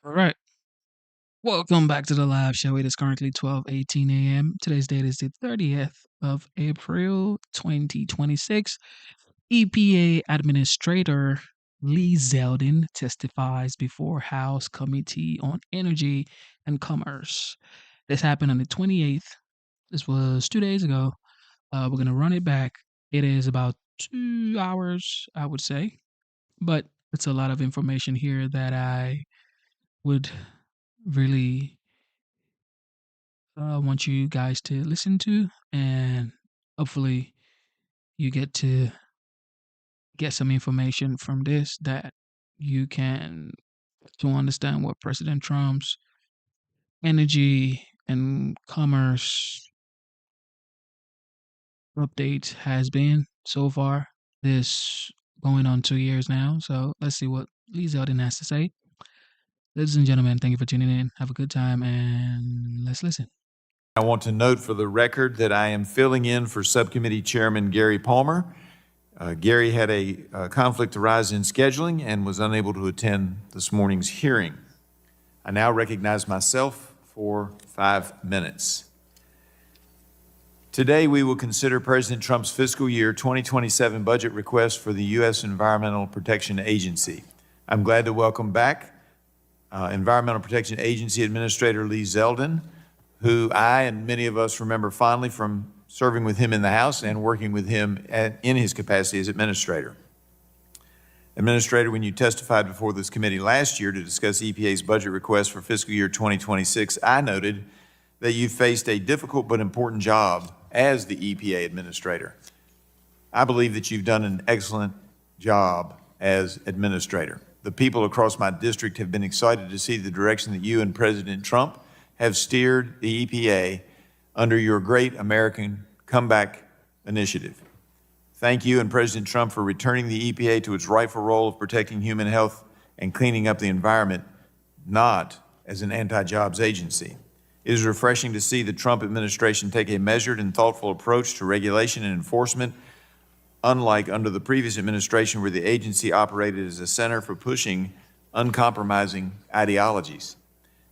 All right. Welcome back to the live show. It is currently 12:18 a.m. Today's date is the 30th of April 2026. EPA Administrator Lee Zeldin testifies before House Committee on Energy and Commerce. This happened on the 28th. This was 2 days ago. We're going to run it back. It is about 2 hours, I would say, but it's a lot of information here that I would really want you guys to listen to, and hopefully you get to get some information from this that you can to understand what President Trump's energy and commerce update has been so far. This going on 2 years now, so let's see what Lee Zeldin has to say. Ladies and gentlemen, thank you for tuning in. Have a good time, and let's listen. I want to note for the record that I am filling in for Subcommittee Chairman Gary Palmer. Gary had a conflict arise in scheduling and was unable to attend this morning's hearing. I now recognize myself for 5 minutes. Today, we will consider President Trump's fiscal year 2027 budget request for the U.S. Environmental Protection Agency. I'm glad to welcome back Environmental Protection Agency Administrator Lee Zeldin, who I and many of us remember fondly from serving with him in the House and working with him in his capacity as administrator. Administrator, when you testified before this committee last year to discuss EPA's budget request for fiscal year 2026, I noted that you faced a difficult but important job as the EPA administrator. I believe that you've done an excellent job as administrator. The people across my district have been excited to see the direction that you and President Trump have steered the EPA under your great American comeback initiative. Thank you and President Trump for returning the EPA to its rightful role of protecting human health and cleaning up the environment, not as an anti-jobs agency. It is refreshing to see the Trump administration take a measured and thoughtful approach to regulation and enforcement, unlike under the previous administration where the agency operated as a center for pushing uncompromising ideologies.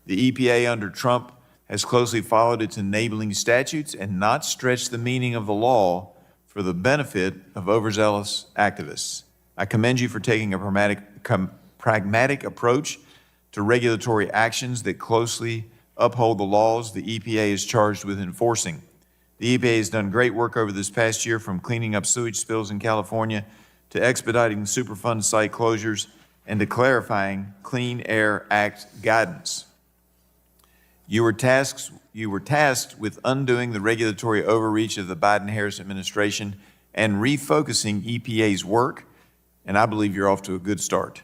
The EPA under Trump has closely followed its enabling statutes and not stretched the meaning of the law for the benefit of overzealous activists. I commend you for taking a pragmatic approach to regulatory actions that closely uphold the laws the EPA is charged with enforcing. The EPA has done great work over this past year, from cleaning up sewage spills in California to expediting Superfund site closures and to clarifying Clean Air Act guidance. You were tasked with undoing the regulatory overreach of the Biden-Harris administration and refocusing EPA's work, and I believe you're off to a good start.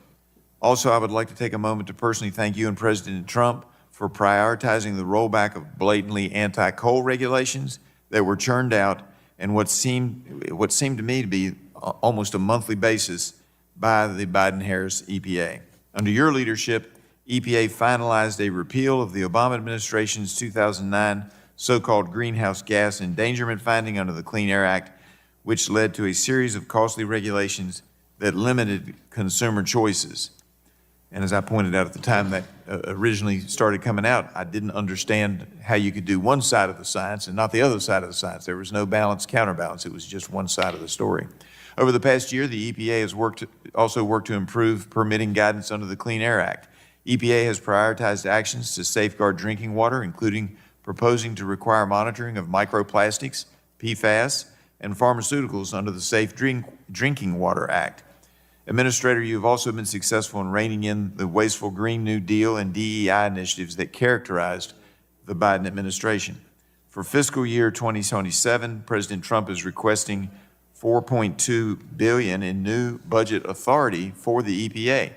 Also, I would like to take a moment to personally thank you and President Trump for prioritizing the rollback of blatantly anti-coal regulations that were churned out in what seemed to me to be almost a monthly basis by the Biden-Harris EPA. Under your leadership, EPA finalized a repeal of the Obama administration's 2009 so-called greenhouse gas endangerment finding under the Clean Air Act, which led to a series of costly regulations that limited consumer choices. And as I pointed out at the time that originally started coming out, I didn't understand how you could do one side of the science and not the other side of the science. There was no counterbalance. It was just one side of the story. Over the past year, the EPA has also worked to improve permitting guidance under the Clean Air Act. EPA has prioritized actions to safeguard drinking water, including proposing to require monitoring of microplastics, PFAS, and pharmaceuticals under the Safe Drinking Water Act. Administrator, you have also been successful in reining in the wasteful Green New Deal and DEI initiatives that characterized the Biden administration. For fiscal year 2027, President Trump is requesting $4.2 billion in new budget authority for the EPA.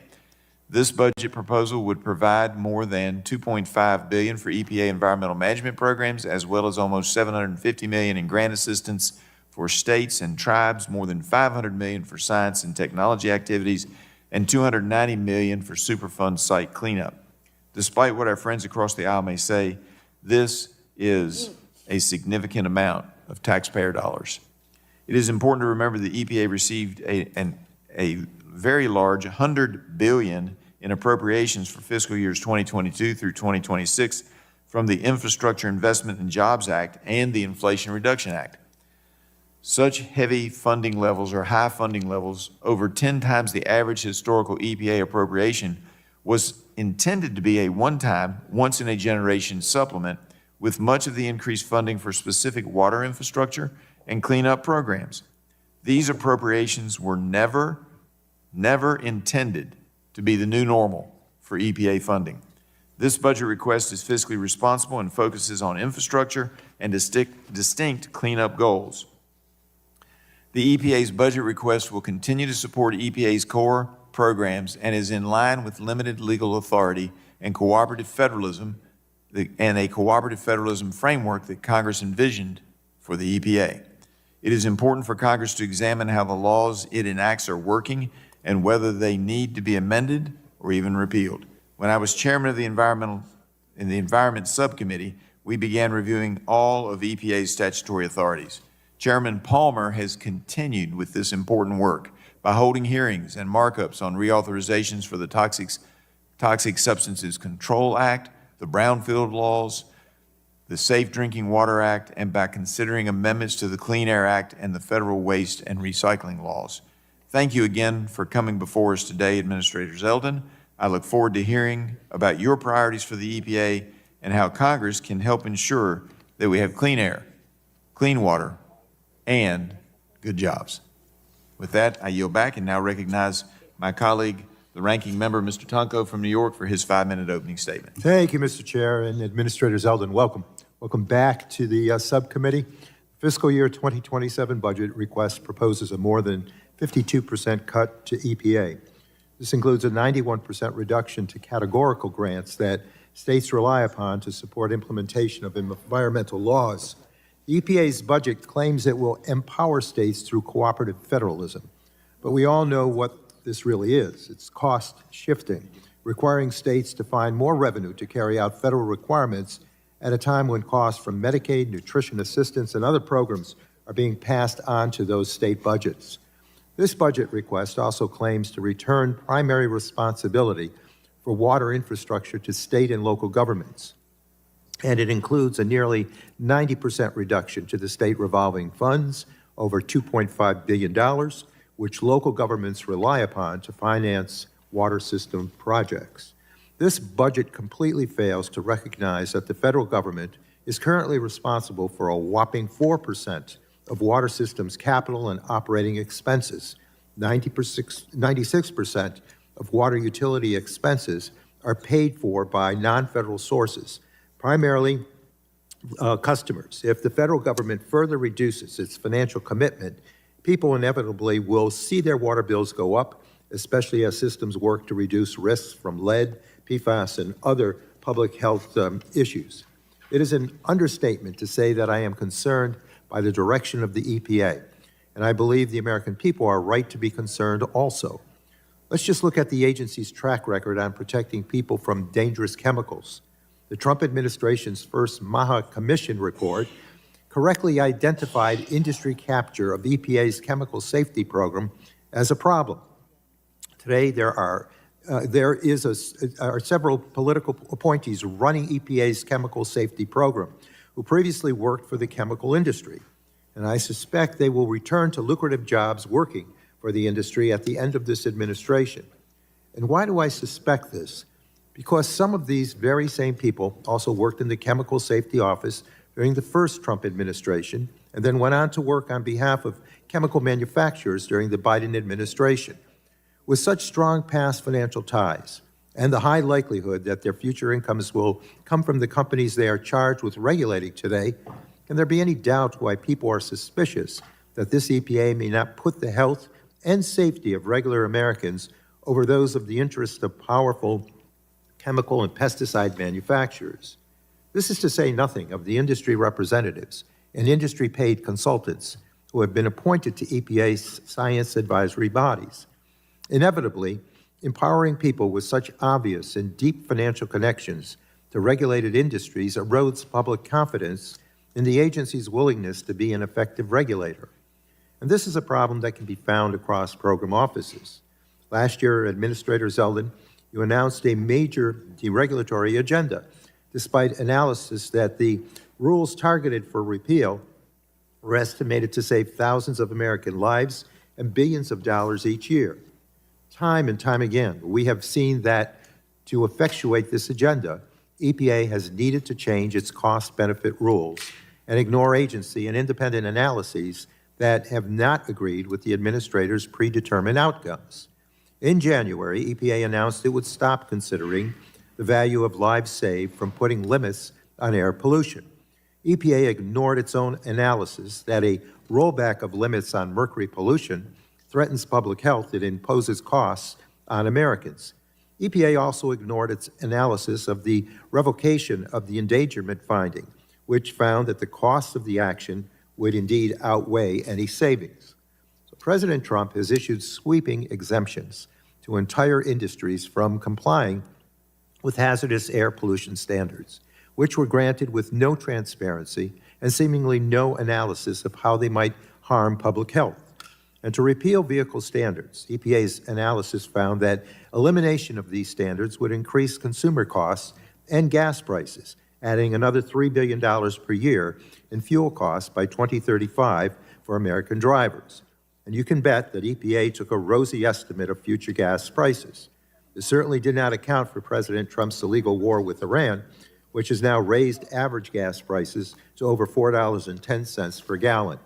This budget proposal would provide more than $2.5 billion for EPA environmental management programs, as well as almost $750 million in grant assistance for states and tribes, more than $500 million for science and technology activities, and $290 million for Superfund site cleanup. Despite what our friends across the aisle may say, this is a significant amount of taxpayer dollars. It is important to remember the EPA received a very large $100 billion in appropriations for fiscal years 2022 through 2026 from the Infrastructure Investment and Jobs Act and the Inflation Reduction Act. Such heavy funding levels or high funding levels, over 10 times the average historical EPA appropriation, was intended to be a one-time, once-in-a-generation supplement with much of the increased funding for specific water infrastructure and cleanup programs. These appropriations were never intended to be the new normal for EPA funding. This budget request is fiscally responsible and focuses on infrastructure and distinct cleanup goals. The EPA's budget request will continue to support EPA's core programs and is in line with limited legal authority and cooperative federalism and a cooperative federalism framework that Congress envisioned for the EPA. It is important for Congress to examine how the laws it enacts are working and whether they need to be amended or even repealed. When I was chairman of the Environment Subcommittee, we began reviewing all of EPA's statutory authorities. Chairman Palmer has continued with this important work by holding hearings and markups on reauthorizations for the Toxic Substances Control Act, the Brownfield laws, the Safe Drinking Water Act, and by considering amendments to the Clean Air Act and the federal waste and recycling laws. Thank you again for coming before us today, Administrator Zeldin. I look forward to hearing about your priorities for the EPA and how Congress can help ensure that we have clean air, clean water, and good jobs. With that, I yield back and now recognize my colleague, the ranking member, Mr. Tunko from New York, for his 5-minute opening statement. Thank you, Mr. Chair, and Administrator Zeldin, welcome. Welcome back to the subcommittee. Fiscal year 2027 budget request proposes a more than 52% cut to EPA. This includes a 91% reduction to categorical grants that states rely upon to support implementation of environmental laws. The EPA's budget claims it will empower states through cooperative federalism, but we all know what this really is. It's cost shifting, requiring states to find more revenue to carry out federal requirements at a time when costs from Medicaid, nutrition assistance, and other programs are being passed on to those state budgets. This budget request also claims to return primary responsibility for water infrastructure to state and local governments. And it includes a nearly 90% reduction to the state revolving funds, over $2.5 billion, which local governments rely upon to finance water system projects. This budget completely fails to recognize that the federal government is currently responsible for a whopping 4% of water systems capital and operating expenses. 96% of water utility expenses are paid for by non-federal sources, primarily customers. If the federal government further reduces its financial commitment, people inevitably will see their water bills go up, especially as systems work to reduce risks from lead, PFAS, and other public health issues. It is an understatement to say that I am concerned by the direction of the EPA, and I believe the American people are right to be concerned also. Let's just look at the agency's track record on protecting people from dangerous chemicals. The Trump administration's first MAHA Commission report correctly identified industry capture of EPA's chemical safety program as a problem. Today, there are several political appointees running EPA's chemical safety program who previously worked for the chemical industry. And I suspect they will return to lucrative jobs working for the industry at the end of this administration. And why do I suspect this? Because some of these very same people also worked in the Chemical Safety Office during the first Trump administration and then went on to work on behalf of chemical manufacturers during the Biden administration. With such strong past financial ties and the high likelihood that their future incomes will come from the companies they are charged with regulating today, can there be any doubt why people are suspicious that this EPA may not put the health and safety of regular Americans over those of the interests of powerful chemical and pesticide manufacturers? This is to say nothing of the industry representatives and industry-paid consultants who have been appointed to EPA's science advisory bodies. Inevitably, empowering people with such obvious and deep financial connections to regulated industries erodes public confidence in the agency's willingness to be an effective regulator. And this is a problem that can be found across program offices. Last year, Administrator Zeldin, you announced a major deregulatory agenda, despite analysis that the rules targeted for repeal were estimated to save thousands of American lives and billions of dollars each year. Time and time again, we have seen that to effectuate this agenda, EPA has needed to change its cost-benefit rules and ignore agency and independent analyses that have not agreed with the administrator's predetermined outcomes. In January, EPA announced it would stop considering the value of lives saved from putting limits on air pollution. EPA ignored its own analysis that a rollback of limits on mercury pollution threatens public health and imposes costs on Americans. EPA also ignored its analysis of the revocation of the endangerment finding, which found that the cost of the action would indeed outweigh any savings. So President Trump has issued sweeping exemptions to entire industries from complying with hazardous air pollution standards, which were granted with no transparency and seemingly no analysis of how they might harm public health. And to repeal vehicle standards, EPA's analysis found that elimination of these standards would increase consumer costs and gas prices, adding another $3 billion per year in fuel costs by 2035 for American drivers. And you can bet that EPA took a rosy estimate of future gas prices. This certainly did not account for President Trump's illegal war with Iran, which has now raised average gas prices to over $4.10 per gallon.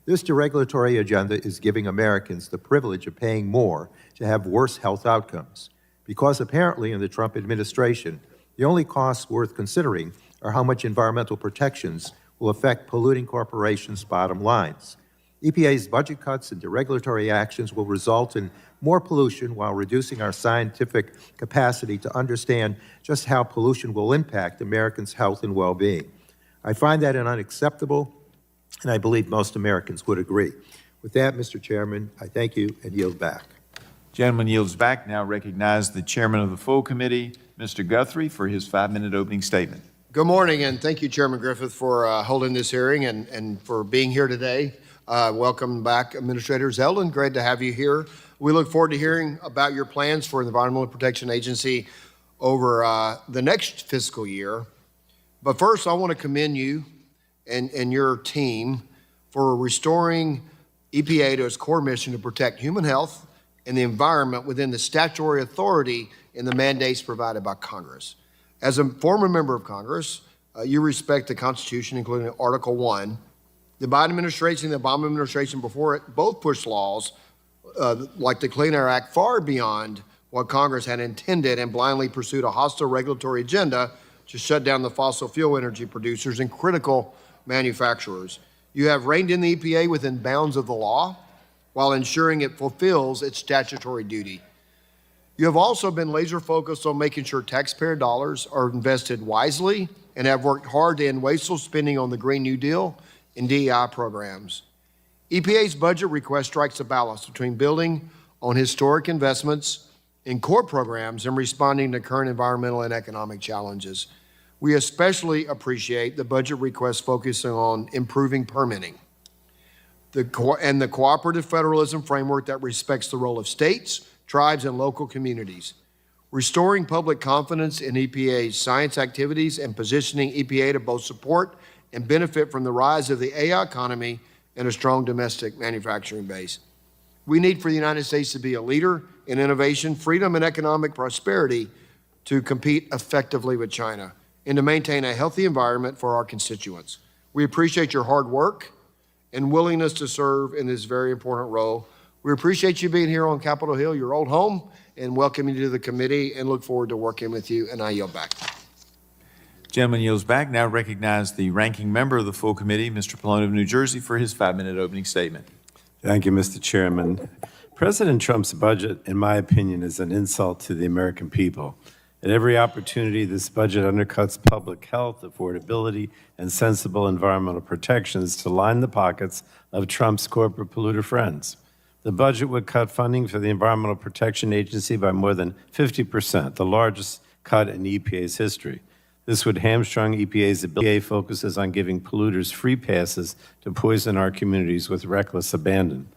This deregulatory agenda is giving Americans the privilege of paying more to have worse health outcomes, because apparently in the Trump administration, the only costs worth considering are how much environmental protections will affect polluting corporations' bottom lines. EPA's budget cuts and deregulatory actions will result in more pollution while reducing our scientific capacity to understand just how pollution will impact Americans' health and well-being. I find that unacceptable, and I believe most Americans would agree. With that, Mr. Chairman, I thank you and yield back. Gentleman yields back. Now recognize the chairman of the full committee, Mr. Guthrie, for his 5-minute opening statement. Good morning, and thank you, Chairman Griffith, for holding this hearing and for being here today. Welcome back, Administrator Zeldin. Great to have you here. We look forward to hearing about your plans for the Environmental Protection Agency over the next fiscal year. But first, I want to commend you and your team for restoring EPA to its core mission to protect human health and the environment within the statutory authority and the mandates provided by Congress. As a former member of Congress, you respect the Constitution, including Article 1. The Biden administration and the Obama administration before it both pushed laws like the Clean Air Act far beyond what Congress had intended and blindly pursued a hostile regulatory agenda to shut down the fossil fuel energy producers and critical manufacturers. You have reined in the EPA within bounds of the law while ensuring it fulfills its statutory duty. You have also been laser focused on making sure taxpayer dollars are invested wisely and have worked hard to end wasteful spending on the Green New Deal and DEI programs. EPA's budget request strikes a balance between building on historic investments in core programs and responding to current environmental and economic challenges. We especially appreciate the budget request focusing on improving permitting and the cooperative federalism framework that respects the role of states, tribes, and local communities. Restoring public confidence in EPA's science activities and positioning EPA to both support and benefit from the rise of the AI economy and a strong domestic manufacturing base. We need for the United States to be a leader in innovation, freedom, and economic prosperity to compete effectively with China and to maintain a healthy environment for our constituents. We appreciate your hard work and willingness to serve in this very important role. We appreciate you being here on Capitol Hill, your old home, and welcome you to the committee and look forward to working with you, and I yield back. Gentleman yields back. Now recognize the ranking member of the full committee, Mr. Pallone of New Jersey, for his 5-minute opening statement. Thank you, Mr. Chairman. President Trump's budget, in my opinion, is an insult to the American people. At every opportunity, this budget undercuts public health, affordability, and sensible environmental protections to line the pockets of Trump's corporate polluter friends. The budget would cut funding for the Environmental Protection Agency by more than 50%, the largest cut in EPA's history. This would hamstring EPA's ability. EPA focuses on giving polluters free passes to poison our communities with reckless abandon.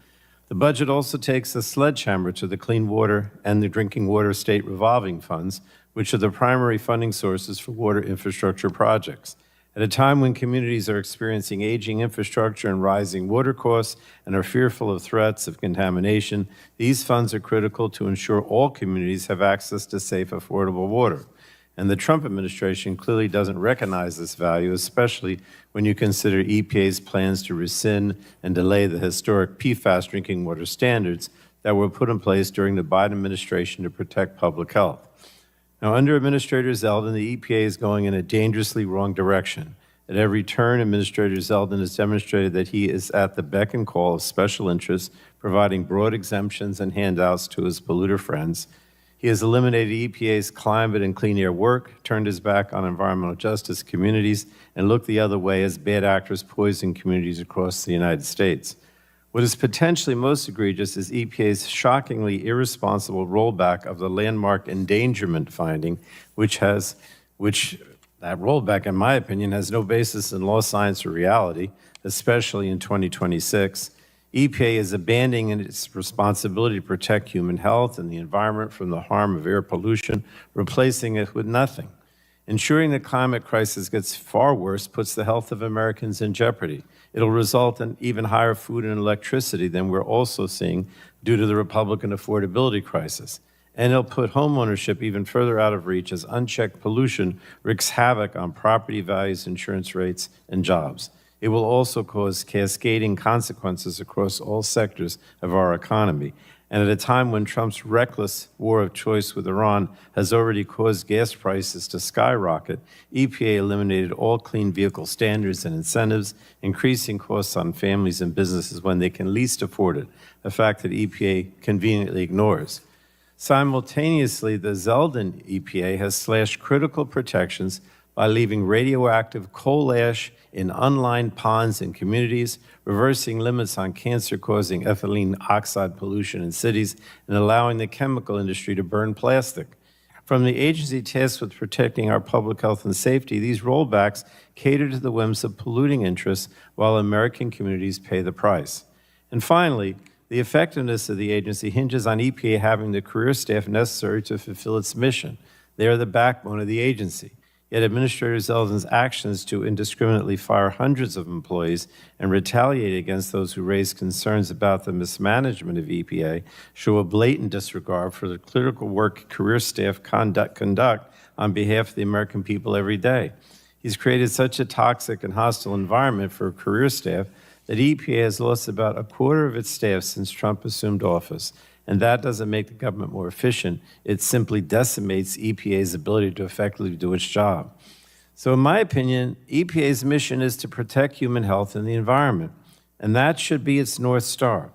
The budget also takes a sledgehammer to the clean water and the drinking water state revolving funds, which are the primary funding sources for water infrastructure projects. At a time when communities are experiencing aging infrastructure and rising water costs and are fearful of threats of contamination, these funds are critical to ensure all communities have access to safe, affordable water. And the Trump administration clearly doesn't recognize this value, especially when you consider EPA's plans to rescind and delay the historic PFAS drinking water standards that were put in place during the Biden administration to protect public health. Now, under Administrator Zeldin, the EPA is going in a dangerously wrong direction. At every turn, Administrator Zeldin has demonstrated that he is at the beck and call of special interests, providing broad exemptions and handouts to his polluter friends. He has eliminated EPA's climate and clean air work, turned his back on environmental justice communities, and looked the other way as bad actors poison communities across the United States. What is potentially most egregious is EPA's shockingly irresponsible rollback of the landmark endangerment finding, which that rollback, in my opinion, has no basis in law, science, or reality, especially in 2026. EPA is abandoning its responsibility to protect human health and the environment from the harm of air pollution, replacing it with nothing. Ensuring the climate crisis gets far worse puts the health of Americans in jeopardy. It'll result in even higher food and electricity than we're also seeing due to the Republican affordability crisis. And it'll put homeownership even further out of reach as unchecked pollution wreaks havoc on property values, insurance rates, and jobs. It will also cause cascading consequences across all sectors of our economy. And at a time when Trump's reckless war of choice with Iran has already caused gas prices to skyrocket, EPA eliminated all clean vehicle standards and incentives, increasing costs on families and businesses when they can least afford it, a fact that EPA conveniently ignores. Simultaneously, the Zeldin EPA has slashed critical protections by leaving radioactive coal ash in unlined ponds in communities, reversing limits on cancer-causing ethylene oxide pollution in cities, and allowing the chemical industry to burn plastic. From the agency tasked with protecting our public health and safety, these rollbacks cater to the whims of polluting interests while American communities pay the price. And finally, the effectiveness of the agency hinges on EPA having the career staff necessary to fulfill its mission. They are the backbone of the agency. Yet Administrator Zeldin's actions to indiscriminately fire hundreds of employees and retaliate against those who raise concerns about the mismanagement of EPA show a blatant disregard for the critical work career staff conduct on behalf of the American people every day. He's created such a toxic and hostile environment for career staff that EPA has lost about a quarter of its staff since Trump assumed office. And that doesn't make the government more efficient. It simply decimates EPA's ability to effectively do its job. So in my opinion, EPA's mission is to protect human health and the environment, and that should be its North Star.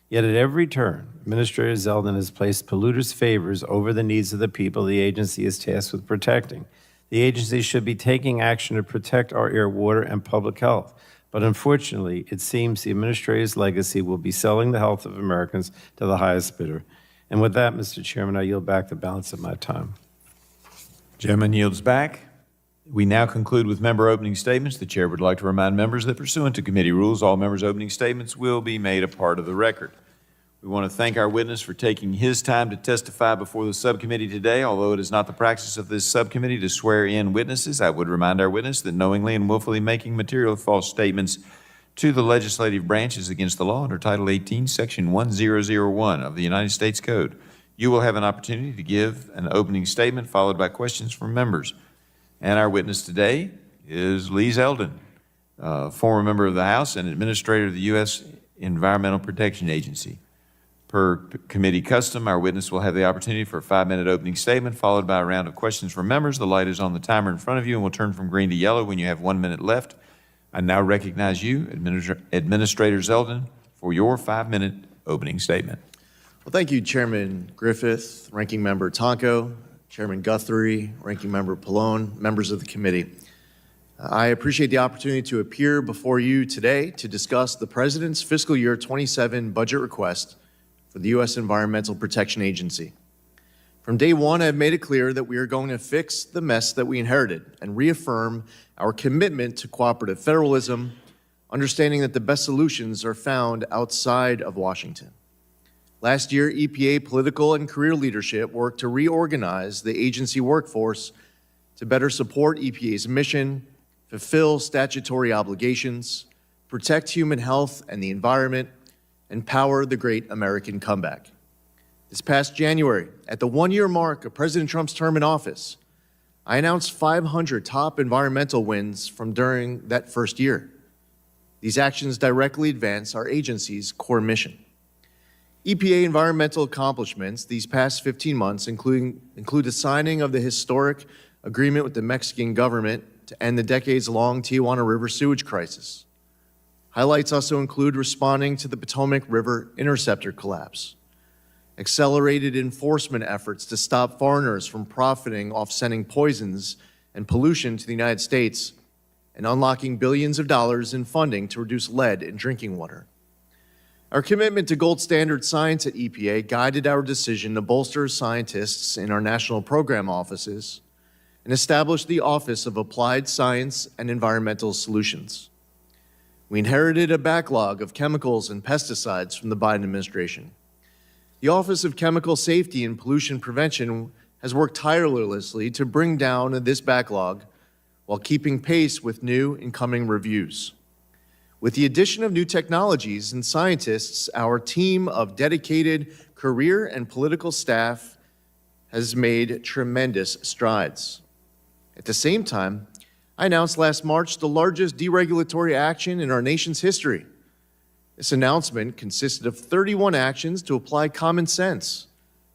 Yet at every turn, Administrator Zeldin has placed polluters' favors over the needs of the people the agency is tasked with protecting. The agency should be taking action to protect our air, water, and public health. But unfortunately, it seems the administrator's legacy will be selling the health of Americans to the highest bidder. And with that, Mr. Chairman, I yield back the balance of my time. Gentleman yields back. We now conclude with member opening statements. The chair would like to remind members that pursuant to committee rules, all members' opening statements will be made a part of the record. We want to thank our witness for taking his time to testify before the subcommittee today. Although it is not the practice of this subcommittee to swear in witnesses, I would remind our witness that knowingly and willfully making material false statements to the legislative branch is against the law under Title 18, Section 1001 of the United States Code. You will have an opportunity to give an opening statement followed by questions from members. And our witness today is Lee Zeldin, former member of the House and administrator of the U.S. Environmental Protection Agency. Per committee custom, our witness will have the opportunity for a 5-minute opening statement, followed by a round of questions from members. The light is on the timer in front of you and will turn from green to yellow when you have 1 minute left. I now recognize you, Administrator Zeldin, for your 5-minute opening statement. Well, thank you, Chairman Griffith, Ranking Member Tonko, Chairman Guthrie, Ranking Member Pallone, members of the committee. I appreciate the opportunity to appear before you today to discuss the President's fiscal year 27 budget request for the U.S. Environmental Protection Agency. From day one, I've made it clear that we are going to fix the mess that we inherited and reaffirm our commitment to cooperative federalism, understanding that the best solutions are found outside of Washington. Last year, EPA political and career leadership worked to reorganize the agency workforce to better support EPA's mission, fulfill statutory obligations, protect human health and the environment, and power the great American comeback. This past January, at the one-year mark of President Trump's term in office, I announced 500 top environmental wins from during that first year. These actions directly advance our agency's core mission. EPA environmental accomplishments these past 15 months include the signing of the historic agreement with the Mexican government to end the decades-long Tijuana River sewage crisis. Highlights also include responding to the Potomac River interceptor collapse, accelerated enforcement efforts to stop foreigners from profiting off sending poisons and pollution to the United States, and unlocking billions of dollars in funding to reduce lead in drinking water. Our commitment to gold standard science at EPA guided our decision to bolster scientists in our national program offices and establish the Office of Applied Science and Environmental Solutions. We inherited a backlog of chemicals and pesticides from the Biden administration. The Office of Chemical Safety and Pollution Prevention has worked tirelessly to bring down this backlog while keeping pace with new incoming reviews. With the addition of new technologies and scientists, our team of dedicated career and political staff has made tremendous strides. At the same time, I announced last March the largest deregulatory action in our nation's history. This announcement consisted of 31 actions to apply common sense,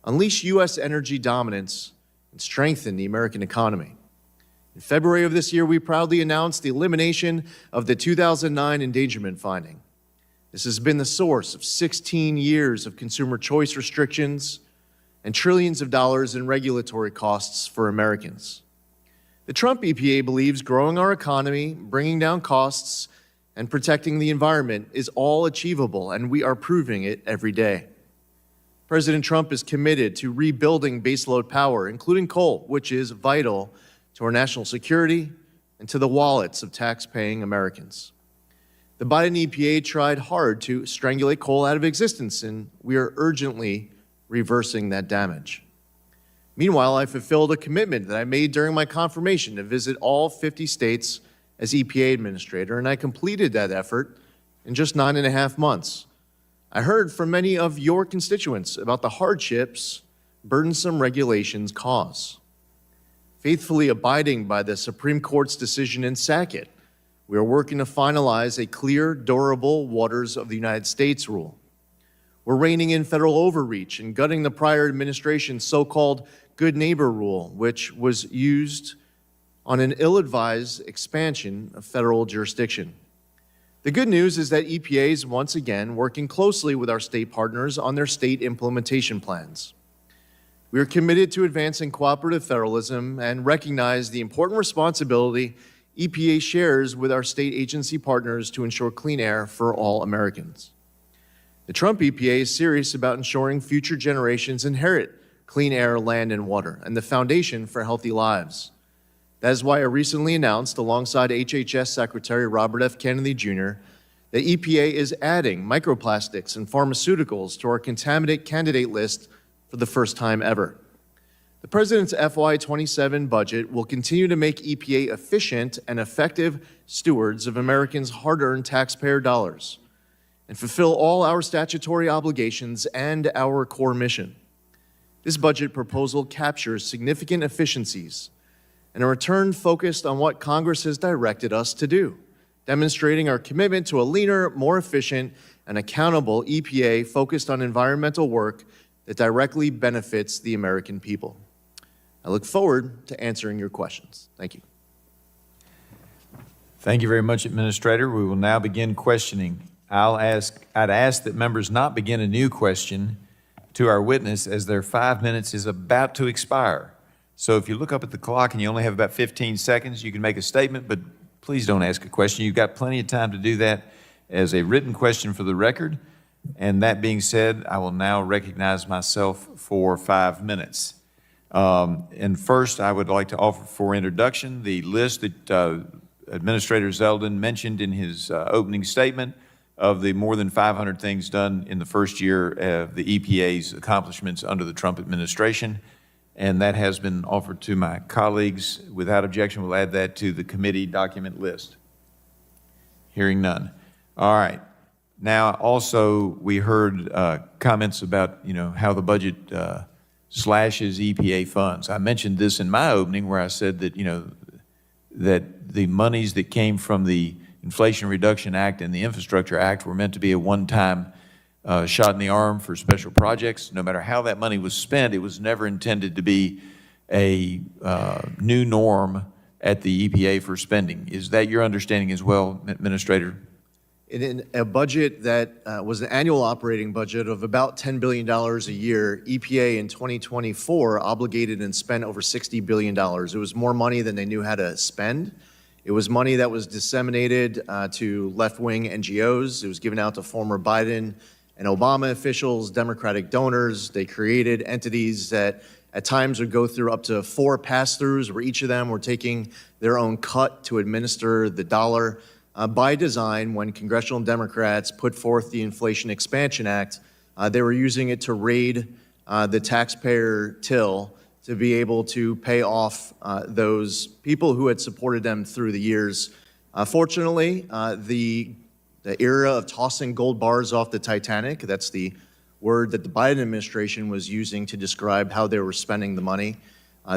unleash U.S. energy dominance, and strengthen the American economy. In February of this year, we proudly announced the elimination of the 2009 endangerment finding. This has been the source of 16 years of consumer choice restrictions and trillions of dollars in regulatory costs for Americans. The Trump EPA believes growing our economy, bringing down costs, and protecting the environment is all achievable, and we are proving it every day. President Trump is committed to rebuilding baseload power, including coal, which is vital to our national security and to the wallets of tax-paying Americans. The Biden EPA tried hard to strangulate coal out of existence, and we are urgently reversing that damage. Meanwhile, I fulfilled a commitment that I made during my confirmation to visit all 50 states as EPA administrator, and I completed that effort in just 9.5 months. I heard from many of your constituents about the hardships burdensome regulations cause. Faithfully abiding by the Supreme Court's decision in Sackett, we are working to finalize a clear, durable waters of the United States rule. We're reining in federal overreach and gutting the prior administration's so-called good neighbor rule, which was used on an ill-advised expansion of federal jurisdiction. The good news is that EPA is once again working closely with our state partners on their state implementation plans. We are committed to advancing cooperative federalism and recognize the important responsibility EPA shares with our state agency partners to ensure clean air for all Americans. The Trump EPA is serious about ensuring future generations inherit clean air, land, and water, and the foundation for healthy lives. That is why I recently announced, alongside HHS Secretary Robert F. Kennedy Jr., that EPA is adding microplastics and pharmaceuticals to our contaminant candidate list for the first time ever. The President's FY27 budget will continue to make EPA efficient and effective stewards of Americans' hard-earned taxpayer dollars and fulfill all our statutory obligations and our core mission. This budget proposal captures significant efficiencies and a return focused on what Congress has directed us to do, demonstrating our commitment to a leaner, more efficient, and accountable EPA focused on environmental work that directly benefits the American people. I look forward to answering your questions. Thank you. Thank you very much, Administrator. We will now begin questioning. I'd ask that members not begin a new question to our witness as their 5 minutes is about to expire. So if you look up at the clock and you only have about 15 seconds, you can make a statement, but please don't ask a question. You've got plenty of time to do that as a written question for the record. And that being said, I will now recognize myself for 5 minutes. And first, I would like to offer for introduction the list that Administrator Zeldin mentioned in his opening statement. of the more than 500 things done in the first year of the EPA's accomplishments under the Trump administration, and that has been offered to my colleagues. Without objection, we'll add that to the committee document list. Hearing none. All right. Now, also, we heard comments about, how the budget slashes EPA funds. I mentioned this in my opening where I said that, that the monies that came from the Inflation Reduction Act and the Infrastructure Act were meant to be a one-time shot in the arm for special projects. No matter how that money was spent, it was never intended to be a new norm at the EPA for spending. Is that your understanding as well, Administrator? In a budget that was an annual operating budget of about $10 billion a year, EPA in 2024 obligated and spent over $60 billion. It was more money than they knew how to spend. It was money that was disseminated to left-wing NGOs. It was given out to former Biden and Obama officials, Democratic donors. They created entities that at times would go through up to 4 pass-throughs, where each of them were taking their own cut to administer the dollar. By design, when congressional Democrats put forth the Inflation Expansion Act, they were using it to raid the taxpayer till to be able to pay off those people who had supported them through the years. Fortunately, the era of tossing gold bars off the Titanic, that's the word that the Biden administration was using to describe how they were spending the money,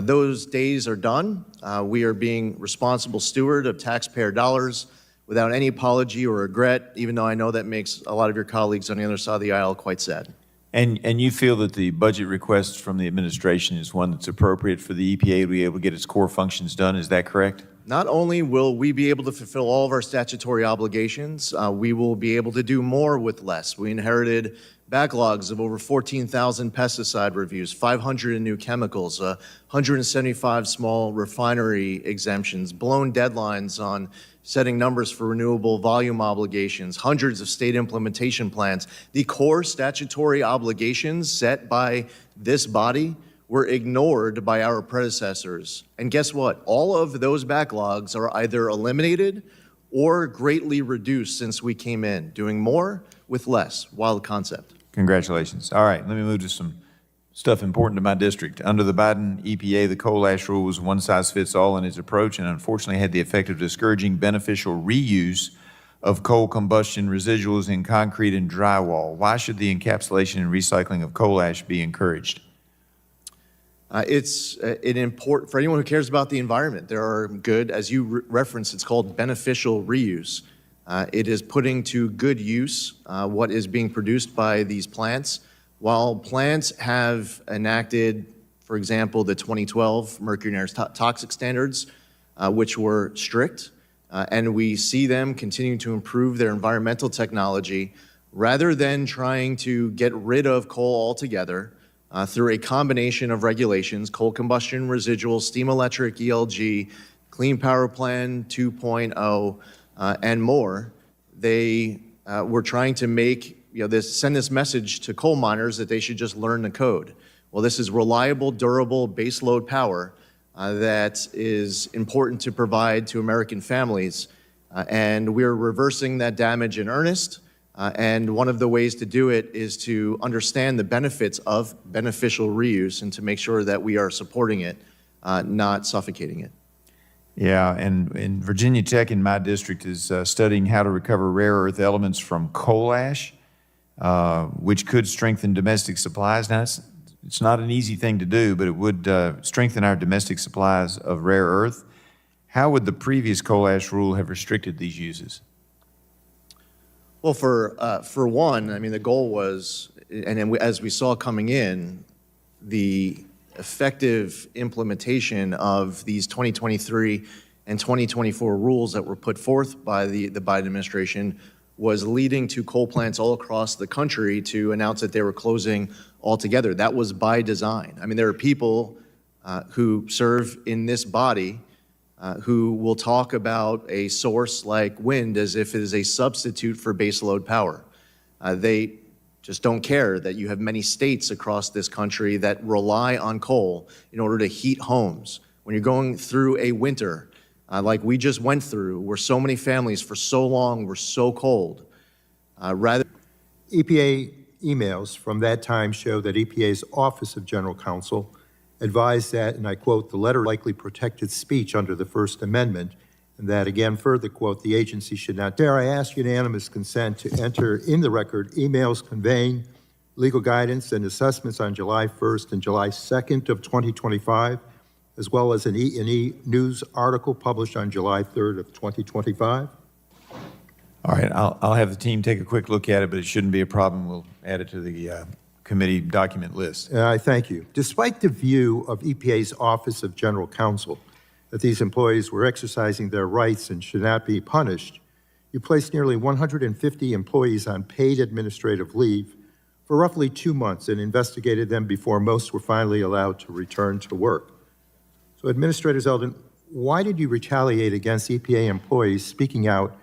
those days are done. We are being responsible steward of taxpayer dollars without any apology or regret, even though I know that makes a lot of your colleagues on the other side of the aisle quite sad. And you feel that the budget request from the administration is one that's appropriate for the EPA to be able to get its core functions done, is that correct? Not only will we be able to fulfill all of our statutory obligations, we will be able to do more with less. We inherited backlogs of over 14,000 pesticide reviews, 500 new chemicals, 175 small refinery exemptions, blown deadlines on setting numbers for renewable volume obligations, hundreds of state implementation plans. The core statutory obligations set by this body were ignored by our predecessors. And guess what? All of those backlogs are either eliminated or greatly reduced since we came in, doing more with less. Wild concept. Congratulations. All right, let me move to some stuff important to my district. Under the Biden EPA, the coal ash rule was one size fits all in its approach and unfortunately had the effect of discouraging beneficial reuse of coal combustion residuals in concrete and drywall. Why should the encapsulation and recycling of coal ash be encouraged? It's an important, for anyone who cares about the environment, there are good, as you referenced, it's called beneficial reuse. It is putting to good use what is being produced by these plants. While plants have enacted, for example, the 2012 mercury and air toxic standards, which were strict, and we see them continue to improve their environmental technology, rather than trying to get rid of coal altogether through a combination of regulations, coal combustion residual, steam electric, ELG, Clean Power Plan 2.0, and more, they were trying to make send this message to coal miners that they should just learn the code. Well, this is reliable, durable, baseload power that is important to provide to American families. And we're reversing that damage in earnest. And one of the ways to do it is to understand the benefits of beneficial reuse and to make sure that we are supporting it, not suffocating it. Yeah, and Virginia Tech in my district is studying how to recover rare earth elements from coal ash, which could strengthen domestic supplies. Now, it's not an easy thing to do, but it would strengthen our domestic supplies of rare earth. How would the previous coal ash rule have restricted these uses? Well, for one, I mean, the goal was, and then as we saw coming in, the effective implementation of these 2023 and 2024 rules that were put forth by the Biden administration was leading to coal plants all across the country to announce that they were closing altogether. That was by design. I mean, there are people who serve in this body who will talk about a source like wind as if it is a substitute for baseload power. They just don't care that you have many states across this country that rely on coal in order to heat homes. When you're going through a winter like we just went through, where so many families for so long were so cold, Rather, EPA emails from that time show that EPA's Office of General Counsel advised that, and I quote, "the letter likely protected speech under the First Amendment," and that, again, further quote, "the agency should not." Chair, I ask unanimous consent to enter in the record emails conveying legal guidance and assessments on July 1st and July 2nd of 2025, as well as an E&E News article published on July 3rd of 2025. All right, I'll have the team take a quick look at it, but it shouldn't be a problem. We'll add it to the committee document list. I thank you. Despite the view of EPA's Office of General Counsel that these employees were exercising their rights and should not be punished, you placed nearly 150 employees on paid administrative leave for roughly 2 months and investigated them before most were finally allowed to return to work. So, Administrator Zeldin, why did you retaliate against EPA employees speaking out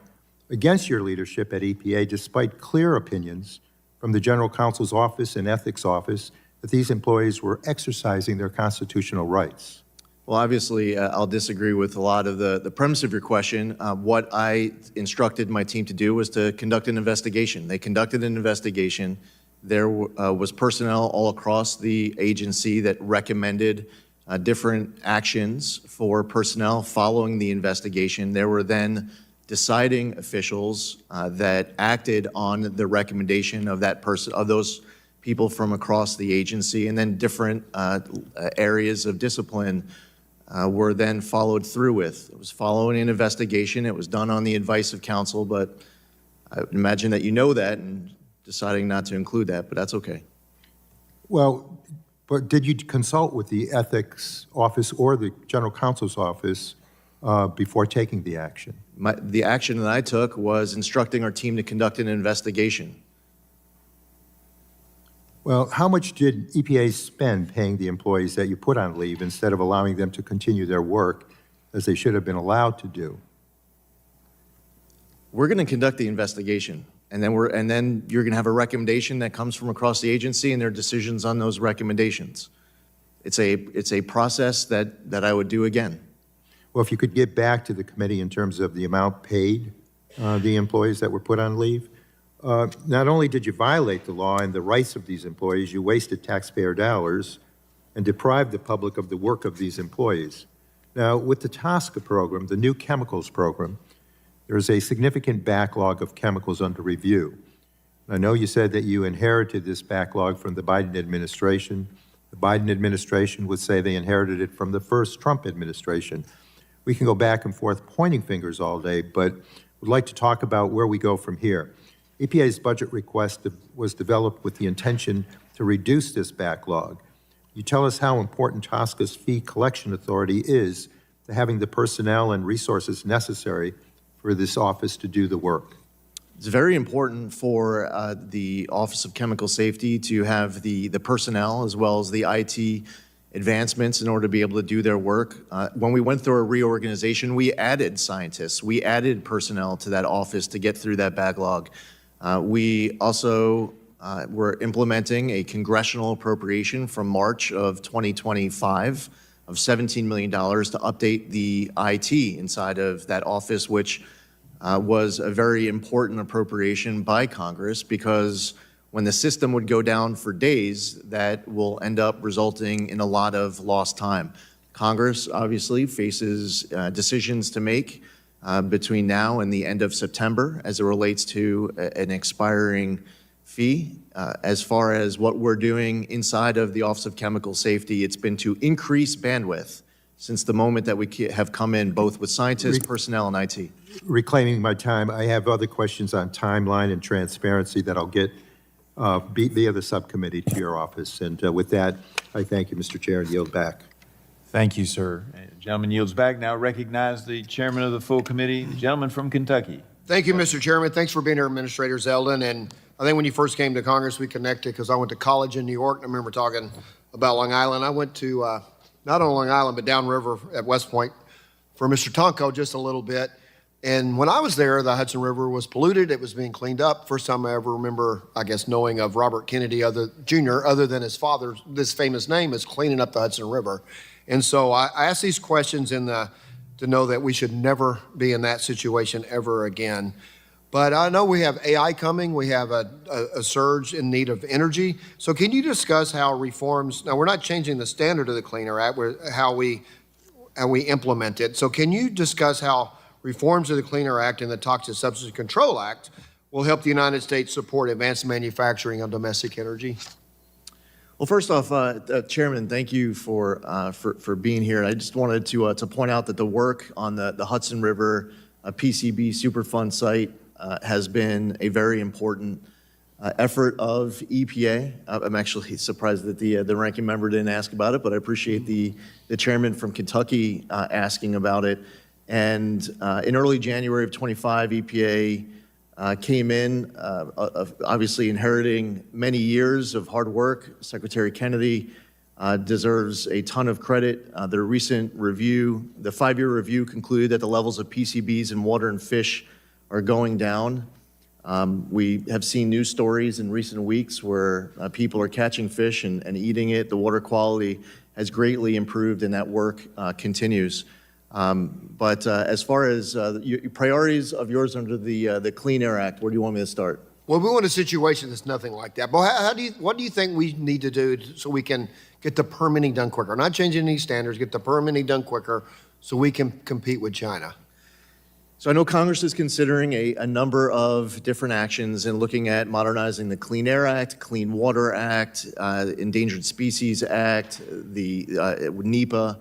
against your leadership at EPA despite clear opinions from the General Counsel's office and Ethics Office that these employees were exercising their constitutional rights? well, obviously, I'll disagree with a lot of the premise of your question. What I instructed my team to do was to conduct an investigation. They conducted an investigation. There was personnel all across the agency that recommended different actions for personnel following the investigation. There were then deciding officials that acted on the recommendation of that person, of those people from across the agency, and then different areas of discipline were then followed through with. It was following an investigation. It was done on the advice of counsel, but I would imagine that you know that and deciding not to include that, but that's okay. Well, but did you consult with the Ethics Office or the General Counsel's office before taking the action? The action that I took was instructing our team to conduct an investigation. Well, how much did EPA spend paying the employees that you put on leave instead of allowing them to continue their work as they should have been allowed to do? We're going to conduct the investigation, and then you're going to have a recommendation that comes from across the agency, and there are decisions on those recommendations. It's a process that I would do again. Well, if you could get back to the committee in terms of the amount paid the employees that were put on leave. Not only did you violate the law and the rights of these employees, you wasted taxpayer dollars and deprived the public of the work of these employees. Now, with the TSCA program, the new chemicals program, there's a significant backlog of chemicals under review. I know you said that you inherited this backlog from the Biden administration. The Biden administration would say they inherited it from the first Trump administration. We can go back and forth pointing fingers all day, but would like to talk about where we go from here. EPA's budget request was developed with the intention to reduce this backlog. You tell us how important TSCA's fee collection authority is to having the personnel and resources necessary for this office to do the work. It's very important for the Office of Chemical Safety to have the personnel as well as the IT advancements in order to be able to do their work. When we went through a reorganization, we added scientists. We added personnel to that office to get through that backlog. We also were implementing a congressional appropriation from March of 2025 of $17 million to update the IT inside of that office, which was a very important appropriation by Congress, because when the system would go down for days, that will end up resulting in a lot of lost time. Congress obviously faces decisions to make between now and the end of September as it relates to an expiring fee. As far as what we're doing inside of the Office of Chemical Safety, it's been to increase bandwidth since the moment that we have come in, both with scientists, personnel, and IT. Reclaiming my time, I have other questions on timeline and transparency that I'll get via the subcommittee to your office. And with that, I thank you, Mr. Chair, and yield back. Thank you, sir. Gentleman yields back. Now recognize the chairman of the full committee, the gentleman from Kentucky. Thank you, Mr. Chairman. Thanks for being here, Administrator Zeldin. And I think when you first came to Congress, we connected because I went to college in New York. I remember talking about Long Island. I went to not on Long Island, but downriver at West Point for Mr. Tonko just a little bit. And when I was there, the Hudson River was polluted. It was being cleaned up. First time I ever remember, I guess, knowing of Robert Kennedy Jr., other than his father, this famous name is cleaning up the Hudson River. And so I ask these questions to know that we should never be in that situation ever again. But I know we have AI coming. We have a surge in need of energy. So can you discuss how reforms, now we're not changing the standard of the Clean Air Act, how we implement it. So can you discuss how reforms of the Clean Air Act and the Toxic Substance Control Act will help the United States support advanced manufacturing of domestic energy? Well, first off, Chairman, thank you for being here. I just wanted to point out that the work on the Hudson River PCB Superfund site has been a very important effort of EPA. I'm actually surprised that the ranking member didn't ask about it, but I appreciate the chairman from Kentucky asking about it. And in early January of 25, EPA came in, obviously inheriting many years of hard work. Secretary Kennedy deserves a ton of credit. Their recent review, the 5-year review, concluded that the levels of PCBs in water and fish are going down. We have seen news stories in recent weeks where people are catching fish and eating it. The water quality has greatly improved, and that work continues. But as far as priorities of yours under the Clean Air Act, where do you want me to start? Well, we want a situation that's nothing like that. But what do you think we need to do so we can get the permitting done quicker? Not changing any standards, get the permitting done quicker so we can compete with China. So I know Congress is considering a number of different actions and looking at modernizing the Clean Air Act, Clean Water Act, Endangered Species Act, the NEPA.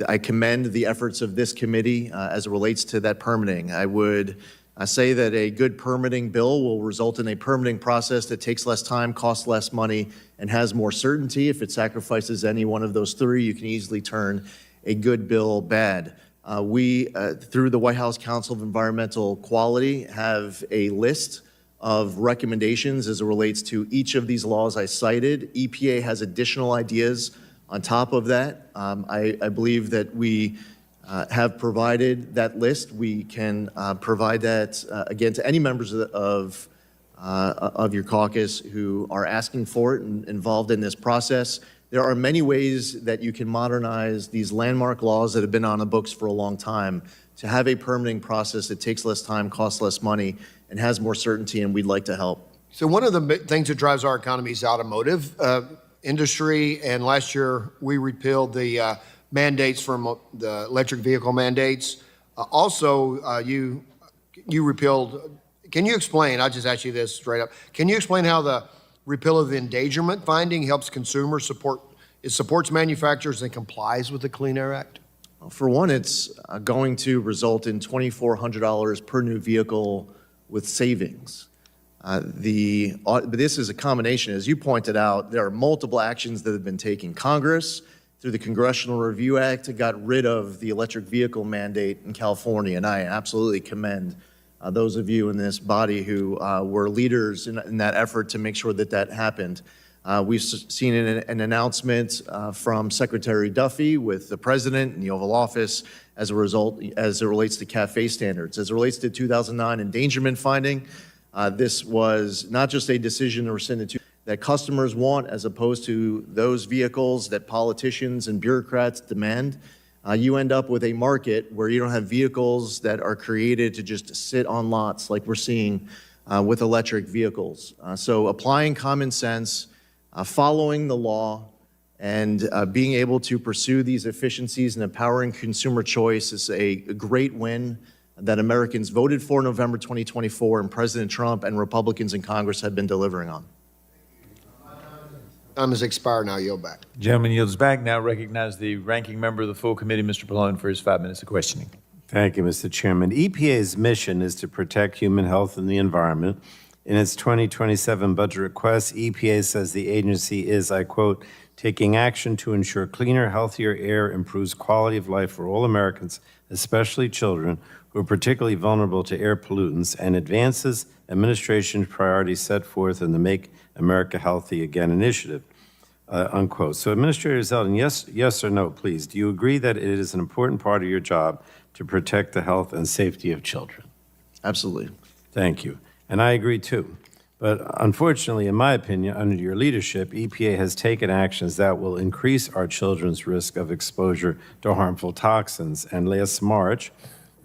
I commend the efforts of this committee as it relates to that permitting. I would say that a good permitting bill will result in a permitting process that takes less time, costs less money, and has more certainty. If it sacrifices any one of those three, you can easily turn a good bill bad. We, through the White House Council of Environmental Quality, have a list of recommendations as it relates to each of these laws I cited. EPA has additional ideas on top of that. I believe that we have provided that list. We can provide that again to any members of your caucus who are asking for it and involved in this process. There are many ways that you can modernize these landmark laws that have been on the books for a long time to have a permitting process that takes less time, costs less money, and has more certainty, and we'd like to help. So one of the things that drives our economy is automotive industry, and last year we repealed the mandates from the electric vehicle mandates. Also, you repealed, can you explain, I'll just ask you this straight up, can you explain how the repeal of the endangerment finding helps consumers support, it supports manufacturers and complies with the Clean Air Act? Well, for one, it's going to result in $2,400 per new vehicle with savings. But this is a combination. As you pointed out, there are multiple actions that have been taken. Congress, through the Congressional Review Act, got rid of the electric vehicle mandate in California, and I absolutely commend those of you in this body who were leaders in that effort to make sure that that happened. We've seen an announcement from Secretary Duffy with the President in the Oval Office as a result, as it relates to CAFE standards. As it relates to 2009 endangerment finding, this was not just a decision rescinded to that customers want as opposed to those vehicles that politicians and bureaucrats demand. You end up with a market where you don't have vehicles that are created to just sit on lots like we're seeing with electric vehicles. So applying common sense, following the law, and being able to pursue these efficiencies and empowering consumer choice is a great win that Americans voted for in November 2024, and President Trump and Republicans in Congress have been delivering on. Time has expired now, yield back. Gentleman yields back. Now recognize the ranking member of the full committee, Mr. Pallone, for his 5 minutes of questioning. Thank you, Mr. Chairman. EPA's mission is to protect human health and the environment. In its 2027 budget request, EPA says the agency is, I quote, taking action to ensure cleaner, healthier air improves quality of life for all Americans, especially children, who are particularly vulnerable to air pollutants, and advances administration priorities set forth in the Make America Healthy Again initiative, unquote. So, Administrator Zeldin, yes or no, please, do you agree that it is an important part of your job to protect the health and safety of children? Absolutely. Thank you. And I agree, too. But unfortunately, in my opinion, under your leadership, EPA has taken actions that will increase our children's risk of exposure to harmful toxins. And last March,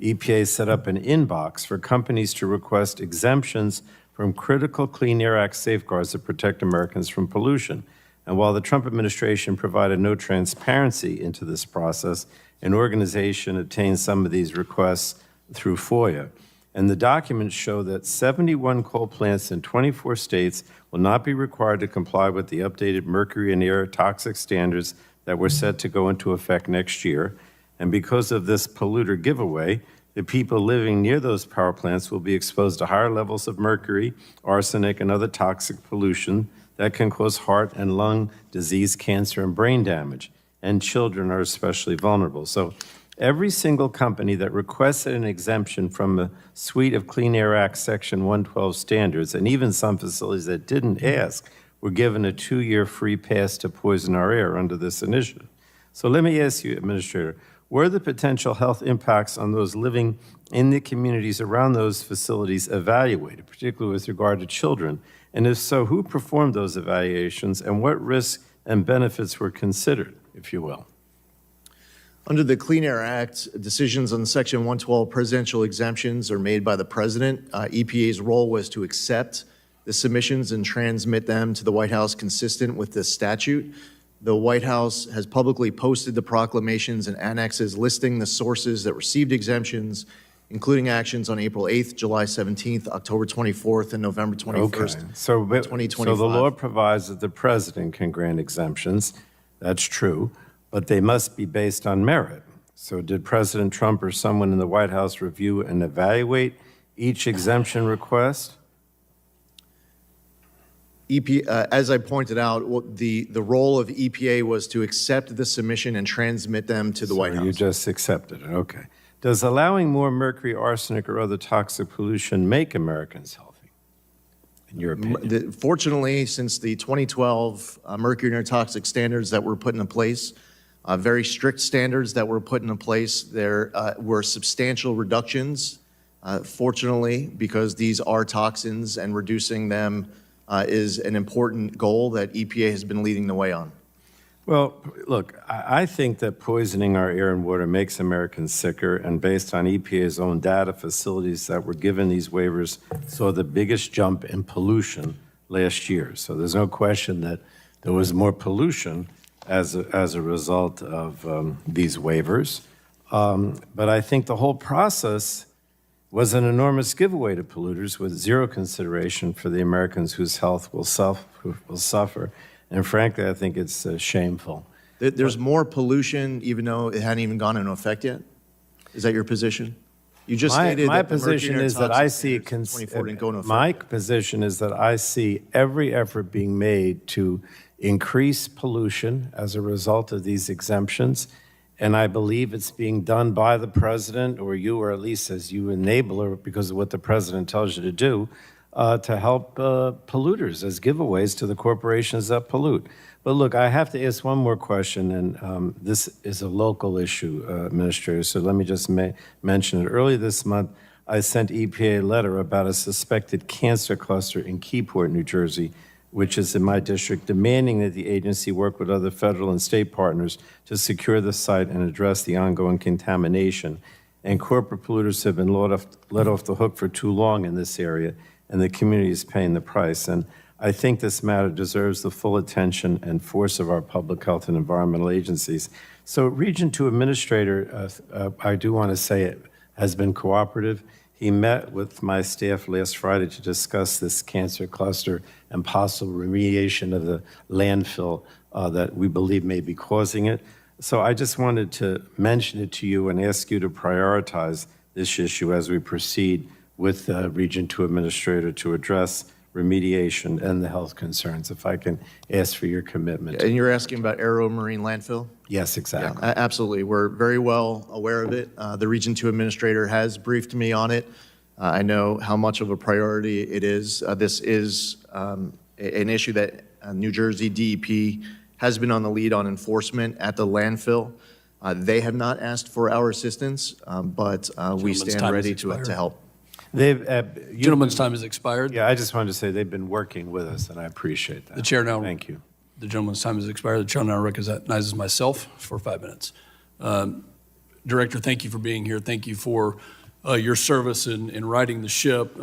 EPA set up an inbox for companies to request exemptions from critical Clean Air Act safeguards that protect Americans from pollution. And while the Trump administration provided no transparency into this process, an organization obtained some of these requests through FOIA. And the documents show that 71 coal plants in 24 states will not be required to comply with the updated mercury and air toxic standards that were set to go into effect next year. And because of this polluter giveaway, the people living near those power plants will be exposed to higher levels of mercury, arsenic, and other toxic pollution that can cause heart and lung disease, cancer, and brain damage. And children are especially vulnerable. So every single company that requested an exemption from a suite of Clean Air Act Section 112 standards, and even some facilities that didn't ask, were given a 2-year free pass to poison our air under this initiative. So let me ask you, Administrator, were the potential health impacts on those living in the communities around those facilities evaluated, particularly with regard to children? And if so, who performed those evaluations, and what risks and benefits were considered, if you will? Under the Clean Air Act, decisions on Section 112 presidential exemptions are made by the president. EPA's role was to accept the submissions and transmit them to the White House consistent with this statute. The White House has publicly posted the proclamations and annexes listing the sources that received exemptions, including actions on April 8th, July 17th, October 24th, and November 21st, Okay. So 2025. the law provides that the president can grant exemptions. That's true, but they must be based on merit. So did President Trump or someone in the White House review and evaluate each exemption request? As I pointed out, the role of EPA was to accept the submission and transmit them to the White House. You just accepted it, okay. Does allowing more mercury, arsenic, or other toxic pollution make Americans healthy, in your opinion? Fortunately, since the 2012 mercury and air toxic standards that were put into place, very strict standards that were put into place, there were substantial reductions, fortunately, because these are toxins, and reducing them is an important goal that EPA has been leading the way on. Well, look, I think that poisoning our air and water makes Americans sicker, and based on EPA's own data, facilities that were given these waivers saw the biggest jump in pollution last year. So there's no question that there was more pollution as a result of these waivers. But I think the whole process was an enormous giveaway to polluters with zero consideration for the Americans whose health will suffer. And frankly, I think it's shameful. There's more pollution even though it hadn't even gone into effect yet? Is that your position? You just stated my that the mercury position and air is that toxic I see standards in 24 didn't go into effect. my position is that I see every effort being made to increase pollution as a result of these exemptions. And I believe it's being done by the president, or you, or at least as you enabler, because of what the president tells you to do, to help polluters as giveaways to the corporations that pollute. But look, I have to ask one more question, and this is a local issue, Administrator, so let me just mention it. Early this month, I sent EPA a letter about a suspected cancer cluster in Keyport, New Jersey, which is in my district, demanding that the agency work with other federal and state partners to secure the site and address the ongoing contamination. And corporate polluters have been let off the hook for too long in this area, and the community is paying the price. And I think this matter deserves the full attention and force of our public health and environmental agencies. So Region 2 Administrator, I do want to say it has been cooperative. He met with my staff last Friday to discuss this cancer cluster and possible remediation of the landfill that we believe may be causing it. So I just wanted to mention it to you and ask you to prioritize this issue as we proceed with Region 2 Administrator to address remediation and the health concerns, if I can ask for your commitment. And you're asking about Aero Marine Landfill? Yes, exactly. Absolutely. We're very well aware of it. The Region 2 Administrator has briefed me on it. I know how much of a priority it is. This is an issue that New Jersey DEP has been on the lead on enforcement at the landfill. They have not asked for our assistance, but we stand ready to help. Gentleman's time has expired. Yeah, I just wanted to say they've been working with us, and I appreciate that. The chair now. Thank you. The gentleman's time has expired. The chair now recognizes myself for 5 minutes. Director, thank you for being here. Thank you for your service in righting the ship.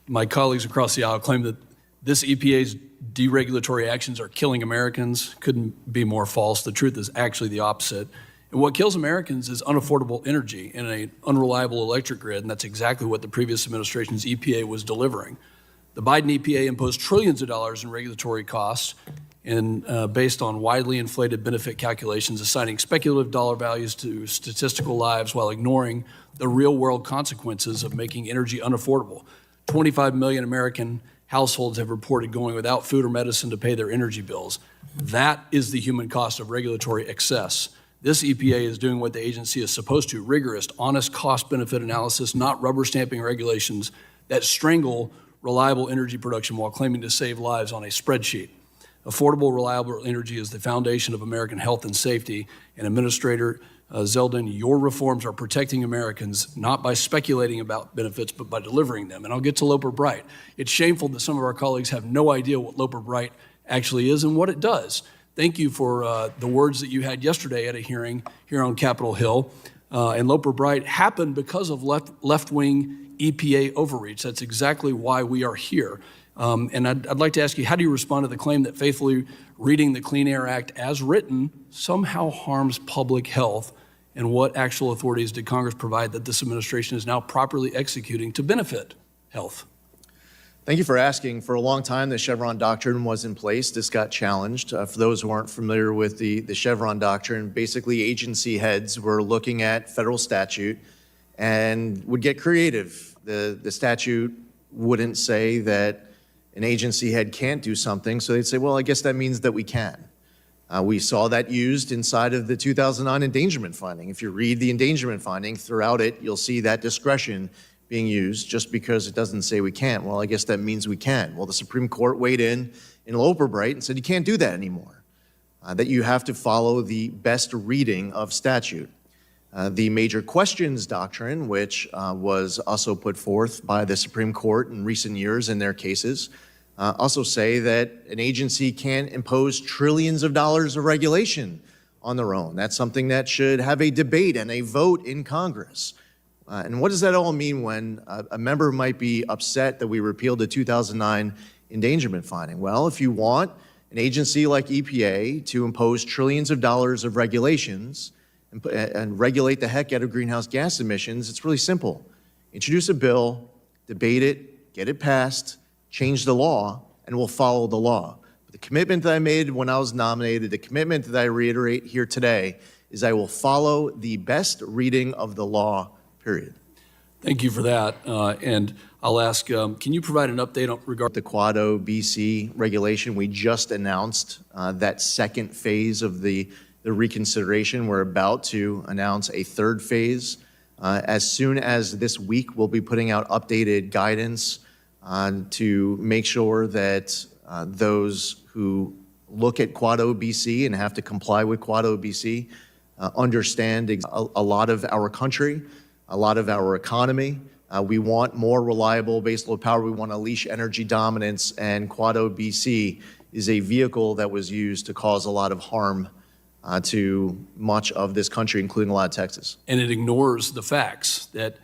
My colleagues across the aisle claim that this EPA's deregulatory actions are killing Americans. Couldn't be more false. The truth is actually the opposite. And what kills Americans is unaffordable energy and an unreliable electric grid, and that's exactly what the previous administration's EPA was delivering. The Biden EPA imposed trillions of dollars in regulatory costs and based on widely inflated benefit calculations, assigning speculative dollar values to statistical lives while ignoring the real-world consequences of making energy unaffordable. 25 million American households have reported going without food or medicine to pay their energy bills. That is the human cost of regulatory excess. This EPA is doing what the agency is supposed to: rigorous, honest cost-benefit analysis, not rubber stamping regulations that strangle reliable energy production while claiming to save lives on a spreadsheet. Affordable, reliable energy is the foundation of American health and safety. And Administrator Zeldin, your reforms are protecting Americans not by speculating about benefits, but by delivering them. And I'll get to Loper Bright. It's shameful that some of our colleagues have no idea what Loper Bright actually is and what it does. Thank you for the words that you had yesterday at a hearing here on Capitol Hill. And Loper Bright happened because of left-wing EPA overreach. That's exactly why we are here. And I'd like to ask you, how do you respond to the claim that faithfully reading the Clean Air Act as written somehow harms public health? And what actual authorities did Congress provide that this administration is now properly executing to benefit health? Thank you for asking. For a long time, the Chevron doctrine was in place. This got challenged. For those who aren't familiar with the Chevron doctrine, basically agency heads were looking at federal statute and would get creative. The statute wouldn't say that an agency head can't do something, so they'd say, well, I guess that means that we can. We saw that used inside of the 2009 endangerment finding. If you read the endangerment finding throughout it, you'll see that discretion being used just because it doesn't say we can't. Well, I guess that means we can. Well, the Supreme Court weighed in Loper Bright and said you can't do that anymore, that you have to follow the best reading of statute. The major questions doctrine, which was also put forth by the Supreme Court in recent years in their cases, also say that an agency can't impose trillions of dollars of regulation on their own. That's something that should have a debate and a vote in Congress. And what does that all mean when a member might be upset that we repealed the 2009 endangerment finding? Well, if you want an agency like EPA to impose trillions of dollars of regulations and regulate the heck out of greenhouse gas emissions, it's really simple. Introduce a bill, debate it, get it passed, change the law, and we'll follow the law. But the commitment that I made when I was nominated, the commitment that I reiterate here today, is I will follow the best reading of the law, period. Thank you for that. And I'll ask, can you provide an update regarding the Quado BC regulation? We just announced that second phase of the reconsideration. We're about to announce a third phase. As soon as this week, we'll be putting out updated guidance to make sure that those who look at Quado BC and have to comply with Quado BC understand a lot of our country, a lot of our economy. We want more reliable baseload power. We want to unleash energy dominance, and Quado BC is a vehicle that was used to cause a lot of harm to much of this country, including a lot of Texas. And it ignores the facts that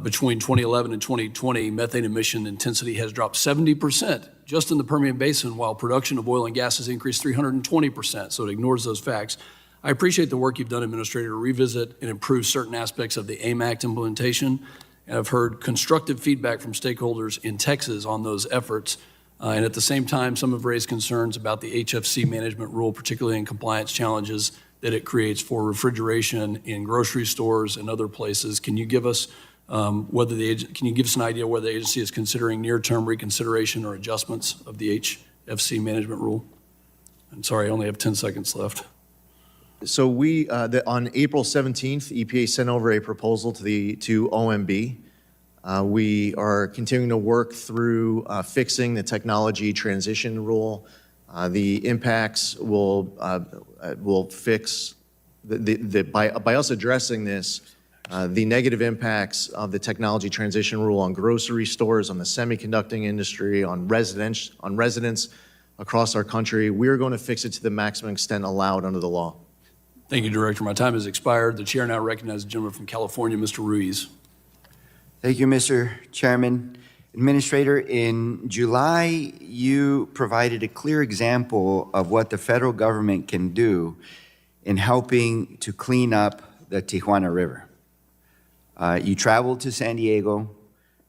between 2011 and 2020, methane emission intensity has dropped 70% just in the Permian Basin, while production of oil and gas has increased 320%. So it ignores those facts. I appreciate the work you've done, Administrator, to revisit and improve certain aspects of the AIM Act implementation. And I've heard constructive feedback from stakeholders in Texas on those efforts. And at the same time, some have raised concerns about the HFC management rule, particularly in compliance challenges that it creates for refrigeration in grocery stores and other places. Can you give us an idea whether the agency is considering near-term reconsideration or adjustments of the HFC management rule? I'm sorry, I only have 10 seconds left. So on April 17th, EPA sent over a proposal to OMB. We are continuing to work through fixing the technology transition rule. The impacts will fix by us addressing this. The negative impacts of the technology transition rule on grocery stores, on the semiconductor industry, on residents across our country. We are going to fix it to the maximum extent allowed under the law. Thank you, Director. My time has expired. The chair now recognizes the gentleman from California, Mr. Ruiz. Thank you, Mr. Chairman. Administrator, in July, you provided a clear example of what the federal government can do in helping to clean up the Tijuana River. You traveled to San Diego,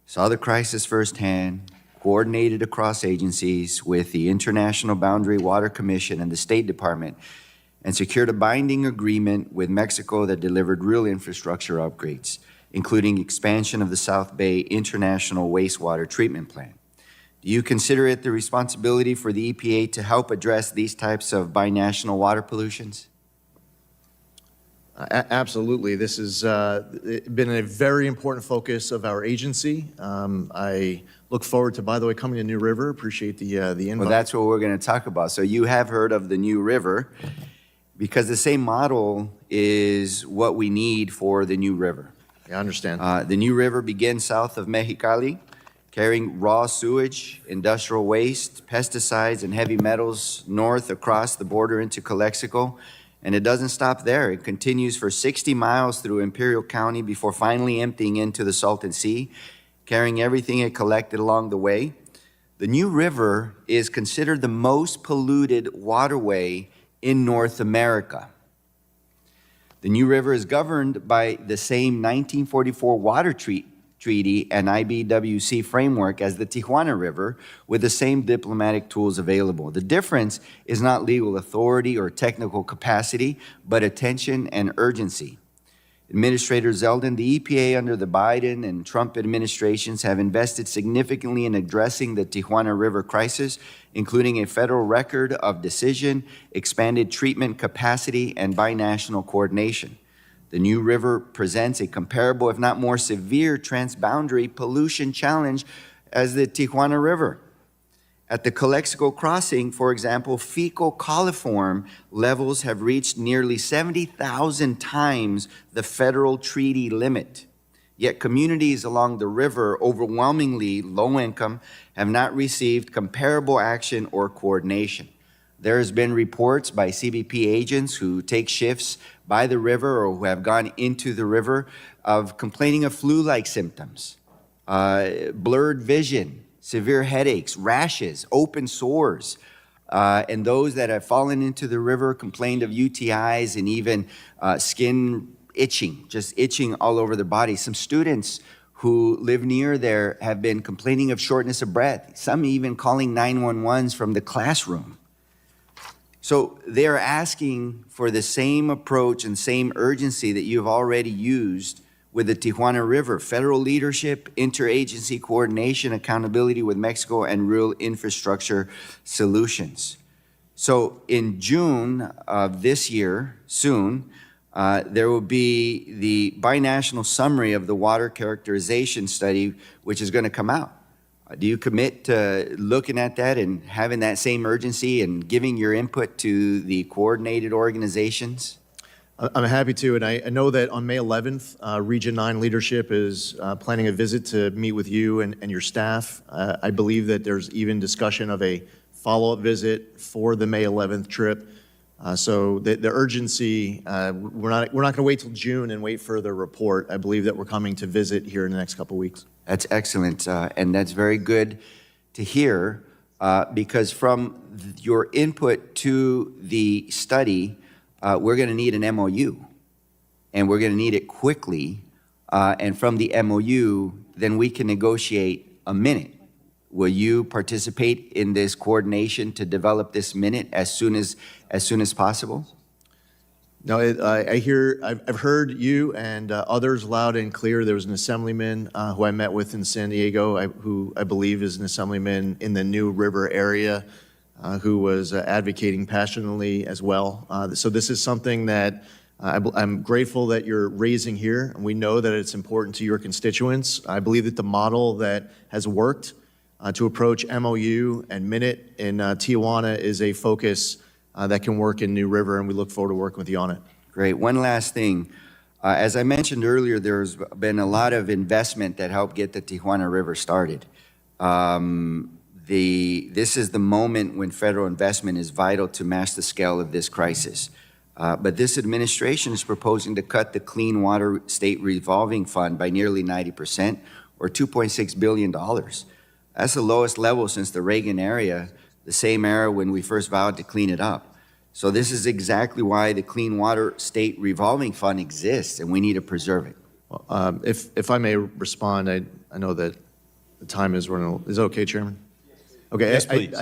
saw the crisis firsthand, coordinated across agencies with the International Boundary Water Commission and the State Department, and secured a binding agreement with Mexico that delivered real infrastructure upgrades, including expansion of the South Bay International Wastewater Treatment Plant. Do you consider it the responsibility for the EPA to help address these types of binational water pollutions? Absolutely. This has been a very important focus of our agency. I look forward to, by the way, coming to New River. Appreciate the invite. Well, that's what we're going to talk about. So you have heard of the New River, because the same model is what we need for the New River. I understand. The New River begins south of Mexicali, carrying raw sewage, industrial waste, pesticides, and heavy metals north across the border into Calexico. And it doesn't stop there. It continues for 60 miles through Imperial County before finally emptying into the Salton Sea, carrying everything it collected along the way. The New River is considered the most polluted waterway in North America. The New River is governed by the same 1944 Water Treaty and IBWC framework as the Tijuana River, with the same diplomatic tools available. The difference is not legal authority or technical capacity, but attention and urgency. Administrator Zeldin, the EPA under the Biden and Trump administrations have invested significantly in addressing the Tijuana River crisis, including a federal record of decision, expanded treatment capacity, and binational coordination. The New River presents a comparable, if not more severe, transboundary pollution challenge as the Tijuana River. At the Calexico crossing, for example, fecal coliform levels have reached nearly 70,000 times the federal treaty limit. Yet communities along the river, overwhelmingly low income, have not received comparable action or coordination. There has been reports by CBP agents who take shifts by the river or who have gone into the river of complaining of flu-like symptoms, blurred vision, severe headaches, rashes, open sores, and those that have fallen into the river complained of UTIs and even skin itching, just itching all over their body. Some students who live near there have been complaining of shortness of breath, some even calling 911s from the classroom. So they're asking for the same approach and same urgency that you've already used with the Tijuana River: federal leadership, interagency coordination, accountability with Mexico, and real infrastructure solutions. So in June of this year, soon, there will be the binational summary of the water characterization study, which is going to come out. Do you commit to looking at that and having that same urgency and giving your input to the coordinated organizations? I'm happy to, and I know that on May 11th, Region 9 leadership is planning a visit to meet with you and your staff. I believe that there's even discussion of a follow-up visit for the May 11th trip. So the urgency, we're not going to wait till June and wait for the report. I believe that we're coming to visit here in the next couple of weeks. That's excellent, and that's very good to hear, because from your input to the study, we're going to need an MOU, and we're going to need it quickly, and from the MOU, then we can negotiate a minute. Will you participate in this coordination to develop this minute as soon as possible? No, I've heard you and others loud and clear. There was an assemblyman who I met with in San Diego, who I believe is an assemblyman in the New River area, who was advocating passionately as well. So this is something that I'm grateful that you're raising here, and we know that it's important to your constituents. I believe that the model that has worked to approach MOU and minute in Tijuana is a focus that can work in New River, and we look forward to working with you on it. Great. One last thing. As I mentioned earlier, there's been a lot of investment that helped get the Tijuana River started. This is the moment when federal investment is vital to match the scale of this crisis. But this administration is proposing to cut the Clean Water State Revolving Fund by nearly 90%, or $2.6 billion. That's the lowest level since the Reagan era, the same era when we first vowed to clean it up. So this is exactly why the Clean Water State Revolving Fund exists, and we need to preserve it. If I may respond, I know that the time is running. Is it okay, Chairman? Okay. Yes, please.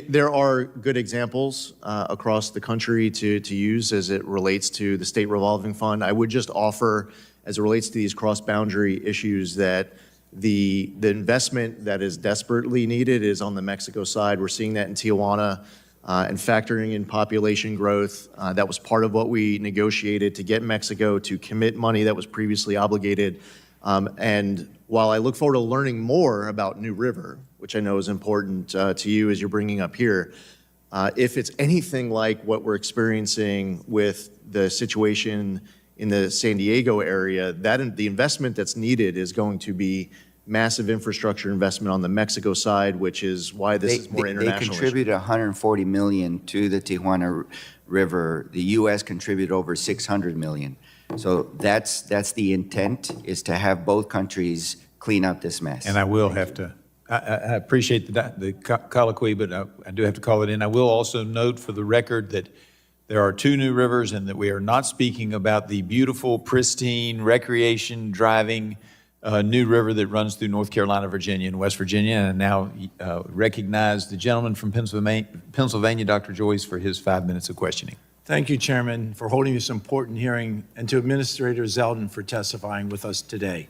There are good examples across the country to use as it relates to the state revolving fund. I would just offer, as it relates to these cross-boundary issues, that the investment that is desperately needed is on the Mexico side. We're seeing that in Tijuana. And factoring in population growth, that was part of what we negotiated to get Mexico to commit money that was previously obligated. And while I look forward to learning more about New River, which I know is important to you as you're bringing up here, if it's anything like what we're experiencing with the situation in the San Diego area, the investment that's needed is going to be massive infrastructure investment on the Mexico side, which is why this is more international. They contributed $140 million to the Tijuana River. The U.S. contributed over $600 million. So that's the intent, is to have both countries clean up this mess. And I will have to, I appreciate the colloquy, but I do have to call it in. I will also note for the record that there are two new rivers and that we are not speaking about the beautiful, pristine, recreation driving new river that runs through North Carolina, Virginia, and West Virginia. And I now recognize the gentleman from Pennsylvania, Dr. Joyce, for his 5 minutes of questioning. Thank you, Chairman, for holding this important hearing, and to Administrator Zeldin for testifying with us today.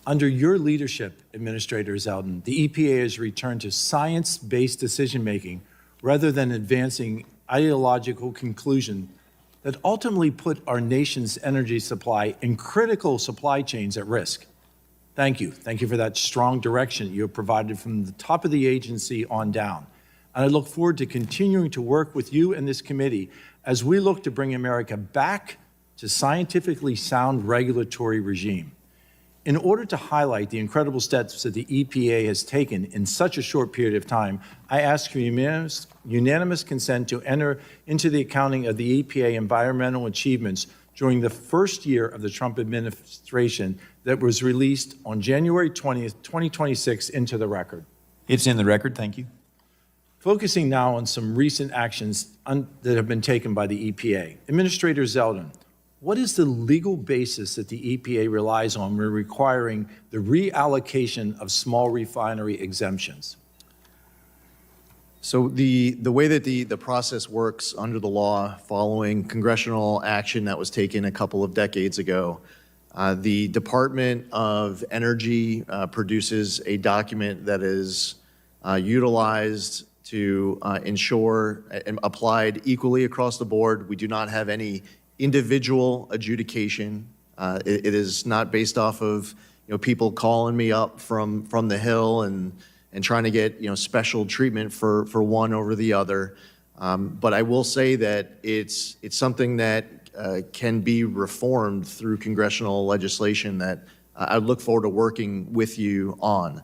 Under your leadership, Administrator Zeldin, the EPA has returned to science-based decision-making rather than advancing ideological conclusions that ultimately put our nation's energy supply and critical supply chains at risk. Thank you. Thank you for that strong direction you have provided from the top of the agency on down. And I look forward to continuing to work with you and this committee as we look to bring America back to scientifically sound regulatory regime. In order to highlight the incredible steps that the EPA has taken in such a short period of time, I ask for unanimous consent to enter into the accounting of the EPA environmental achievements during the first year of the Trump administration that was released on January 20th, 2026 into the record. It's in the record. Thank you. Focusing now on some recent actions that have been taken by the EPA. Administrator Zeldin, what is the legal basis that the EPA relies on when requiring the reallocation of small refinery exemptions? So the way that the process works under the law, following congressional action that was taken a couple of decades ago, the Department of Energy produces a document that is utilized to ensure and applied equally across the board. We do not have any individual adjudication. It is not based off of people calling me up from the Hill and trying to get special treatment for one over the other. But I will say that it's something that can be reformed through congressional legislation that I look forward to working with you on.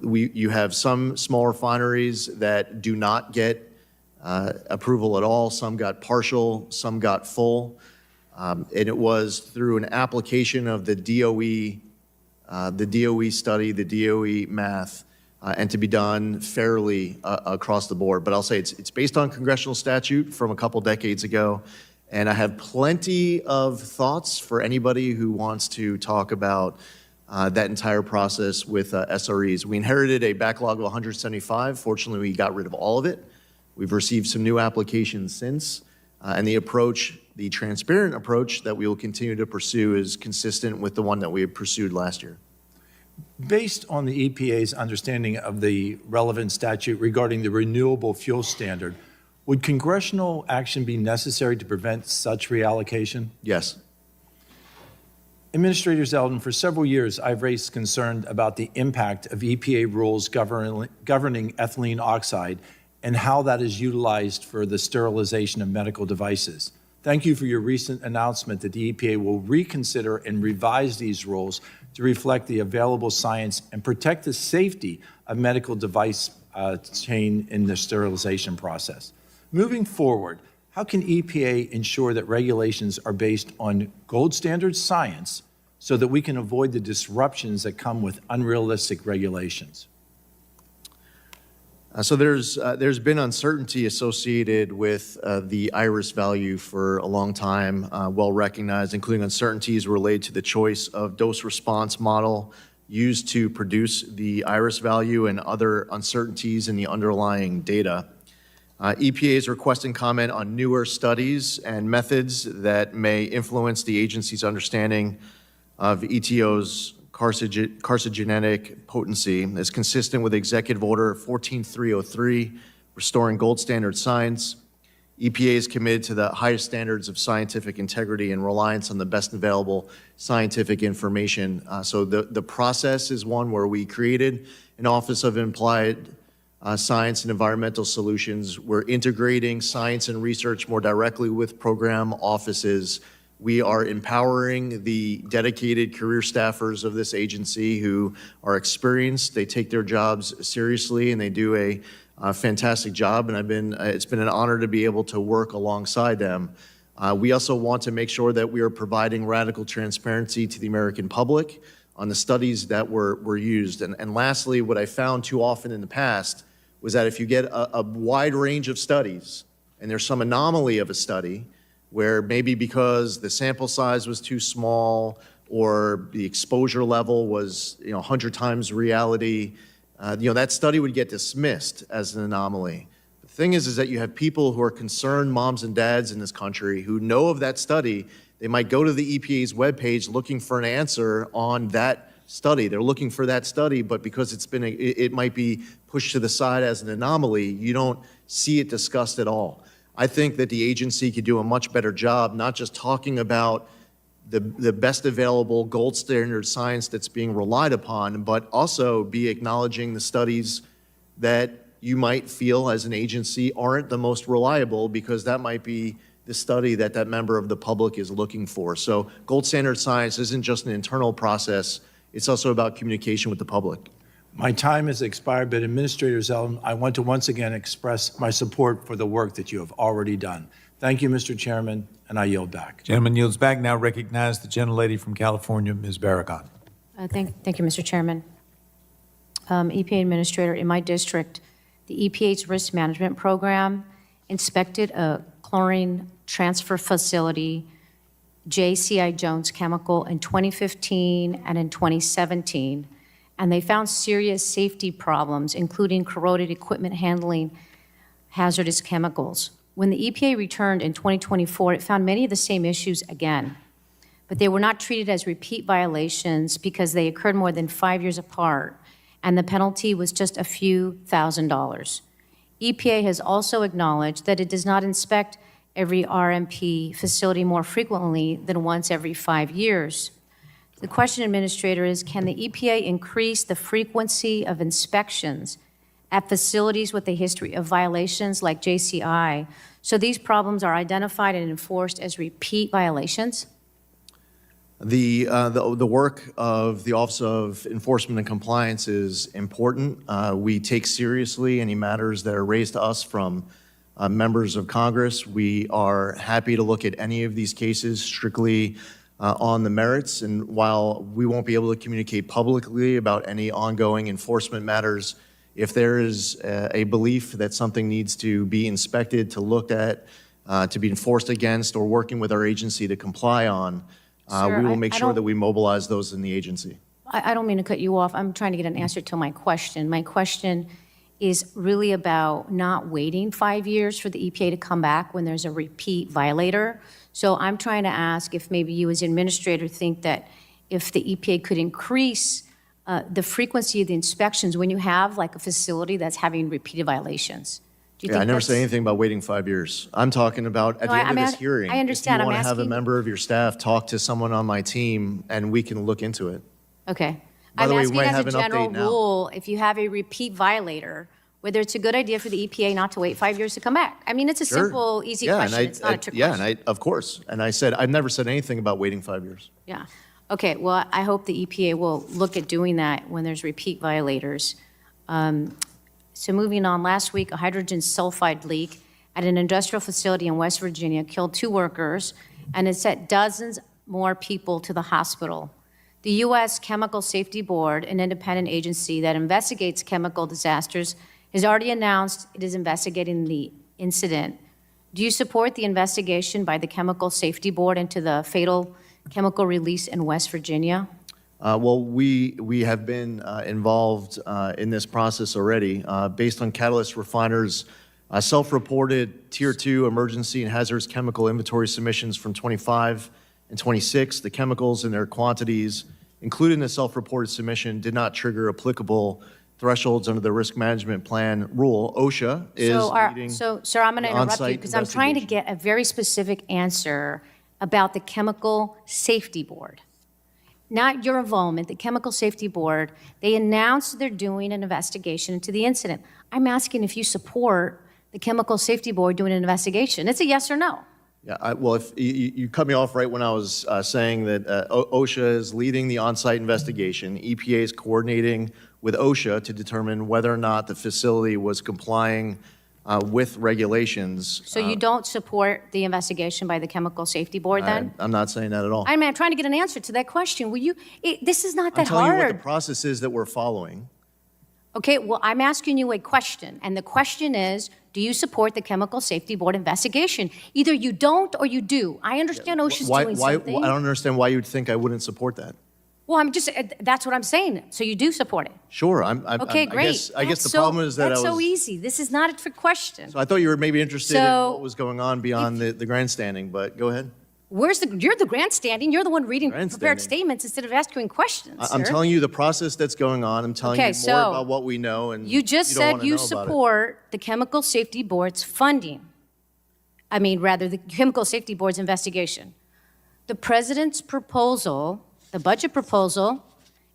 You have some small refineries that do not get approval at all. Some got partial, some got full. And it was through an application of the DOE study, the DOE math, and to be done fairly across the board. But I'll say it's based on congressional statute from a couple decades ago. And I have plenty of thoughts for anybody who wants to talk about that entire process with SREs. We inherited a backlog of 175. Fortunately, we got rid of all of it. We've received some new applications since, and the transparent approach that we will continue to pursue is consistent with the one that we had pursued last year. Based on the EPA's understanding of the relevant statute regarding the renewable fuel standard, would congressional action be necessary to prevent such reallocation? Yes. Administrator Zeldin, for several years, I've raised concern about the impact of EPA rules governing ethylene oxide and how that is utilized for the sterilization of medical devices. Thank you for your recent announcement that the EPA will reconsider and revise these rules to reflect the available science and protect the safety of medical device chain in the sterilization process. Moving forward, how can EPA ensure that regulations are based on gold standard science so that we can avoid the disruptions that come with unrealistic regulations? So there's been uncertainty associated with the iris value for a long time, well recognized, including uncertainties related to the choice of dose response model used to produce the iris value and other uncertainties in the underlying data. EPA is requesting comment on newer studies and methods that may influence the agency's understanding of ETO's carcinogenic potency is consistent with Executive Order 14303, restoring gold standard science. EPA is committed to the highest standards of scientific integrity and reliance on the best available scientific information. So the process is one where we created an Office of Applied Science and Environmental Solutions. We're integrating science and research more directly with program offices. We are empowering the dedicated career staffers of this agency who are experienced. They take their jobs seriously and they do a fantastic job. And it's been an honor to be able to work alongside them. We also want to make sure that we are providing radical transparency to the American public on the studies that were used. And lastly, what I found too often in the past was that if you get a wide range of studies and there's some anomaly of a study, where maybe because the sample size was too small or the exposure level was 100 times reality, that study would get dismissed as an anomaly. The thing is that you have people who are concerned moms and dads in this country who know of that study. They might go to the EPA's webpage looking for an answer on that study. They're looking for that study, but because it might be pushed to the side as an anomaly, you don't see it discussed at all. I think that the agency could do a much better job, not just talking about the best available gold standard science that's being relied upon, but also be acknowledging the studies that you might feel as an agency aren't the most reliable, because that might be the study that member of the public is looking for. So gold standard science isn't just an internal process, it's also about communication with the public. My time has expired, but Administrator Zeldin, I want to once again express my support for the work that you have already done. Thank you, Mr. Chairman, and I yield back. Gentleman yields back. Now recognize the gentlelady from California, Ms. Barragan. Thank you, Mr. Chairman. EPA Administrator, in my district, the EPA's risk management program inspected a chlorine transfer facility, JCI Jones Chemical, in 2015 and in 2017. And they found serious safety problems, including corroded equipment handling hazardous chemicals. When the EPA returned in 2024, it found many of the same issues again, but they were not treated as repeat violations because they occurred more than 5 years apart, and the penalty was just a few $1,000s. EPA has also acknowledged that it does not inspect every RMP facility more frequently than once every 5 years. The question, Administrator, is can the EPA increase the frequency of inspections at facilities with a history of violations like JCI so these problems are identified and enforced as repeat violations? The work of the Office of Enforcement and Compliance is important. We take seriously any matters that are raised to us from members of Congress. We are happy to look at any of these cases strictly on the merits, and while we won't be able to communicate publicly about any ongoing enforcement matters, if there is a belief that something needs to be inspected, to look at, to be enforced against, or working with our agency to comply on, Sir, we will make sure that we mobilize those in the agency. I don't mean to cut you off. I'm trying to get an answer to my question. My question is really about not waiting 5 years for the EPA to come back when there's a repeat violator. So I'm trying to ask if maybe you as administrator think that if the EPA could increase the frequency of the inspections when you have like a facility that's having repeated violations. Do you think I never that's- said anything about waiting 5 years. I'm talking about at the end of this hearing. I understand. If you I'm want to have a asking- member of your staff talk to someone on my team, and we can look into it. Okay. By I'm the way, we asking might as have a an general update now. rule, if you have a repeat violator, whether it's a good idea for the EPA not to wait 5 years to come back. I mean, it's a Sure. simple, easy Yeah, question. and It's not a trick yeah, question. of course. And I've never said anything about waiting 5 years. Yeah. Okay, well, I hope the EPA will look at doing that when there's repeat violators. So moving on, last week, a hydrogen sulfide leak at an industrial facility in West Virginia killed 2 workers, and it sent dozens more people to the hospital. The U.S. Chemical Safety Board, an independent agency that investigates chemical disasters, has already announced it is investigating the incident. Do you support the investigation by the Chemical Safety Board into the fatal chemical release in West Virginia? Well, we have been involved in this process already. Based on Catalyst Refiners' self-reported Tier 2 emergency and hazardous chemical inventory submissions from 25 and 26, the chemicals and their quantities included in the self-reported submission did not trigger applicable thresholds under the risk management plan rule. OSHA is leading. So, sir, I'm going to interrupt you because I'm trying to get a very specific answer about the Chemical Safety Board. Not your involvement, the Chemical Safety Board. They announced they're doing an investigation into the incident. I'm asking if you support the Chemical Safety Board doing an investigation. It's a yes or no. Yeah, well, if you cut me off right when I was saying that OSHA is leading the on-site investigation. EPA is coordinating with OSHA to determine whether or not the facility was complying with regulations. So you don't support the investigation by the Chemical Safety Board then? I'm not saying that at all. I'm trying to get an answer to that question. Will you, this is not that I'm telling you what hard. the process is that we're following. Okay, well, I'm asking you a question, and the question is, do you support the Chemical Safety Board investigation? Either you don't or you do. I understand OSHA's doing something. I don't understand why you would think I wouldn't support that. Well, I'm just, that's what I'm saying. So you do support it? Sure, Okay, great. I guess the problem is that that's so easy. This is not a trick question. So I thought you were maybe interested in So, what was going on beyond the grandstanding, but go ahead. You're the grandstanding. You're the one reading prepared Grandstanding. statements instead of asking questions, I'm sir. telling you the process that's going on. I'm telling Okay, you more so about what we know, and You just don't said wanna you know about it. support the Chemical Safety Board's funding. I mean, rather, the Chemical Safety Board's investigation. The president's proposal, the budget proposal,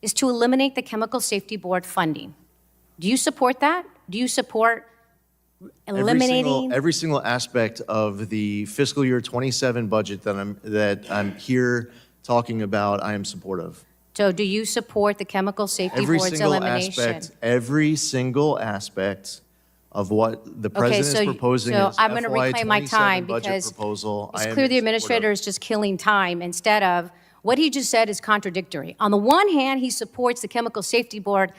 is to eliminate the Chemical Safety Board funding. Do you support that? Do you support eliminating? Every single aspect of the fiscal year 27 budget that I'm here talking about, I am supportive. So do you support the Chemical Safety Board's elimination? Every single aspect of what the president is proposing so is I'm going to reclaim my time budget because proposal. it's I am clear the in support administrator of. is just killing time instead of what he just said is contradictory. On the one hand, he supports the Chemical Safety Board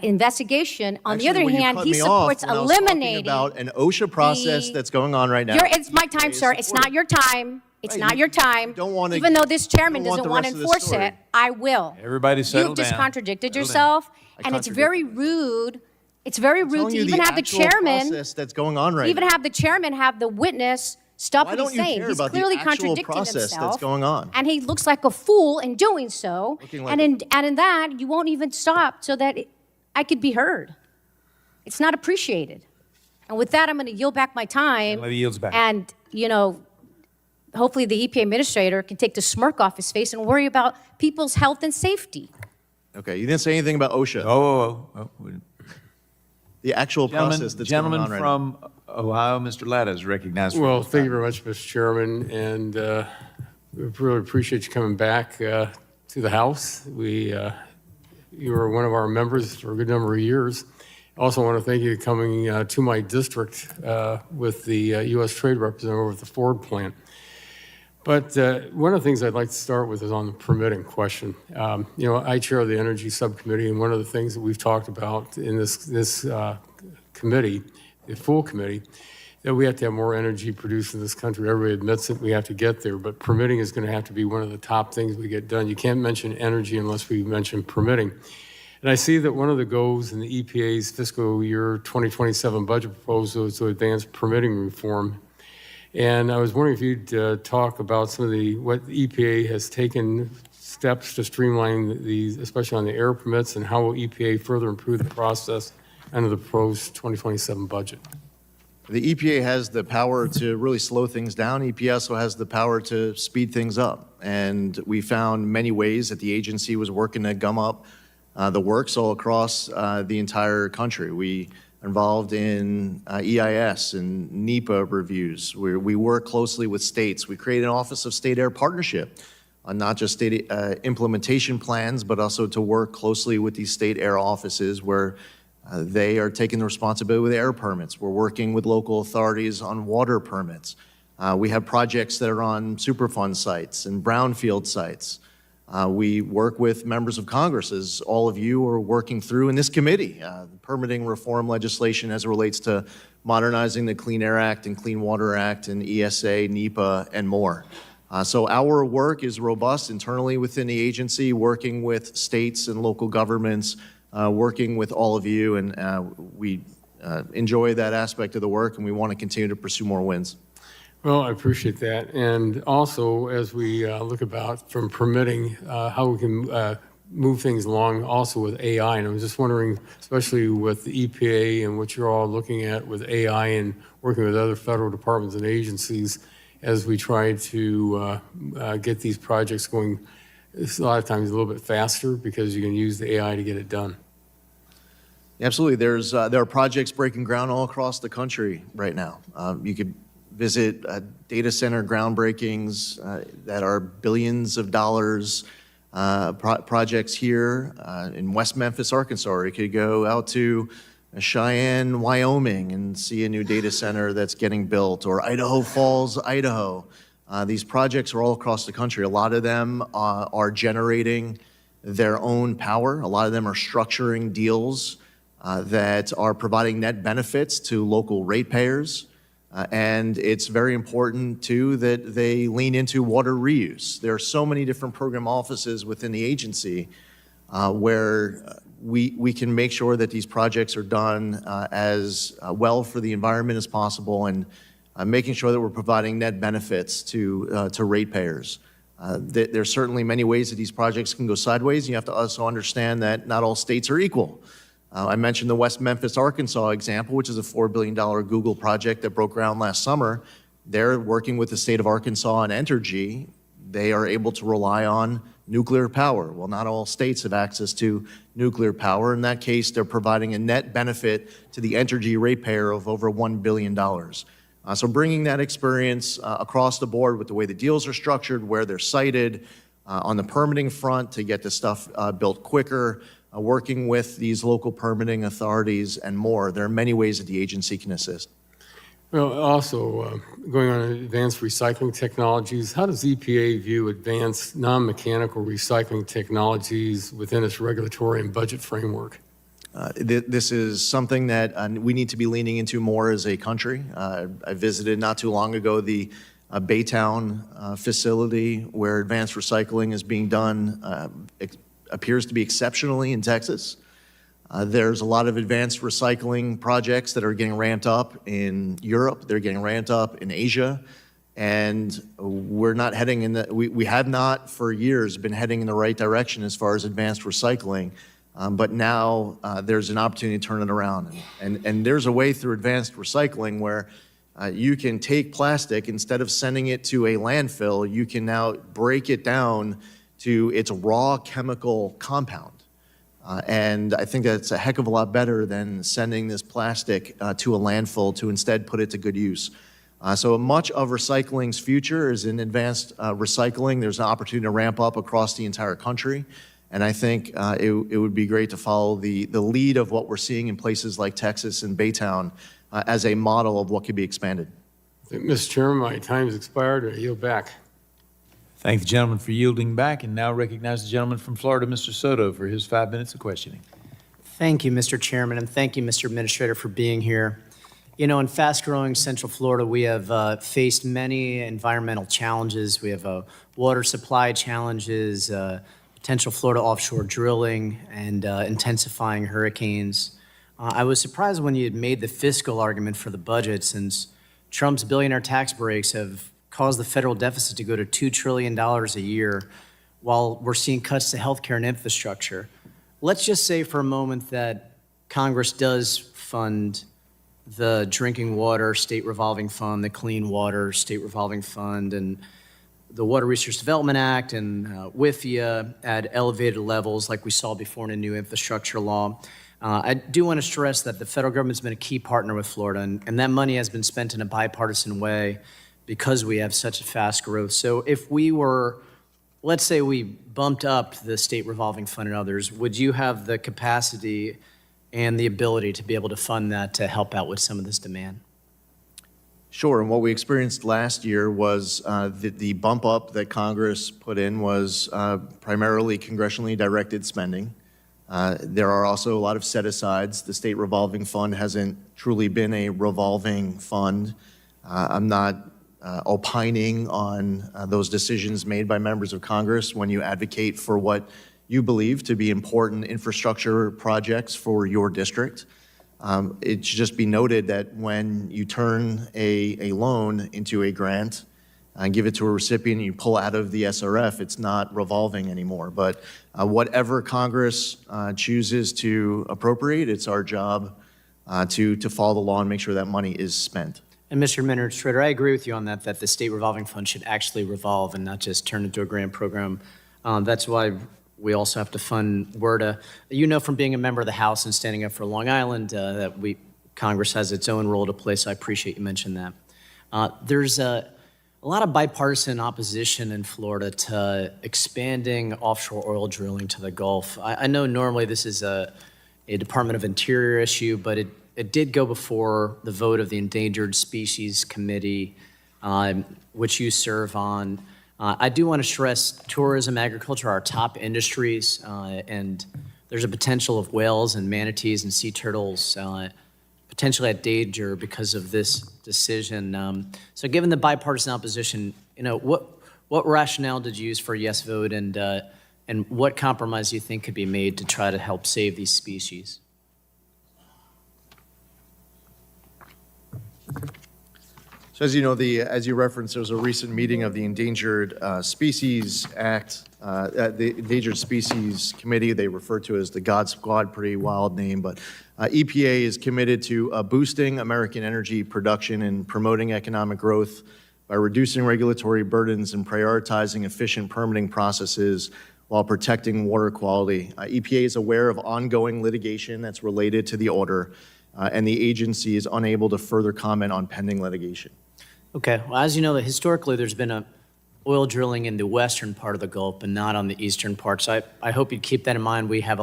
investigation. On the Actually, other when you hand, cut he me off supports when I was talking eliminating. about an OSHA process the- that's going on right now. It's my time, sir. It's not your time. It's Right, not you your time. don't wanna- Even though this chairman you don't want doesn't the want to rest of the enforce story. it, I will. Everybody settle You've just down. contradicted Settle yourself, I and it's very rude. It's very rude Telling to you even the have the actual chairman, process that's going on right even now. have the chairman have the witness stop Why what don't he's you saying. care He's about the clearly actual contradicting process himself. that's going on? And he looks like a fool in doing so. Looking like And in that, you won't even stop so that I could be heard. It's not appreciated. And with that, I'm going to yield back my time. Lady yields back. And, hopefully the EPA administrator can take the smirk off his face and worry about people's health and safety. Okay, you didn't say anything about OSHA. Oh. The actual process that's going on right now. Gentleman from Ohio, Mr. Latta is recognized. for Well, this thank you time. very much, Mr. Chairman, and we really appreciate you coming back to the House. You were one of our members for a good number of years. I also want to thank you for coming to my district with the U.S. Trade Representative with the Ford plant. But one of the things I'd like to start with is on the permitting question. I chair the Energy Subcommittee, and one of the things that we've talked about in this committee, the full committee, that we have to have more energy produced in this country. Everybody admits it, we have to get there, but permitting is going to have to be one of the top things we get done. You can't mention energy unless we mention permitting. And I see that one of the goals in the EPA's fiscal year 2027 budget proposal is to advance permitting reform. And I was wondering if you'd talk about some of what the EPA has taken steps to streamline these, especially on the air permits, and how will EPA further improve the process under the proposed 2027 budget? The EPA has the power to really slow things down. EPA also has the power to speed things up. And we found many ways that the agency was working to gum up the works all across the entire country. We are involved in EIS and NEPA reviews. We work closely with states. We created an Office of State Air Partnership on not just state implementation plans, but also to work closely with these state air offices where They are taking the responsibility with air permits. We're working with local authorities on water permits. We have projects that are on Superfund sites and brownfield sites. We work with members of Congress, as all of you are working through in this committee, permitting reform legislation as it relates to modernizing the Clean Air Act and Clean Water Act and ESA, NEPA, and more. So our work is robust internally within the agency, working with states and local governments, working with all of you, and we enjoy that aspect of the work, and we want to continue to pursue more wins. Well, I appreciate that. And also, as we look about from permitting, how we can move things along also with AI. And I was just wondering, especially with the EPA and what you're all looking at with AI and working with other federal departments and agencies as we try to get these projects going, it's a lot of times a little bit faster because you can use the AI to get it done. Absolutely. There are projects breaking ground all across the country right now. You could visit data center groundbreakings that are billions of dollars, projects here in West Memphis, Arkansas. Or you could go out to Cheyenne, Wyoming, and see a new data center that's getting built, or Idaho Falls, Idaho. These projects are all across the country. A lot of them are generating their own power. A lot of them are structuring deals that are providing net benefits to local ratepayers. And it's very important, too, that they lean into water reuse. There are so many different program offices within the agency where we can make sure that these projects are done as well for the environment as possible, and making sure that we're providing net benefits to ratepayers. There's certainly many ways that these projects can go sideways. You have to also understand that not all states are equal. I mentioned the West Memphis, Arkansas example, which is a $4 billion Google project that broke ground last summer. They're working with the state of Arkansas and Entergy. They are able to rely on nuclear power. Well, not all states have access to nuclear power. In that case, they're providing a net benefit to the Entergy ratepayer of over $1 billion. So bringing that experience across the board with the way the deals are structured, where they're sited, on the permitting front to get the stuff built quicker, working with these local permitting authorities and more. There are many ways that the agency can assist. Well, also, going on advanced recycling technologies, how does EPA view advanced non-mechanical recycling technologies within its regulatory and budget framework? This is something that we need to be leaning into more as a country. I visited not too long ago the Baytown facility where advanced recycling is being done. Appears to be exceptionally in Texas. There's a lot of advanced recycling projects that are getting ramped up in Europe. They're getting ramped up in Asia. And we're not heading in the, we have not for years been heading in the right direction as far as advanced recycling. But now there's an opportunity to turn it around. And there's a way through advanced recycling where you can take plastic, instead of sending it to a landfill, you can now break it down to its raw chemical compound. And I think that's a heck of a lot better than sending this plastic to a landfill to instead put it to good use. So much of recycling's future is in advanced recycling. There's an opportunity to ramp up across the entire country. And I think it would be great to follow the lead of what we're seeing in places like Texas and Baytown as a model of what could be expanded. Mr. Chairman, my time has expired. I yield back. Thank the gentleman for yielding back, and now recognize the gentleman from Florida, Mr. Soto, for his 5 minutes of questioning. Thank you, Mr. Chairman, and thank you, Mr. Administrator, for being here. You know, in fast-growing Central Florida, we have faced many environmental challenges. We have water supply challenges, potential Florida offshore drilling, and intensifying hurricanes. I was surprised when you had made the fiscal argument for the budget, since Trump's billionaire tax breaks have caused the federal deficit to go to $2 trillion a year, while we're seeing cuts to healthcare and infrastructure. Let's just say for a moment that Congress does fund the Drinking Water State Revolving Fund, the Clean Water State Revolving Fund, and the Water Resource Development Act and WIFIA at elevated levels like we saw before in a new infrastructure law. I do want to stress that the federal government's been a key partner with Florida, and that money has been spent in a bipartisan way because we have such a fast growth. So if we were, let's say we bumped up the State Revolving Fund and others, would you have the capacity and the ability to be able to fund that to help out with some of this demand? Sure, and what we experienced last year was the bump up that Congress put in was primarily congressionally directed spending. There are also a lot of set-asides. The state revolving fund hasn't truly been a revolving fund. I'm not opining on those decisions made by members of Congress when you advocate for what you believe to be important infrastructure projects for your district. It should just be noted that when you turn a loan into a grant and give it to a recipient and you pull out of the SRF, it's not revolving anymore. But whatever Congress chooses to appropriate, it's our job to follow the law and make sure that money is spent. And Mr. Administrator, I agree with you on that the state revolving fund should actually revolve and not just turn into a grant program. That's why we also have to fund WRDA. You know from being a member of the House and standing up for Long Island that Congress has its own role to play, so I appreciate you mentioning that. There's a lot of bipartisan opposition in Florida to expanding offshore oil drilling to the Gulf. I know normally this is a Department of Interior issue, but it did go before the vote of the Endangered Species Committee, which you serve on. I do want to stress tourism, agriculture are our top industries, and there's a potential of whales and manatees and sea turtles potentially at danger because of this decision. So given the bipartisan opposition, what rationale did you use for a yes vote, and what compromise do you think could be made to try to help save these species? So as you know, as you referenced, there was a recent meeting of the Endangered Species Act, the Endangered Species Committee. They refer to it as the God Squad, pretty wild name, but EPA is committed to boosting American energy production and promoting economic growth by reducing regulatory burdens and prioritizing efficient permitting processes while protecting water quality. EPA is aware of ongoing litigation that's related to the order, and the agency is unable to further comment on pending litigation. Okay. Well, as you know, historically there's been oil drilling in the western part of the Gulf, but not on the eastern part. So I hope you'd keep that in mind. We have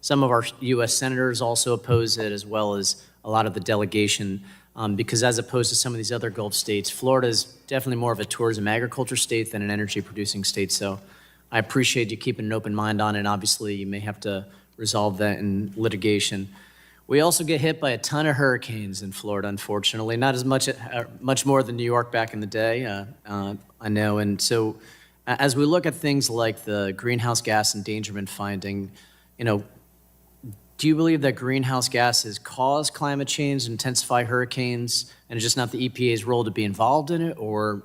some of our U.S. senators also oppose it, as well as a lot of the delegation, because as opposed to some of these other Gulf states, Florida is definitely more of a tourism agriculture state than an energy-producing state. So I appreciate you keeping an open mind on it. Obviously, you may have to resolve that in litigation. We also get hit by a ton of hurricanes in Florida, unfortunately. Not as much more than New York back in the day, I know. And so as we look at things like the greenhouse gas endangerment finding, do you believe that greenhouse gases cause climate change, intensify hurricanes, and it's just not the EPA's role to be involved in it, or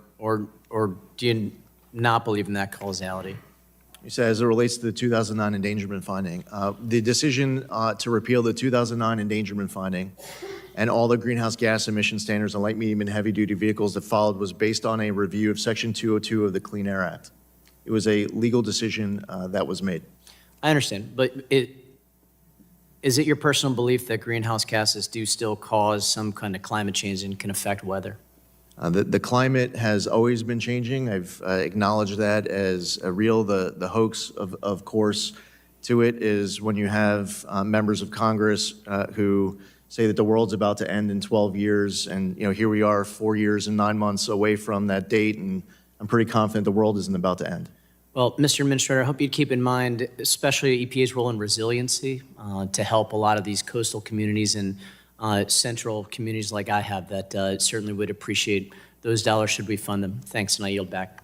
do you not believe in that causality? You said as it relates to the 2009 endangerment finding, the decision to repeal the 2009 endangerment finding and all the greenhouse gas emission standards on light, medium, and heavy-duty vehicles that followed was based on a review of Section 202 of the Clean Air Act. It was a legal decision that was made. I understand, but is it your personal belief that greenhouse gases do still cause some kind of climate change and can affect weather? The climate has always been changing. I've acknowledged that as real. The hoax, of course, to it is when you have members of Congress who say that the world's about to end in 12 years, and here we are 4 years and 9 months away from that date, and I'm pretty confident the world isn't about to end. Well, Mr. Administrator, I hope you'd keep in mind, especially EPA's role in resiliency to help a lot of these coastal communities and central communities like I have that certainly would appreciate those dollars should we fund them. Thanks, and I yield back.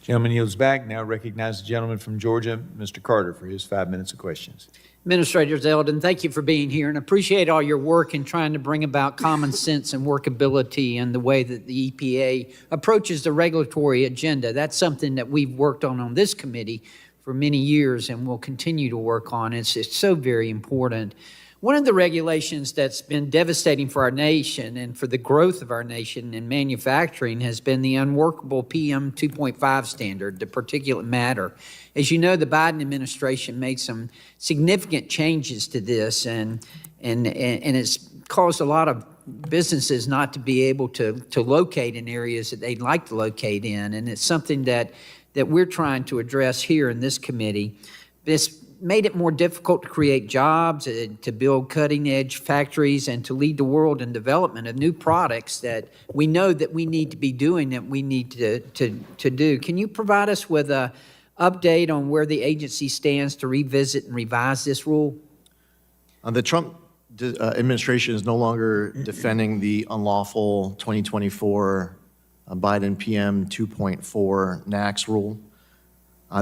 Gentleman yields back. Now recognize the gentleman from Georgia, Mr. Carter, for his 5 minutes of questions. Administrator Zeldin, thank you for being here and appreciate all your work in trying to bring about common sense and workability in the way that the EPA approaches the regulatory agenda. That's something that we've worked on this committee for many years and will continue to work on. It's so very important. One of the regulations that's been devastating for our nation and for the growth of our nation in manufacturing has been the unworkable PM 2.5 standard, the particulate matter. As you know, the Biden administration made some significant changes to this, and it's caused a lot of businesses not to be able to locate in areas that they'd like to locate in, and it's something that we're trying to address here in this committee. This made it more difficult to create jobs, to build cutting-edge factories, and to lead the world in development of new products that we know that we need to be doing, that we need to do. Can you provide us with an update on where the agency stands to revisit and revise this rule? The Trump administration is no longer defending the unlawful 2024 Biden PM 2.4 NAAQS rule.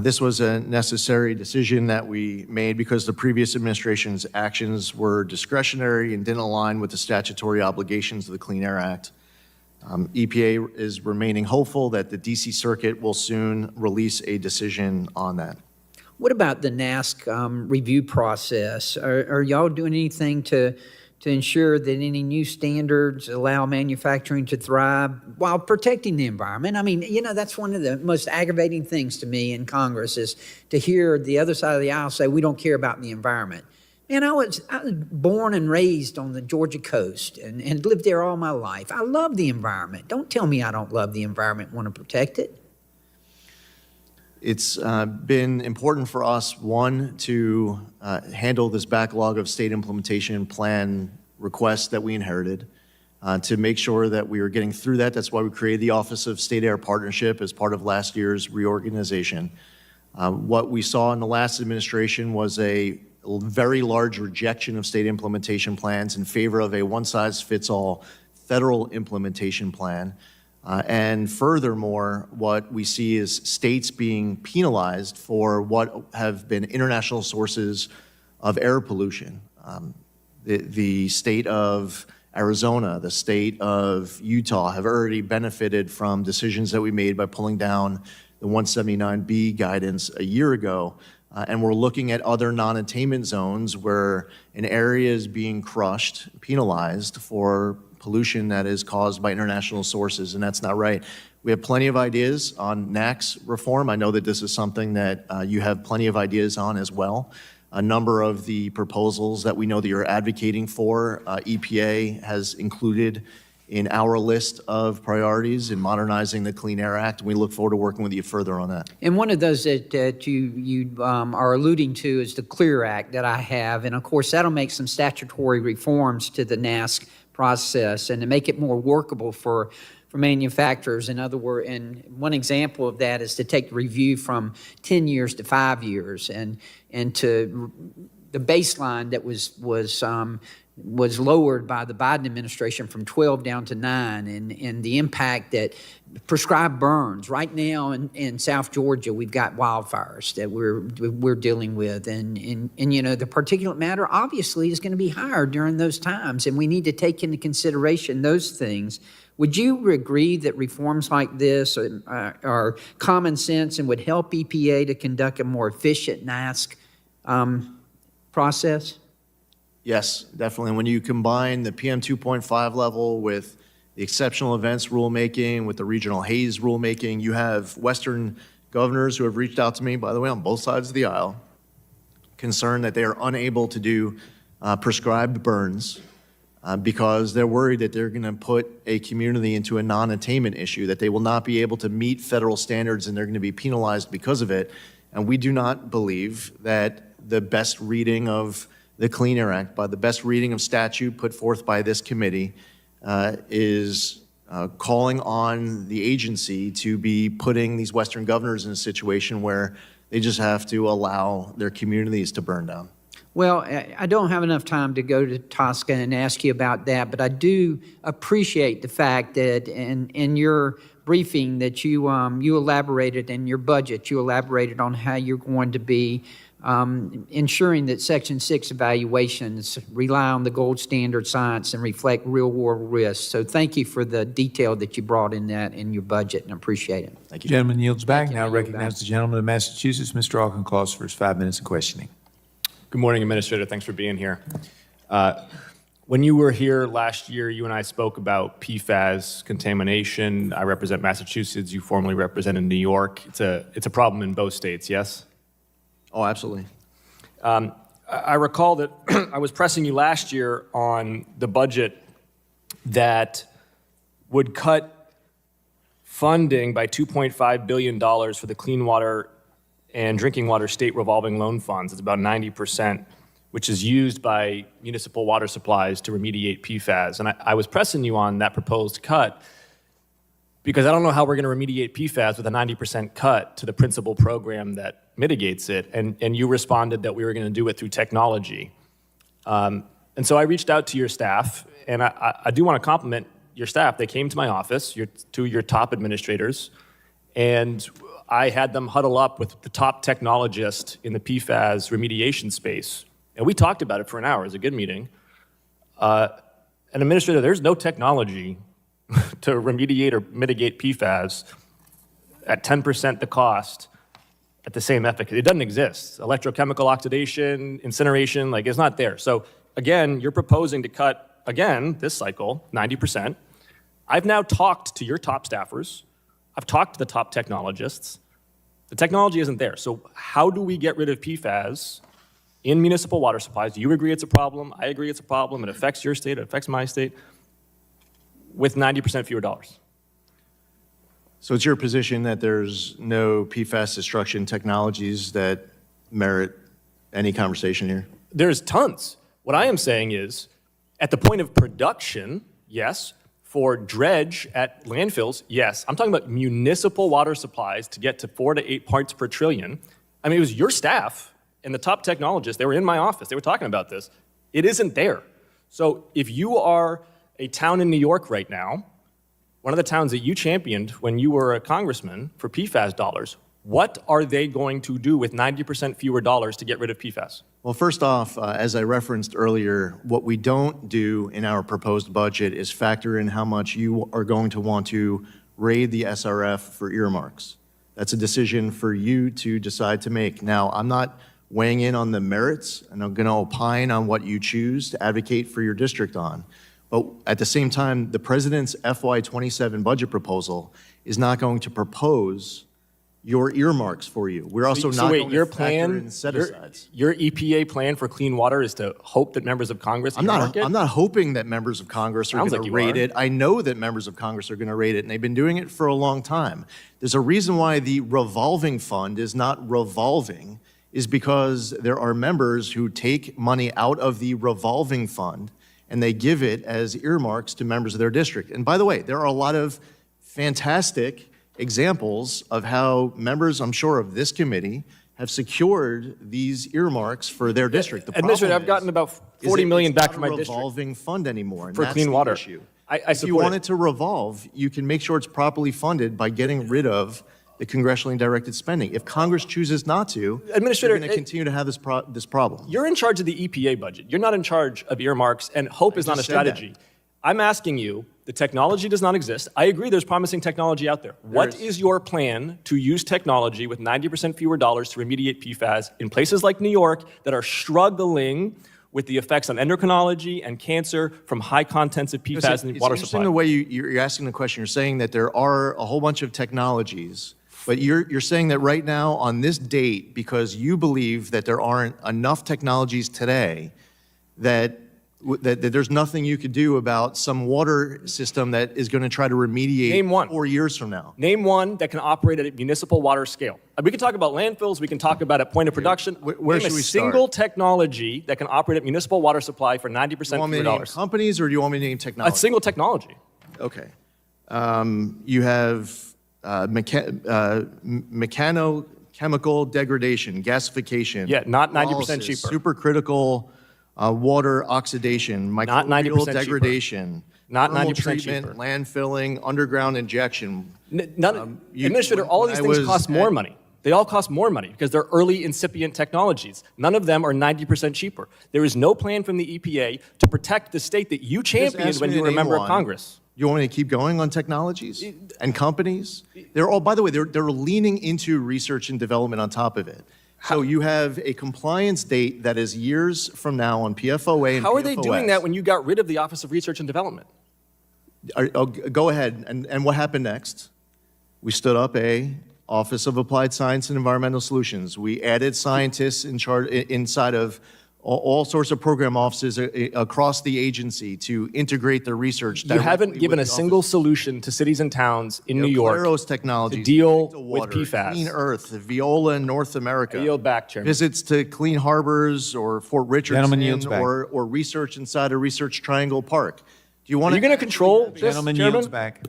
This was a necessary decision that we made because the previous administration's actions were discretionary and didn't align with the statutory obligations of the Clean Air Act. EPA is remaining hopeful that the DC Circuit will soon release a decision on that. What about the NASC review process? Are y'all doing anything to ensure that any new standards allow manufacturing to thrive while protecting the environment? I mean, that's one of the most aggravating things to me in Congress is to hear the other side of the aisle say we don't care about the environment. Man, I was born and raised on the Georgia coast and lived there all my life. I love the environment. Don't tell me I don't love the environment and want to protect it. It's been important for us, one, to handle this backlog of state implementation plan requests that we inherited, to make sure that we were getting through that. That's why we created the Office of State Air Partnership as part of last year's reorganization. What we saw in the last administration was a very large rejection of state implementation plans in favor of a one-size-fits-all federal implementation plan. And furthermore, what we see is states being penalized for what have been international sources of air pollution. The state of Arizona, the state of Utah have already benefited from decisions that we made by pulling down the 179B guidance a year ago. And we're looking at other non-attainment zones where an area is being crushed, penalized for pollution that is caused by international sources, and that's not right. We have plenty of ideas on NAAQS reform. I know that this is something that you have plenty of ideas on as well. A number of the proposals that we know that you're advocating for, EPA has included in our list of priorities in modernizing the Clean Air Act, and we look forward to working with you further on that. And one of those that you are alluding to is the CLEAR Act that I have, and of course that'll make some statutory reforms to the NASC process and to make it more workable for manufacturers. In other words, and one example of that is to take the review from 10 years to 5 years, and to the baseline that was lowered by the Biden administration from 12 down to 9, and the impact that prescribed burns. Right now in South Georgia, we've got wildfires that we're dealing with, and the particulate matter obviously is going to be higher during those times, and we need to take into consideration those things. Would you agree that reforms like this are common sense and would help EPA to conduct a more efficient NASC process? Yes, definitely. When you combine the PM 2.5 level with the exceptional events rulemaking, with the regional haze rulemaking, you have Western governors who have reached out to me, by the way, on both sides of the aisle, concerned that they are unable to do prescribed burns because they're worried that they're going to put a community into a non-attainment issue, that they will not be able to meet federal standards and they're going to be penalized because of it. And we do not believe that the best reading of the Clean Air Act, by the best reading of statute put forth by this committee, is calling on the agency to be putting these Western governors in a situation where they just have to allow their communities to burn down. Well, I don't have enough time to go to Tosca and ask you about that, but I do appreciate the fact that in your briefing that you elaborated, in your budget, you elaborated on how you're going to be ensuring that Section 6 evaluations rely on the gold standard science and reflect real-world risks. So thank you for the detail that you brought in that in your budget, and appreciate it. Thank you. Gentleman yields back. Now recognize the gentleman of Massachusetts, Mr. Auchincloss, for his 5 minutes of questioning. Good morning, Administrator. Thanks for being here. When you were here last year, you and I spoke about PFAS contamination. I represent Massachusetts. You formerly represented New York. It's a problem in both states, yes? Oh, absolutely. I recall that I was pressing you last year on the budget that would cut funding by $2.5 billion for the Clean Water and drinking water state revolving loan funds. It's about 90%, which is used by municipal water supplies to remediate PFAS. And I was pressing you on that proposed cut because I don't know how we're going to remediate PFAS with a 90% cut to the principal program that mitigates it. And you responded that we were going to do it through technology. And so I reached out to your staff, and I do want to compliment your staff. They came to my office, two of your top administrators, and I had them huddle up with the top technologist in the PFAS remediation space. And we talked about it for an hour. It was a good meeting. An administrator, there's no technology to remediate or mitigate PFAS at 10% the cost at the same efficacy. It doesn't exist. Electrochemical oxidation, incineration, like it's not there. So again, you're proposing to cut, again, this cycle, 90%. I've now talked to your top staffers. I've talked to the top technologists. The technology isn't there. So how do we get rid of PFAS in municipal water supplies? Do you agree it's a problem? I agree it's a problem. It affects your state. It affects my state. With 90% fewer dollars. So it's your position that there's no PFAS destruction technologies that merit any conversation here? There's tons. What I am saying is, at the point of production, yes. For dredge at landfills, yes. I'm talking about municipal water supplies to get to 4 to 8 parts per trillion. I mean, it was your staff and the top technologists. They were in my office. They were talking about this. It isn't there. So if you are a town in New York right now, one of the towns that you championed when you were a congressman for PFAS dollars, what are they going to do with 90% fewer dollars to get rid of PFAS? Well, first off, as I referenced earlier, what we don't do in our proposed budget is factor in how much you are going to want to raid the SRF for earmarks. That's a decision for you to decide to make. Now, I'm not weighing in on the merits, and I'm going to opine on what you choose to advocate for your district on. But at the same time, the president's FY27 budget proposal is not going to propose your earmarks for you. We're also not going to factor in set-asides. Your EPA plan for clean water is to hope that members of Congress earmark it? I'm not hoping that members of Congress are going to rate it. I know that members of Congress are going to rate it, and they've been doing it for a long time. There's a reason why the revolving fund is not revolving, is because there are members who take money out of the revolving fund and they give it as earmarks to members of their district. And by the way, there are a lot of fantastic examples of how members, I'm sure, of this committee have secured these earmarks for their district. The Administrator, I've gotten about $40 million back from my district. It's not a revolving fund anymore, and for that's clean the water. issue. I if you want it to revolve, you can make sure it's properly funded by getting rid of the congressionally directed spending. If Congress chooses not to, Administrator, you're going to continue to have this problem. You're in charge of the EPA budget. You're not in charge of earmarks, and hope is not a strategy. I'm asking you, the technology does not exist. I agree there's promising technology out there. What is your plan to use technology with 90% fewer dollars to remediate PFAS in places like New York that are struggling with the effects on endocrinology and cancer from high contents of PFAS in the water supply? It's interesting the way you're asking the question. You're saying that there are a whole bunch of technologies, but you're saying that right now on this date, because you believe that there aren't enough technologies today, that there's nothing you could do about some water system that is going to try to remediate Name one. 4 years from now. Name one that can operate at a municipal water scale. We can talk about landfills. We can talk about at point of production. Where Name should we a single technology that can operate at municipal water supply for 90% Do you want me fewer to name dollars. companies, or do you want me to name technology? A single technology. Okay. You have mechanochemical degradation, gasification. Yeah, not 90% pyrolysis, cheaper. Supercritical water oxidation, Not microbial 90% cheaper. degradation, Not thermal 90% treatment, cheaper. landfilling, underground injection. Administrator, all of these things cost more money. They all cost more money because they're early incipient technologies. None of them are 90% cheaper. There is no plan from the EPA to protect the state that you championed when you were a member of Congress. You want me to keep going on technologies and companies? They're all, by the way, they're leaning into research and development on top of it. So you have a compliance date that is years from now on PFOA and How are they PFOS. doing that when you got rid of the Office of Research and Development? Go ahead. And what happened next? We stood up a Office of Applied Science and Environmental Solutions. We added scientists in charge inside of all sorts of program offices across the agency to integrate their research. You haven't directly given with a the single office. solution to cities and towns in New York Claros Technologies, to deal Vector with Water, PFAS. Clean Earth, Viola in North America. I yield back, Chairman. Visits to Clean Harbors or Fort Gentleman yields Richardson back. or research inside a Research Triangle Park. Do you want Are you going to control this, Gentleman Chairman? yields back.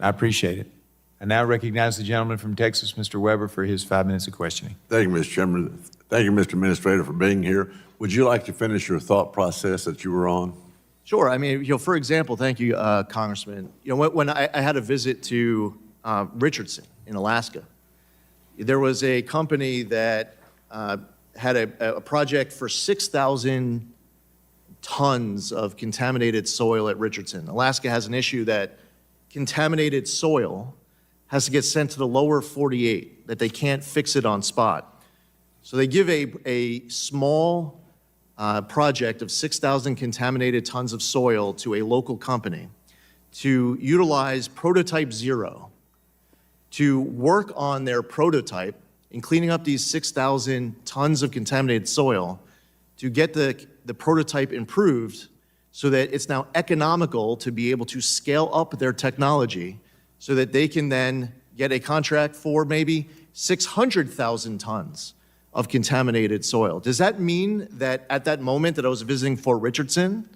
I appreciate it. I now recognize the gentleman from Texas, Mr. Weber, for his 5 minutes of questioning. Thank you, Mr. Chairman. Thank you, Mr. Administrator, for being here. Would you like to finish your thought process that you were on? Sure. I mean, for example, thank you, Congressman. When I had a visit to Richardson in Alaska, there was a company that had a project for 6,000 tons of contaminated soil at Richardson. Alaska has an issue that contaminated soil has to get sent to the lower 48, that they can't fix it on spot. So they give a small project of 6,000 contaminated tons of soil to a local company to utilize Prototype Zero to work on their prototype in cleaning up these 6,000 tons of contaminated soil to get the prototype improved so that it's now economical to be able to scale up their technology so that they can then get a contract for maybe 600,000 tons of contaminated soil. Does that mean that at that moment that I was visiting Fort Richardson,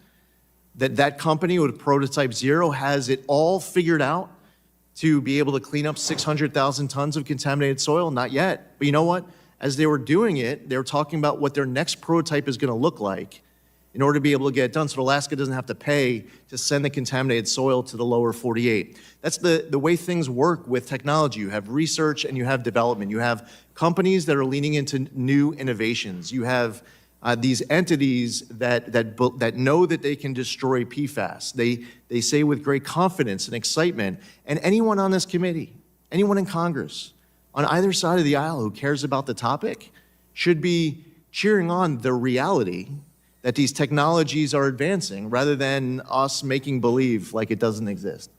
that company with Prototype Zero has it all figured out to be able to clean up 600,000 tons of contaminated soil? Not yet. But you know what? As they were doing it, they were talking about what their next prototype is going to look like in order to be able to get it done so Alaska doesn't have to pay to send the contaminated soil to the lower 48. That's the way things work with technology. You have research and you have development. You have companies that are leaning into new innovations. You have these entities that know that they can destroy PFAS. They say with great confidence and excitement, and anyone on this committee, anyone in Congress, on either side of the aisle who cares about the topic should be cheering on the reality that these technologies are advancing rather than us making believe like it doesn't exist.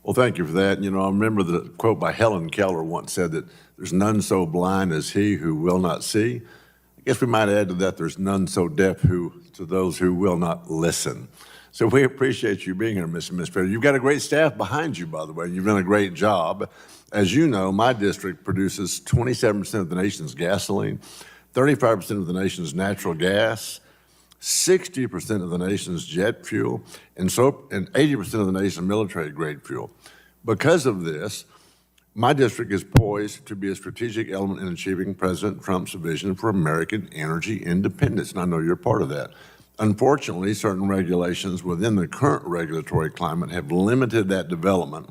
Well, thank you for that. You know, I remember the quote by Helen Keller once said that there's none so blind as he who will not see. I guess we might add to that there's none so deaf to those who will not listen. So we appreciate you being here, Mr. Administrator. You've got a great staff behind you, by the way. You've done a great job. As you know, my district produces 27% of the nation's gasoline, 35% of the nation's natural gas, 60% of the nation's jet fuel, and 80% of the nation's military-grade fuel. Because of this, my district is poised to be a strategic element in achieving President Trump's vision for American energy independence, and I know you're part of that. Unfortunately, certain regulations within the current regulatory climate have limited that development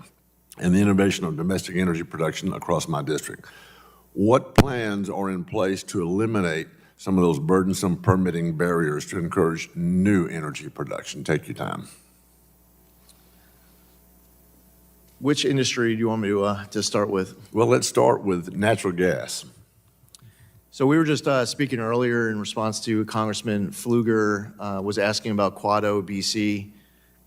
and the innovation of domestic energy production across my district. What plans are in place to eliminate some of those burdensome permitting barriers to encourage new energy production? Take your time. Which industry do you want me to start with? Well, let's start with natural gas. So we were just speaking earlier in response to Congressman Pfluger was asking about Quado, BC,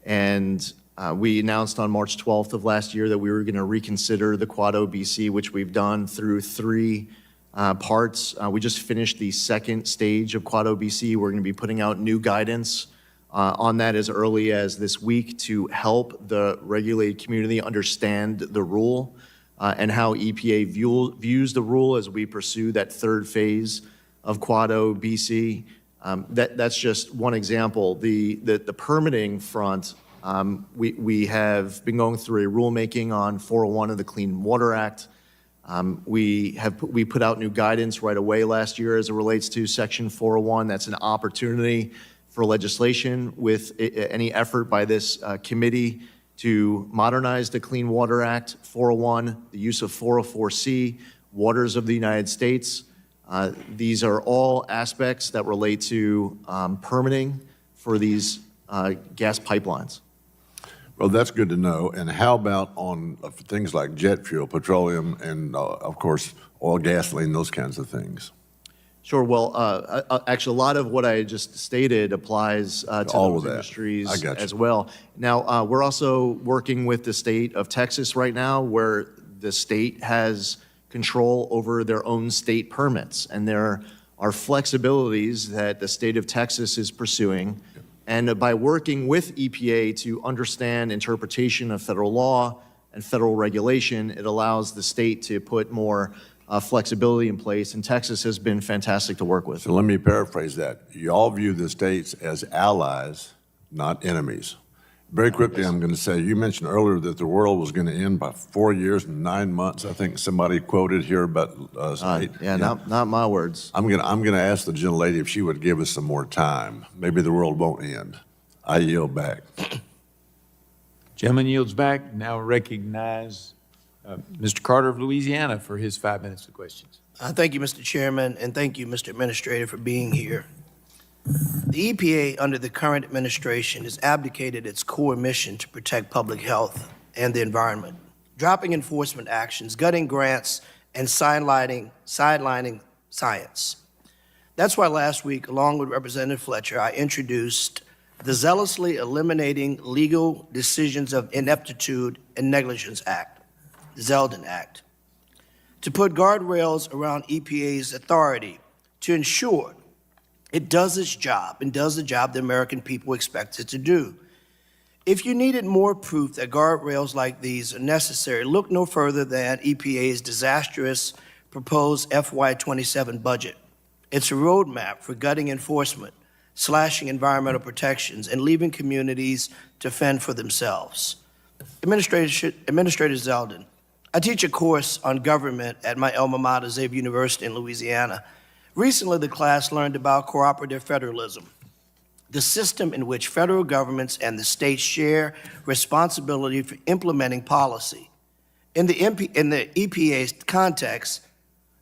and we announced on March 12th of last year that we were going to reconsider the Quado, BC, which we've done through 3 parts. We just finished the second stage of Quado, BC. We're going to be putting out new guidance on that as early as this week to help the regulated community understand the rule and how EPA views the rule as we pursue that third phase of Quado, BC. That's just one example. The permitting front, we have been going through a rulemaking on 401 of the Clean Water Act. We put out new guidance right away last year as it relates to Section 401. That's an opportunity for legislation with any effort by this committee to modernize the Clean Water Act, 401, the use of 404C, waters of the United States. These are all aspects that relate to permitting for these gas pipelines. Well, that's good to know. And how about on things like jet fuel, petroleum, and of course, oil, gasoline, those kinds of things? Sure. Well, actually, a lot of what I just stated applies to all those of that. industries as well. Now, we're also working with the state of Texas right now, where the state has control over their own state permits, and they're are flexibilities that the state of Texas is pursuing. And by working with EPA to understand interpretation of federal law and federal regulation, it allows the state to put more flexibility in place, and Texas has been fantastic to work with. So let me paraphrase that. You all view the states as allies, not enemies. Very quickly, I'm going to say, you mentioned earlier that the world was going to end by 4 years and 9 months. I think somebody quoted here about Not my words. I'm going to ask the gentlelady if she would give us some more time. Maybe the world won't end. I yield back. Gentleman yields back. Now recognize Mr. Carter of Louisiana for his 5 minutes of questions. Thank you, Mr. Chairman, and thank you, Mr. Administrator, for being here. The EPA, under the current administration, has abdicated its core mission to protect public health and the environment, dropping enforcement actions, gutting grants, and sidelining science. That's why last week, along with Representative Fletcher, I introduced the Zealously Eliminating Legal Decisions of Ineptitude and Negligence Act, the Zeldin Act, to put guardrails around EPA's authority to ensure it does its job and does the job the American people expect it to do. If you needed more proof that guardrails like these are necessary, look no further than EPA's disastrous proposed FY27 budget. It's a roadmap for gutting enforcement, slashing environmental protections, and leaving communities to fend for themselves. Administrator Zeldin, I teach a course on government at my alma mater, Xavier University in Louisiana. Recently, the class learned about cooperative federalism, the system in which federal governments and the states share responsibility for implementing policy. In the EPA's context,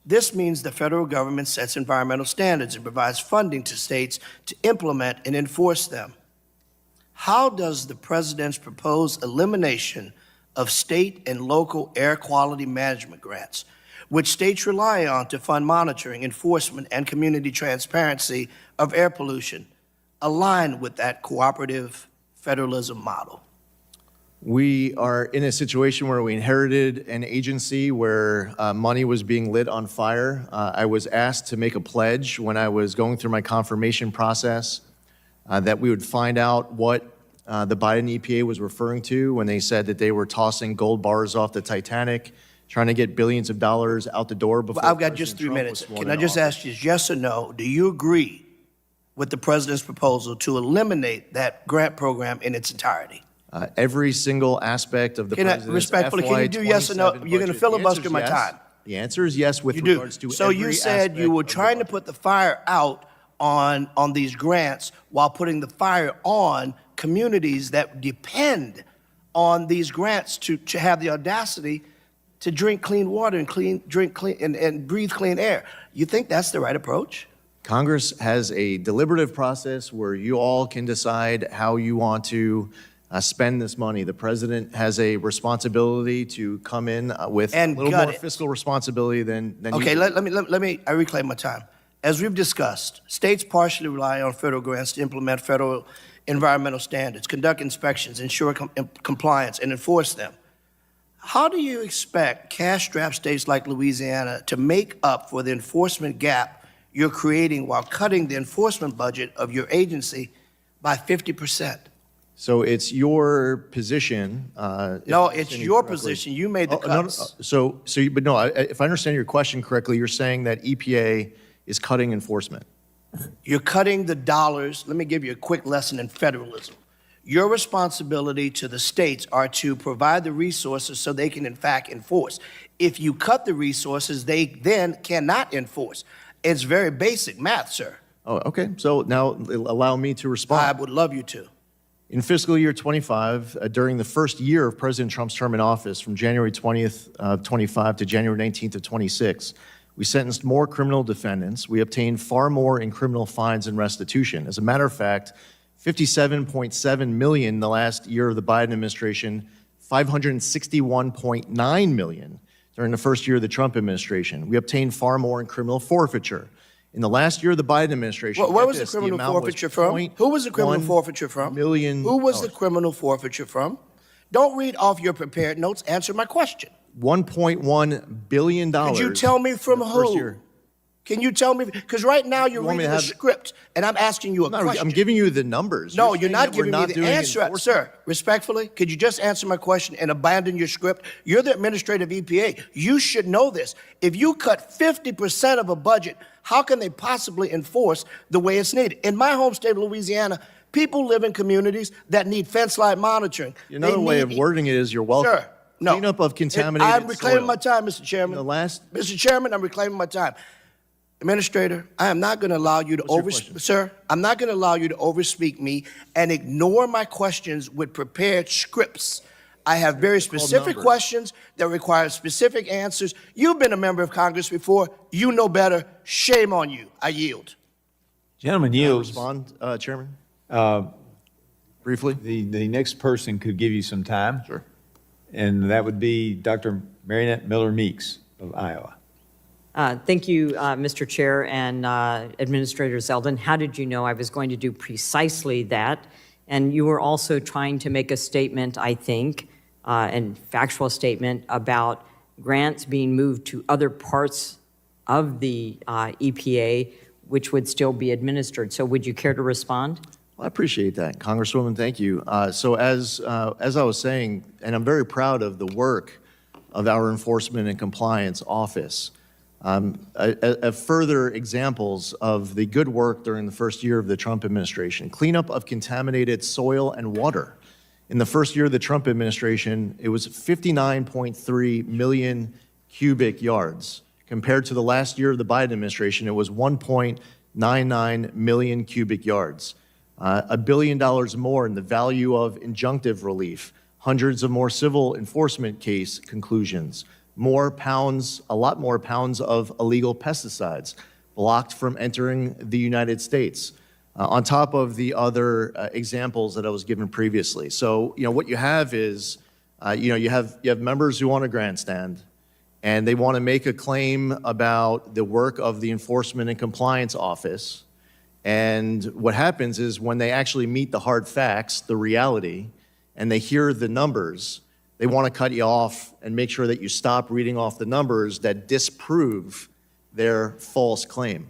this means the federal government sets environmental standards and provides funding to states to implement and enforce them. How does the President's proposed elimination of state and local air quality management grants, which states rely on to fund monitoring, enforcement, and community transparency of air pollution, align with that cooperative federalism model? We are in a situation where we inherited an agency where money was being lit on fire. I was asked to make a pledge when I was going through my confirmation process that we would find out what the Biden EPA was referring to when they said that they were tossing gold bars off the Titanic, trying to get billions of dollars out the door before I've got just 3 minutes. Can I just ask you yes or no? Do you agree with the President's proposal to eliminate that grant program in its entirety? Every single aspect of the president's respectfully, can you do yes or no? You're going to filibuster my time. The answer is yes with regards to So you said you were trying to put the fire out on these grants while putting the fire on communities that depend on these grants to have the audacity to drink clean water and and breathe clean air. You think that's the right approach? Congress has a deliberative process where you all can decide how you want to spend this money. The president has a responsibility to come in with a little more fiscal responsibility than okay, you. let me, I reclaim my time. As we've discussed, states partially rely on federal grants to implement federal environmental standards, conduct inspections, ensure compliance, and enforce them. How do you expect cash-strapped states like Louisiana to make up for the enforcement gap you're creating while cutting the enforcement budget of your agency by 50%? So it's your position. No, it's your position. You made the cuts. If I understand your question correctly, you're saying that EPA is cutting enforcement. You're cutting the dollars. Let me give you a quick lesson in federalism. Your responsibility to the states are to provide the resources so they can, in fact, enforce. If you cut the resources, they then cannot enforce. It's very basic math, sir. Oh, okay. So now allow me to respond. I would love you to. In fiscal year 25, during the first year of President Trump's term in office, from January 20th of 25 to January 19th of 26, we sentenced more criminal defendants. We obtained far more in criminal fines and restitution. As a matter of fact, $57.7 million in the last year of the Biden administration, $561.9 million during the first year of the Trump administration. We obtained far more in criminal forfeiture. In the last year of the Biden administration, where was the criminal forfeiture from? Who was the criminal forfeiture from? Who was the criminal forfeiture from? Don't read off your prepared notes. Answer my question. $1.1 billion. Could you tell me from who? Can you tell me? Because right now you're want me reading to a have- script, and I'm asking you a question. I'm giving you the numbers. No, You're you're saying not that we're giving me the doing answer. enforcement. Sir, respectfully, could you just answer my question and abandon your script? You're the administrator of EPA. You should know this. If you cut 50% of a budget, how can they possibly enforce the way it's needed? In my home state of Louisiana, people live in communities that need fence line monitoring. Another way of wording it is you're welcome. Sir, no. Cleanup of contaminated I'm reclaiming soil. my time, Mr. Chairman. Mr. Chairman, I'm reclaiming my time. Administrator, I am not going to allow you to Sir, I'm not going to allow you to overspeak me and ignore my questions with prepared scripts. I have very specific questions that require specific answers. You've been a member of Congress before. You know better. Shame on you. I yield. Gentleman Can I yields. respond, Chairman? Briefly? The next person could give you some time. Sure. And that would be Dr. Marinette Miller Meeks of Iowa. Thank you, Mr. Chair and Administrator Zeldin. How did you know I was going to do precisely that? And you were also trying to make a statement, I think, and factual statement about grants being moved to other parts of the EPA, which would still be administered. So would you care to respond? Well, I appreciate that, Congresswoman. Thank you. So as I was saying, and I'm very proud of the work of our Enforcement and Compliance Office. Further examples of the good work during the first year of the Trump administration: cleanup of contaminated soil and water. In the first year of the Trump administration, it was 59.3 million cubic yards. Compared to the last year of the Biden administration, it was 1.99 million cubic yards. $1 billion more in the value of injunctive relief, hundreds of more civil enforcement case conclusions, a lot more pounds of illegal pesticides blocked from entering the United States, on top of the other examples that I was given previously. So, what you have is, you have members who want to grandstand, and they want to make a claim about the work of the Enforcement and Compliance Office. And what happens is when they actually meet the hard facts, the reality, and they hear the numbers, they want to cut you off and make sure that you stop reading off the numbers that disprove their false claim.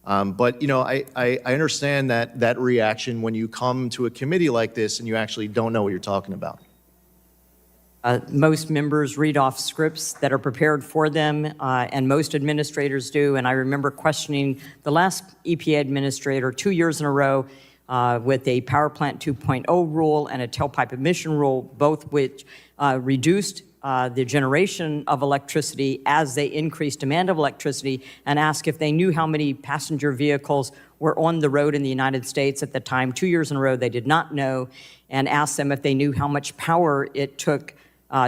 But I understand that reaction when you come to a committee like this and you actually don't know what you're talking about. Most members read off scripts that are prepared for them, and most administrators do. And I remember questioning the last EPA administrator 2 years in a row with a Power Plant 2.0 rule and a tailpipe emission rule, both which reduced the generation of electricity as they increased demand of electricity, and asked if they knew how many passenger vehicles were on the road in the United States at the time. 2 years in a row, they did not know, and asked them if they knew how much power it took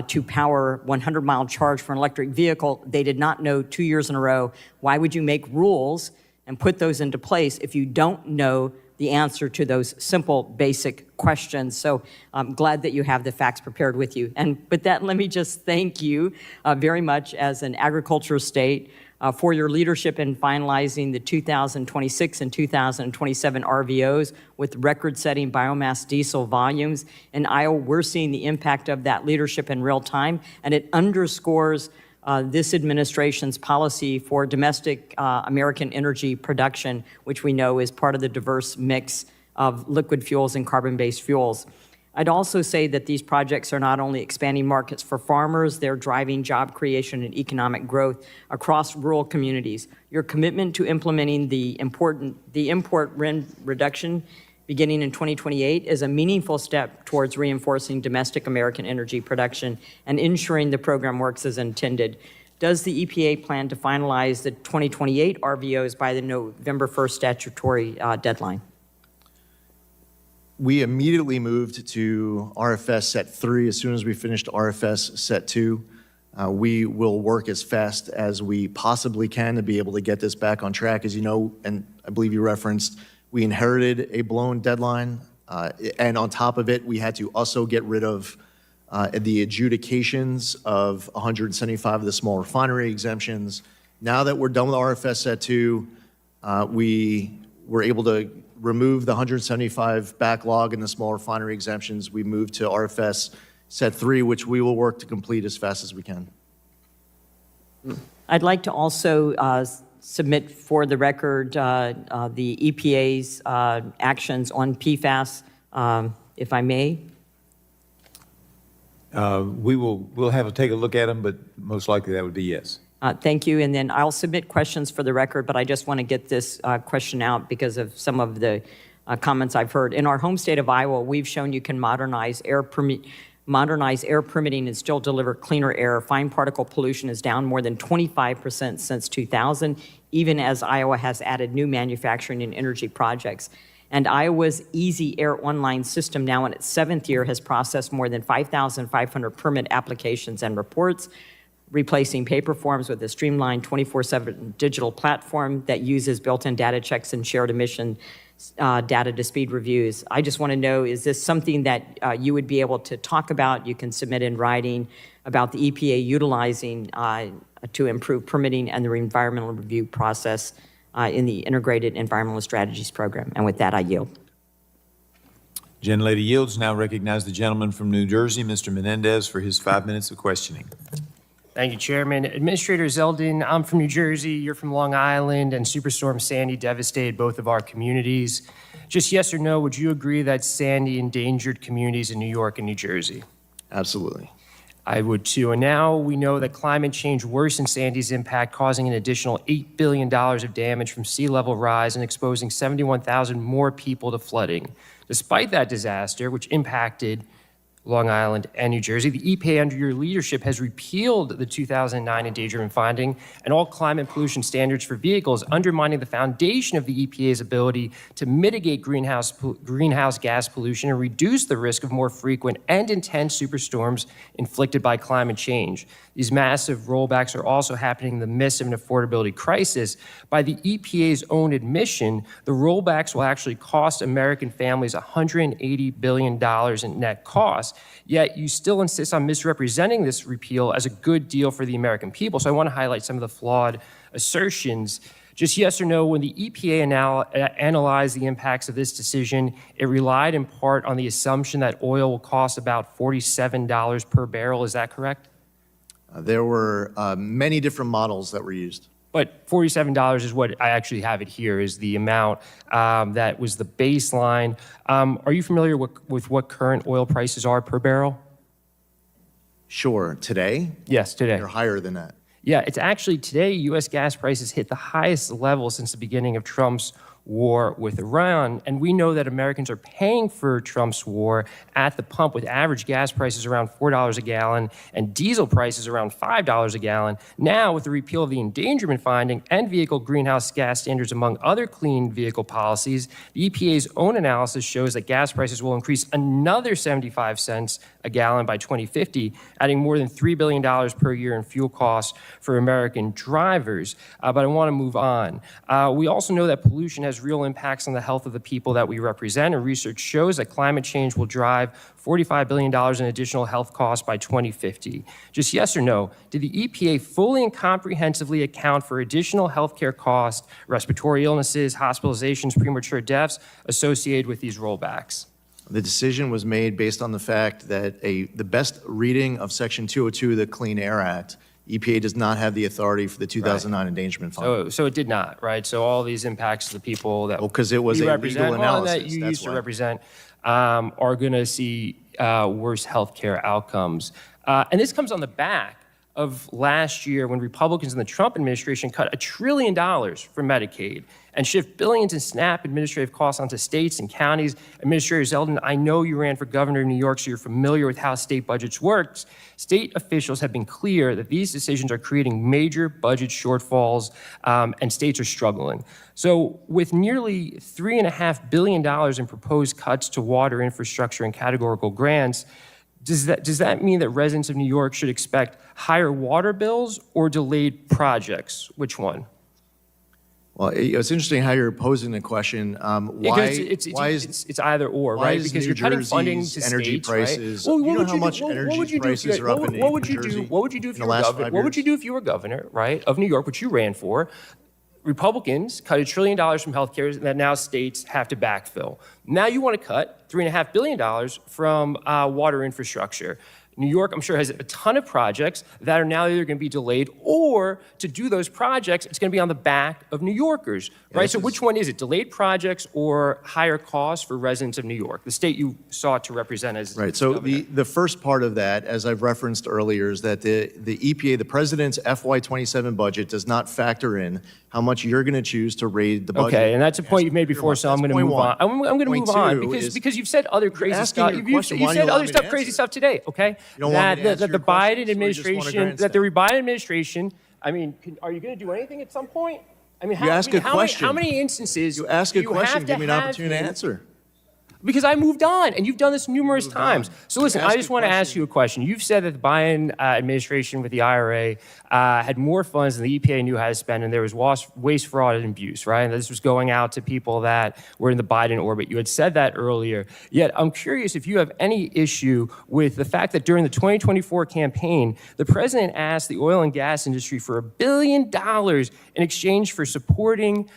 to power 100-mile charge for an electric vehicle. They did not know 2 years in a row. Why would you make rules and put those into place if you don't know the answer to those simple, basic questions? So I'm glad that you have the facts prepared with you. And with that, let me just thank you very much as an agriculture state for your leadership in finalizing the 2026 and 2027 RVOs with record-setting biomass diesel volumes. In Iowa, we're seeing the impact of that leadership in real time, and it underscores this administration's policy for domestic American energy production, which we know is part of the diverse mix of liquid fuels and carbon-based fuels. I'd also say that these projects are not only expanding markets for farmers, they're driving job creation and economic growth across rural communities. Your commitment to implementing the import RIN reduction beginning in 2028 is a meaningful step towards reinforcing domestic American energy production and ensuring the program works as intended. Does the EPA plan to finalize the 2028 RVOs by the November 1st statutory deadline? We immediately moved to RFS Set 3 as soon as we finished RFS Set 2. We will work as fast as we possibly can to be able to get this back on track. As you know, and I believe you referenced, we inherited a blown deadline, and on top of it, we had to also get rid of the adjudications of 175 of the small refinery exemptions. Now that we're done with RFS Set 2, we were able to remove the 175 backlog in the small refinery exemptions. We moved to RFS Set 3, which we will work to complete as fast as we can. I'd like to also submit for the record the EPA's actions on PFAS, if I may. We'll have to take a look at them, but most likely that would be yes. Thank you. And then I'll submit questions for the record, but I just want to get this question out because of some of the comments I've heard. In our home state of Iowa, we've shown you can modernize air permitting and still deliver cleaner air. Fine particle pollution is down more than 25% since 2000, even as Iowa has added new manufacturing and energy projects. And Iowa's Easy Air online system, now in its 7th year, has processed more than 5,500 permit applications and reports, replacing paper forms with a streamlined 24/7 digital platform that uses built-in data checks and shared emission data to speed reviews. I just want to know, is this something that you would be able to talk about? You can submit in writing about the EPA utilizing to improve permitting and the environmental review process in the Integrated Environmental Strategies Program. And with that, I yield. Gentlelady yields. Now recognize the gentleman from New Jersey, Mr. Menendez, for his 5 minutes of questioning. Thank you, Chairman. Administrator Zeldin, I'm from New Jersey, you're from Long Island, and Superstorm Sandy devastated both of our communities. Just yes or no, would you agree that Sandy endangered communities in New York and New Jersey? Absolutely. I would too. And now we know that climate change worsened Sandy's impact, causing an additional $8 billion of damage from sea level rise and exposing 71,000 more people to flooding. Despite that disaster, which impacted Long Island and New Jersey, the EPA under your leadership has repealed the 2009 endangerment finding and all climate pollution standards for vehicles, undermining the foundation of the EPA's ability to mitigate greenhouse gas pollution and reduce the risk of more frequent and intense superstorms inflicted by climate change. These massive rollbacks are also happening in the midst of an affordability crisis. By the EPA's own admission, the rollbacks will actually cost American families $180 billion in net costs. Yet you still insist on misrepresenting this repeal as a good deal for the American people. So I want to highlight some of the flawed assertions. Just yes or no, when the EPA analyzed the impacts of this decision, it relied in part on the assumption that oil will cost about $47 per barrel. Is that correct? There were many different models that were used. But $47 is what I actually have it here, is the amount that was the baseline. Are you familiar with what current oil prices are per barrel? Sure. Today? Yes, today. They're higher than that. Yeah, it's actually today, U.S. gas prices hit the highest level since the beginning of Trump's war with Iran. And we know that Americans are paying for Trump's war at the pump, with average gas prices around $4 a gallon and diesel prices around $5 a gallon. Now, with the repeal of the endangerment finding and vehicle greenhouse gas standards, among other clean vehicle policies, the EPA's own analysis shows that gas prices will increase another 75 cents a gallon by 2050, adding more than $3 billion per year in fuel costs for American drivers. But I want to move on. We also know that pollution has real impacts on the health of the people that we represent, and research shows that climate change will drive $45 billion in additional health costs by 2050. Just yes or no, did the EPA fully and comprehensively account for additional healthcare costs, respiratory illnesses, hospitalizations, premature deaths associated with these rollbacks? The decision was made based on the fact that the best reading of Section 202 of the Clean Air Act, EPA does not have the authority for the 2009 endangerment fund. So it did not, right? So all these impacts to the people that because it was we a represent, legal analysis. That you used to represent, are going to see worse healthcare outcomes. And this comes on the back of last year when Republicans in the Trump administration cut $1 trillion from Medicaid and shift billions in SNAP administrative costs onto states and counties. Administrator Zeldin, I know you ran for governor of New York, so you're familiar with how state budgets work. State officials have been clear that these decisions are creating major budget shortfalls, and states are struggling. So with nearly $3.5 billion in proposed cuts to water infrastructure and categorical grants, does that mean that residents of New York should expect higher water bills or delayed projects? Which one? Well, it's interesting how you're posing the question. It's either or, right? Because you're cutting funding to energy states, prices. right? Well, you know how much energy prices are up in New Jersey? What would you do if you were governor? What would you do if you were governor, right, of New York, which you ran for? Republicans cut $1 trillion from healthcare that now states have to backfill. Now you want to cut $3.5 billion from water infrastructure. New York, I'm sure, has a ton of projects that are now either going to be delayed, or to do those projects, it's going to be on the back of New Yorkers, right? So which one is it, delayed projects or higher costs for residents of New York, the state you sought to represent as Right. So the first part of that, as I've referenced earlier, is that the EPA, the president's FY27 budget, does not factor in how much you're going to choose to raise the budget. Okay, and that's a point you've made before, so I'm going to move on. I'm going to move on Point because you've said other crazy stuff. You've said other stuff, crazy stuff today. Okay, You don't want me to answer that the your questions, Biden or you just want to administration, that the Biden administration. I mean, are you going to do anything at some point? I mean, You ask a question. How many instances? You ask a do question, have to give me an have opportunity to him- answer. Because I moved on, and you've done this numerous times. So listen, I just want to ask you a question. You've said that the Biden administration with the IRA had more funds than the EPA knew how to spend, and there was waste, fraud, and abuse, right? And this was going out to people that were in the Biden orbit. You had said that earlier. Yet I'm curious if you have any issue with the fact that during the 2024 campaign, the president asked the oil and gas industry for $1 billion in exchange for supporting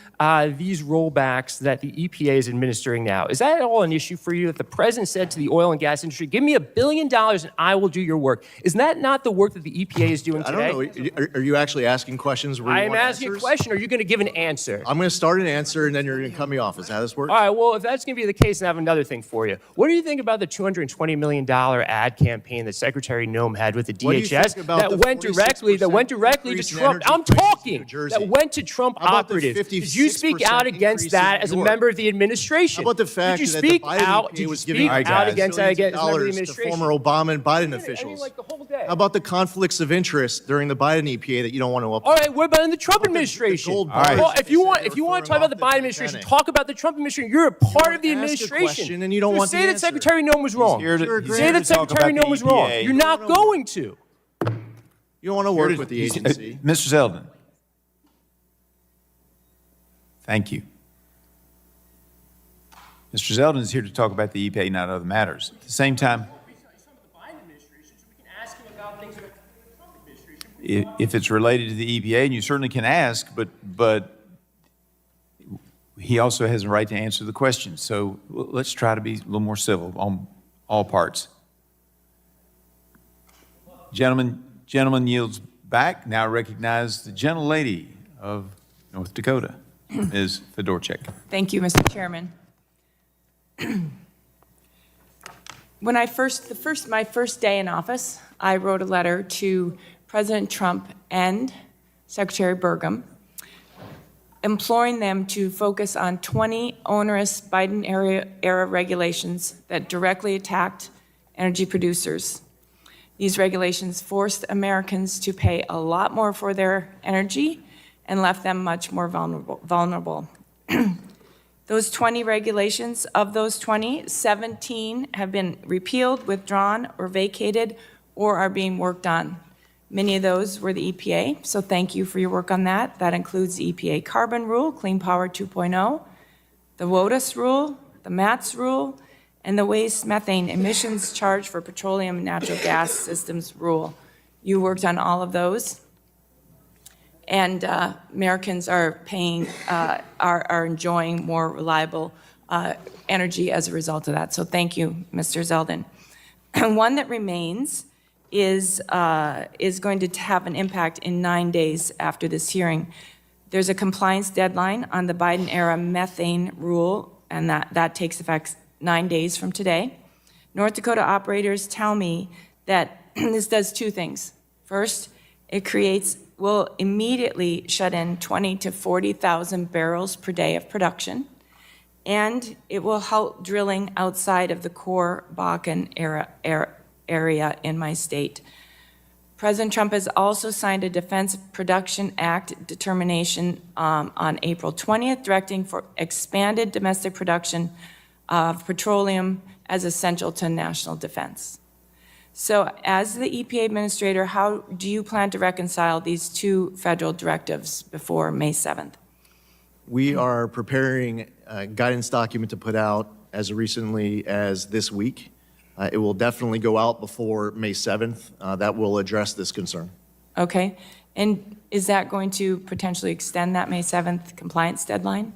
these rollbacks that the EPA is administering now. Is that at all an issue for you, that the president said to the oil and gas industry, give me $1 billion and I will do your work? Is that not the work that the EPA is doing today? I don't know. Are you actually asking questions where you I am want asking answers? a question. Are you going to give an answer? I'm going to start an answer, and then you're going to cut me off. Is that how this works? All right, well, if that's going to be the case, then I have another thing for you. What do you think about the $220 million ad campaign that Secretary Noem had with the What do you DHS think about that the went directly to increase in Trump? energy I'm prices in talking. New Jersey? That went to Trump How about the operatives. Did you speak 56% out against increase that in as a New York? member of the administration? How about the fact did you that speak the Biden out? EPA Did you was speak giving out against that billions as of a member of the dollars to administration? former Obama and Biden officials? Like the whole day. How about the conflicts of interest during the Biden EPA that you don't want to uphold? All right, what about in the Trump administration? gold Well, bars if you want to talk about the Biden administration, talk about the Trump administration. You're a part of the ask a administration. question and you don't So want say the that answer. Secretary Noem was wrong. here to- You're he's Say here that to talk Secretary about Noem the was wrong. EPA. You're not going to. You don't want to work with the agency. Mr. Zeldin. Thank you. Mr. Zeldin is here to talk about the EPA, not other matters. At the same time, if it's related to the EPA, and you certainly can ask, but he also has a right to answer the question. So let's try to be a little more civil on all parts. Gentleman yields back. Now recognize the gentlelady of North Dakota, Ms. Fedorchak. Thank you, Mr. Chairman. When my first day in office, I wrote a letter to President Trump and Secretary Burgum, imploring them to focus on 20 onerous Biden-era regulations that directly attacked energy producers. These regulations forced Americans to pay a lot more for their energy and left them much more vulnerable. Those 20 regulations, of those 20, 17 have been repealed, withdrawn, or vacated, or are being worked on. Many of those were the EPA, so thank you for your work on that. That includes the EPA Carbon Rule, Clean Power 2.0, the WOTUS Rule, the MATS Rule, and the Waste Methane Emissions Charge for Petroleum and Natural Gas Systems Rule. You worked on all of those. And Americans are paying, are enjoying more reliable energy as a result of that. So thank you, Mr. Zeldin. One that remains is going to have an impact in 9 days after this hearing. There's a compliance deadline on the Biden-era methane rule, and that takes effect 9 days from today. North Dakota operators tell me that this does two things. First, it will immediately shut in 20 to 40,000 barrels per day of production, and it will halt drilling outside of the core Bakken area in my state. President Trump has also signed a Defense Production Act determination on April 20th, directing for expanded domestic production of petroleum as essential to national defense. So as the EPA administrator, how do you plan to reconcile these two federal directives before May 7th? We are preparing a guidance document to put out as recently as this week. It will definitely go out before May 7th. That will address this concern. Okay. And is that going to potentially extend that May 7th compliance deadline?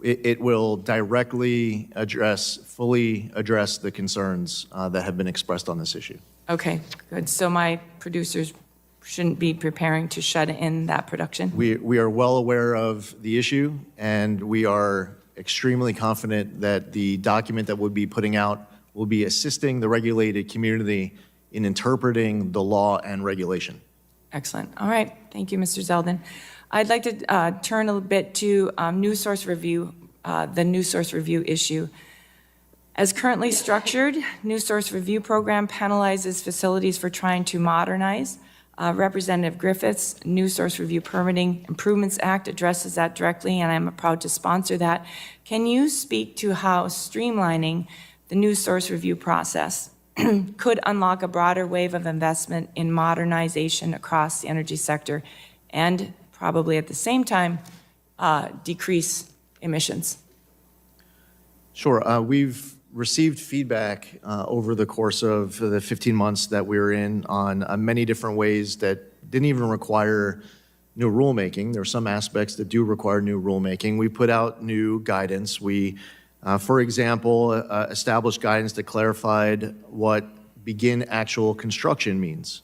It will directly fully address the concerns that have been expressed on this issue. Okay, good. So my producers shouldn't be preparing to shut in that production? We are well aware of the issue, and we are extremely confident that the document that we'll be putting out will be assisting the regulated community in interpreting the law and regulation. Excellent. All right. Thank you, Mr. Zeldin. I'd like to turn a little bit to new source review, the new source review issue. As currently structured, new source review program penalizes facilities for trying to modernize. Representative Griffith's New Source Review Permitting Improvements Act addresses that directly, and I'm proud to sponsor that. Can you speak to how streamlining the new source review process could unlock a broader wave of investment in modernization across the energy sector and probably at the same time decrease emissions? Sure. We've received feedback over the course of the 15 months that we're in on many different ways that didn't even require new rulemaking. There are some aspects that do require new rulemaking. We put out new guidance. We, for example, established guidance that clarified what begin actual construction means.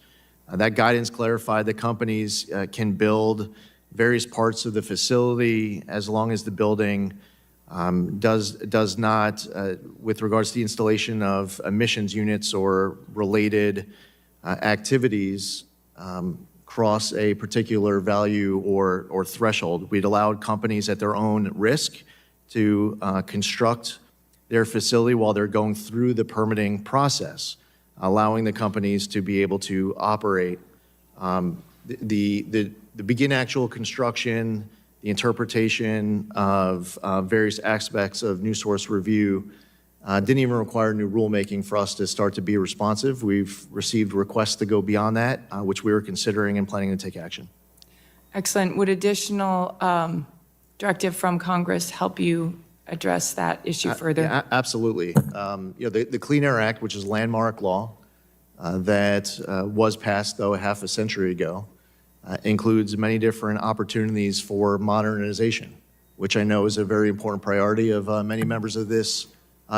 That guidance clarified that companies can build various parts of the facility as long as the building does not, with regards to the installation of emissions units or related activities, cross a particular value or threshold. We'd allowed companies at their own risk to construct their facility while they're going through the permitting process, allowing the companies to be able to operate. The begin actual construction, the interpretation of various aspects of new source review didn't even require new rulemaking for us to start to be responsive. We've received requests to go beyond that, which we are considering and planning to take action. Excellent. Would additional directive from Congress help you address that issue further? Yeah, absolutely. The Clean Air Act, which is landmark law that was passed, though, a half a century ago, includes many different opportunities for modernization, which I know is a very important priority of many members of this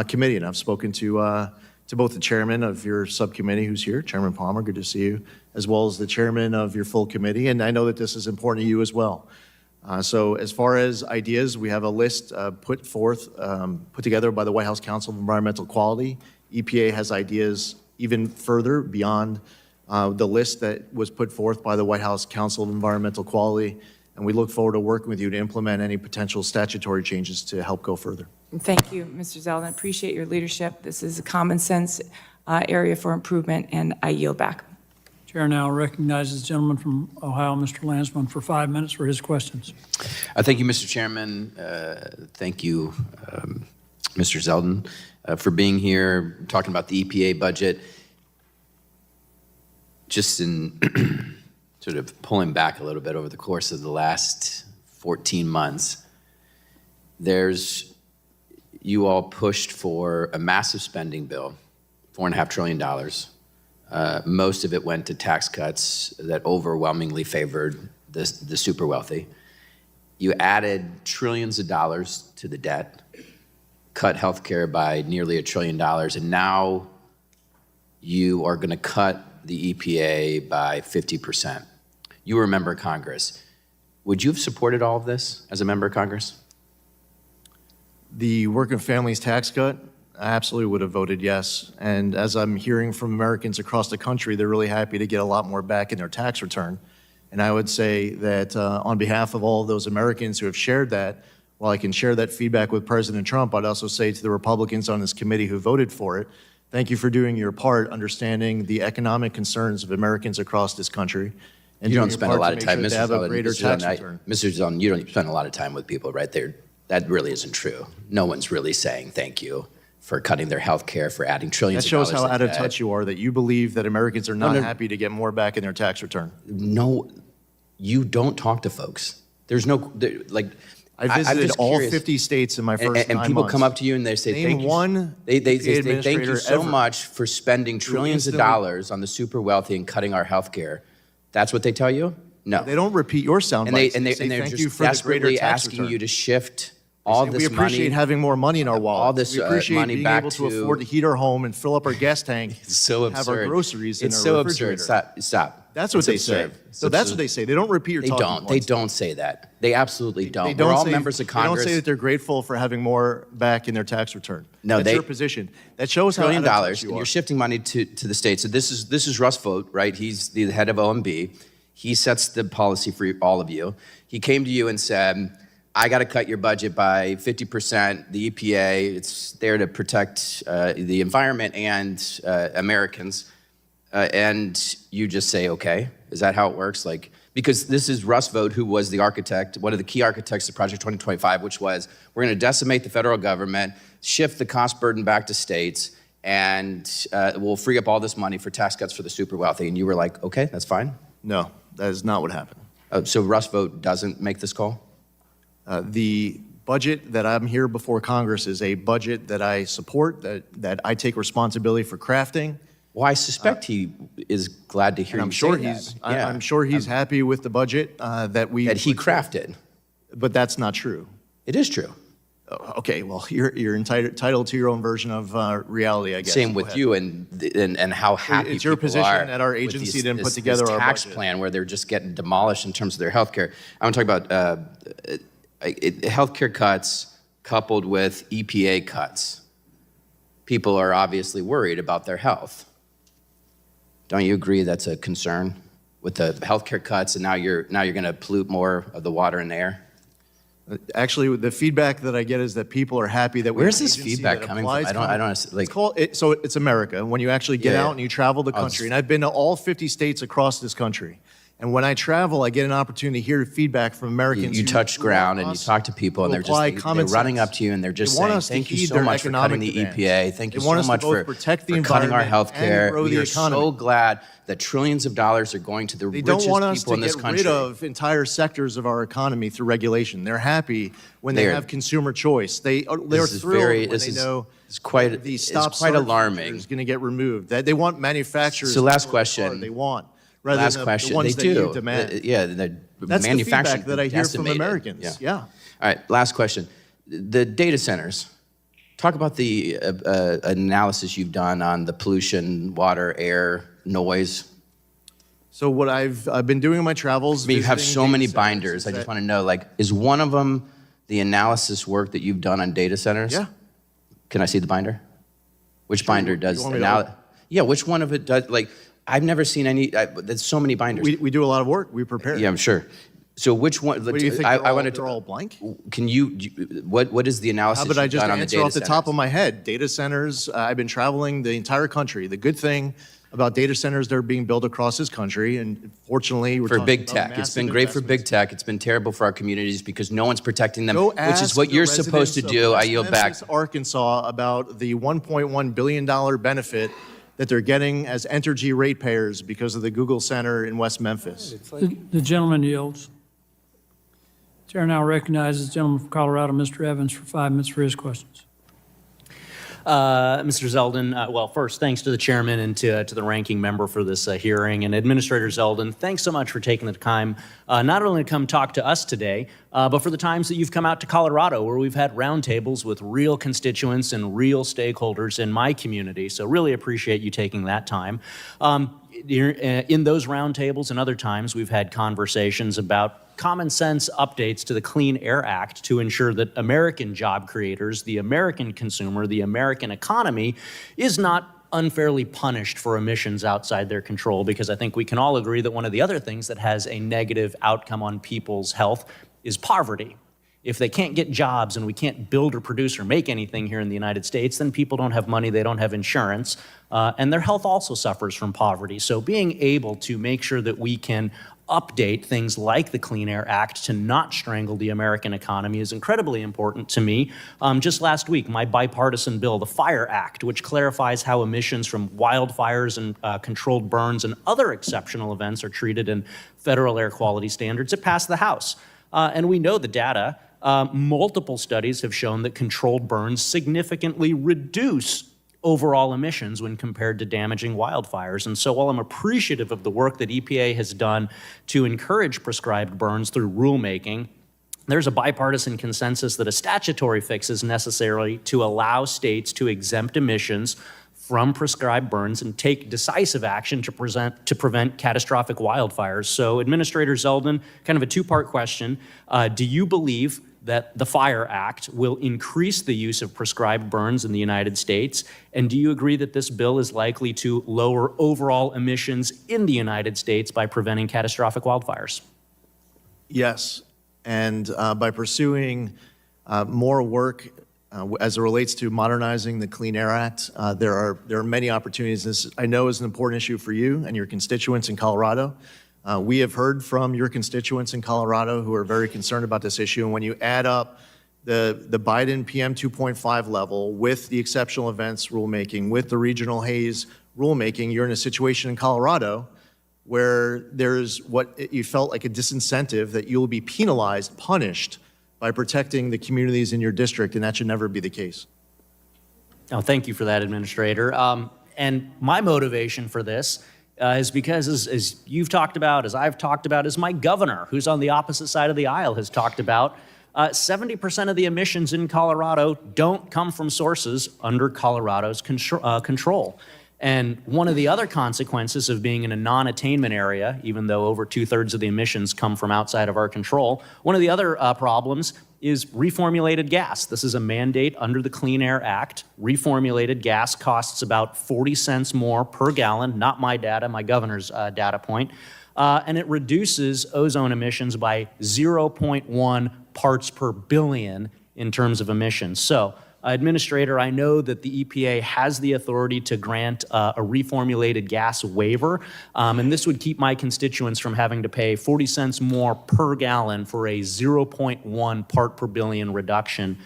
committee. And I've spoken to both the chairman of your subcommittee, who's here, Chairman Palmer, good to see you, as well as the chairman of your full committee. And I know that this is important to you as well. So as far as ideas, we have a list put together by the White House Council of Environmental Quality. EPA has ideas even further beyond the list that was put forth by the White House Council of Environmental Quality, and we look forward to working with you to implement any potential statutory changes to help go further. Thank you, Mr. Zeldin. I appreciate your leadership. This is a common sense area for improvement, and I yield back. Chair now recognizes the gentleman from Ohio, Mr. Landsman, for 5 minutes for his questions. Thank you, Mr. Chairman. Thank you, Mr. Zeldin, for being here, talking about the EPA budget. Just in sort of pulling back a little bit over the course of the last 14 months, you all pushed for a massive spending bill, $4.5 trillion. Most of it went to tax cuts that overwhelmingly favored the super wealthy. You added trillions of dollars to the debt, cut healthcare by nearly $1 trillion, and now you are going to cut the EPA by 50%. You were a member of Congress. Would you have supported all of this as a member of Congress? The working families tax cut, I absolutely would have voted yes. And as I'm hearing from Americans across the country, they're really happy to get a lot more back in their tax return. And I would say that on behalf of all of those Americans who have shared that, while I can share that feedback with President Trump, I'd also say to the Republicans on this committee who voted for it, thank you for doing your part, understanding the economic concerns of Americans across this country. And you don't spend a lot of time, Mr. Mr. Zeldin, you don't spend a lot of time with people right there. That really isn't true. No one's really saying thank you for cutting their health care, for adding trillions of dollars. That shows how out of touch you are, that you believe that Americans are not happy to get more back in their tax return. No, you don't talk to folks. There's no, I visited all 50 states in my first 9 months. And people come up to you and they say, thank you. They say, thank you so much for spending trillions of dollars on the super wealthy and cutting our health care. That's what they tell you? No. They don't repeat your sound bites. And they're just desperately asking you to shift all We this appreciate money, having more money in our wallets. all this we appreciate money being back able to afford to heat our home and fill up our gas tank. It's so and have our absurd. groceries in It's our so refrigerator. absurd. Stop. That's what It's they absurd. say. It's So that's absurd. what they say. They don't repeat your They talking don't. points. They don't say that. They absolutely don't. They don't We're all say- members of They Congress. don't say that they're grateful for having more back in their tax return. No, That's they- your position. That shows how $1 trillion, out of touch and you you're are. shifting money to the states. So this is Russ Vought, right? He's the head of OMB. He sets the policy for all of you. He came to you and said, I got to cut your budget by 50%. The EPA, it's there to protect the environment and Americans. And you just say, okay, is that how it works? Like, because this is Russ Vought, who was the architect, one of the key architects of Project 2025, which was, we're going to decimate the federal government, shift the cost burden back to states, and we'll free up all this money for tax cuts for the super wealthy. And you were like, okay, that's fine. No, that is not what happened. So Russ Vought doesn't make this call? The budget that I'm here before Congress is a budget that I support, that I take responsibility for crafting. Well, I suspect he is glad to hear And you I'm sure say he's, that. Yeah. I'm sure he's happy with the budget that he crafted. But that's not true. It is true. Okay, well, you're entitled to your own version of reality, I guess. Same Go with ahead. you and how happy It's your people position are that our with agency these- didn't put this together our tax budget. plan where they're just getting demolished in terms of their health care. I want to talk about health care cuts coupled with EPA cuts. People are obviously worried about their health. Don't you agree that's a concern with the health care cuts, and now you're going to pollute more of the water and air? Actually, the feedback that I get is that people are happy that we Where's have an this agency feedback that coming from? applies I don't like. So it's America. When you actually get Yeah, out and you travel the I'll country, just- and I've been to all 50 states across this country, and when I travel, I get an opportunity to hear feedback from Americans. You who touch ground and you want us talk to people, and to they're just apply they're common running sense. up to you and they're just They want saying, us to "Thank you heed so their much for cutting the economic EPA. demands. Thank you They want so us to much both for protect the cutting our environment health and care. grow We the are so economy." glad that trillions of dollars are going to the They richest don't want us people to in this get country." rid of entire sectors of our economy through regulation. They're happy when they They're- have consumer choice. They're This is thrilled very- when this they is- know it's quite- the it's stop quite alarming. is going to get removed. That they want manufacturers. So to last build the question. car they want rather Last than the question. ones They that do. you demand. Yeah, the That's the manufacturing feedback that I hear from decimated. Americans. Yeah. All right, last question. The data centers. Talk about the analysis you've done on the pollution, water, air, noise. So what I've been doing in my travels. I mean, you have visiting so data many centers, binders. is I just that- want to know, like, is one of them the analysis work that you've done on data centers? Yeah. Can I see the binder? Which binder does want me to analysis? Yeah, which one of it does, like, I've never seen any, there's so many binders. We do a lot of work. We prepare. Yeah, I'm sure. So which one? What do you think? I They're wanted they're to. all blank? Can you? What is the analysis How about I you've just done on the answer data off the top of my head? Data centers, I've been traveling the entire country. The good thing about data centers that are being built across this country, and fortunately, we're for talking big about tech? It's massive been great for investments. big tech. It's been terrible for our communities because no one's protecting them, Go which is ask what the you're supposed to residents do. of I West yield back. Memphis, Arkansas, about the $1.1 billion benefit that they're getting as Entergy ratepayers because of the Google Center in West Memphis. The gentleman yields. Chair now recognizes the gentleman from Colorado, Mr. Evans, for 5 minutes for his questions. Mr. Zeldin, well, first, thanks to the chairman and to the ranking member for this hearing. And Administrator Zeldin, thanks so much for taking the time not only to come talk to us today, but for the times that you've come out to Colorado, where we've had roundtables with real constituents and real stakeholders in my community. So really appreciate you taking that time. In those roundtables and other times, we've had conversations about common sense updates to the Clean Air Act to ensure that American job creators, the American consumer, the American economy is not unfairly punished for emissions outside their control, because I think we can all agree that one of the other things that has a negative outcome on people's health is poverty. If they can't get jobs and we can't build or produce or make anything here in the United States, then people don't have money, they don't have insurance, and their health also suffers from poverty. So being able to make sure that we can update things like the Clean Air Act to not strangle the American economy is incredibly important to me. Just last week, my bipartisan bill, the Fire Act, which clarifies how emissions from wildfires and controlled burns and other exceptional events are treated in federal air quality standards, it passed the House. And we know the data. Multiple studies have shown that controlled burns significantly reduce overall emissions when compared to damaging wildfires. And so while I'm appreciative of the work that EPA has done to encourage prescribed burns through rulemaking, there's a bipartisan consensus that a statutory fix is necessary to allow states to exempt emissions from prescribed burns and take decisive action to prevent catastrophic wildfires. So, Administrator Zeldin, kind of a two-part question. Do you believe that the Fire Act will increase the use of prescribed burns in the United States? And do you agree that this bill is likely to lower overall emissions in the United States by preventing catastrophic wildfires? Yes, and by pursuing more work as it relates to modernizing the Clean Air Act, there are many opportunities. This, I know, is an important issue for you and your constituents in Colorado. We have heard from your constituents in Colorado who are very concerned about this issue, and when you add up the Biden PM 2.5 level with the exceptional events rulemaking, with the regional haze rulemaking, you're in a situation in Colorado where there's what you felt like a disincentive that you'll be penalized, punished by protecting the communities in your district, and that should never be the case. Oh, thank you for that, Administrator. And my motivation for this is because, as you've talked about, as I've talked about, as my governor, who's on the opposite side of the aisle, has talked about, 70% of the emissions in Colorado don't come from sources under Colorado's control. And one of the other consequences of being in a non-attainment area, even though over 2/3 of the emissions come from outside of our control, one of the other problems is reformulated gas. This is a mandate under the Clean Air Act. Reformulated gas costs about 40 cents more per gallon, not my data, my governor's data point, and it reduces ozone emissions by 0.1 parts per billion in terms of emissions. So, Administrator, I know that the EPA has the authority to grant a reformulated gas waiver, and this would keep my constituents from having to pay 40 cents more per gallon for a 0.1 part per billion reduction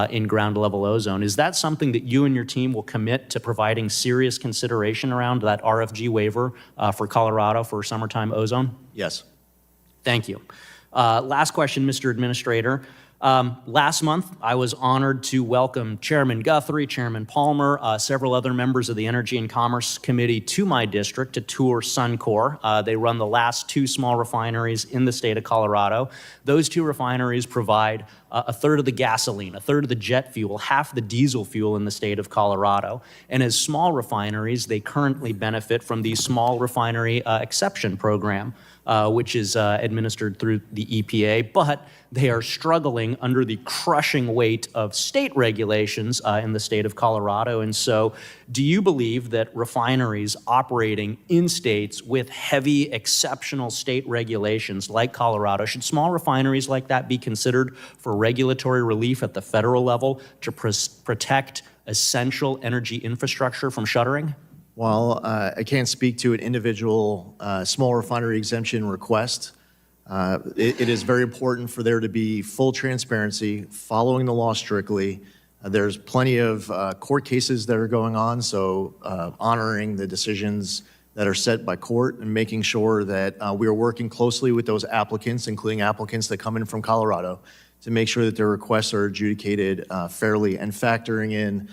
in ground level ozone. Is that something that you and your team will commit to providing serious consideration around, that RFG waiver for Colorado for summertime ozone? Yes. Thank you. Last question, Mr. Administrator. Last month, I was honored to welcome Chairman Guthrie, Chairman Palmer, several other members of the Energy and Commerce Committee to my district to tour Suncor. They run the last two small refineries in the state of Colorado. Those two refineries provide a third of the gasoline, a third of the jet fuel, half the diesel fuel in the state of Colorado. And as small refineries, they currently benefit from the Small Refinery Exception Program, which is administered through the EPA, but they are struggling under the crushing weight of state regulations in the state of Colorado. And so, do you believe that refineries operating in states with heavy exceptional state regulations like Colorado, should small refineries like that be considered for regulatory relief at the federal level to protect essential energy infrastructure from shuttering? While I can't speak to an individual small refinery exemption request, it is very important for there to be full transparency, following the law strictly. There's plenty of court cases that are going on, so honoring the decisions that are set by court and making sure that we are working closely with those applicants, including applicants that come in from Colorado, to make sure that their requests are adjudicated fairly and factoring in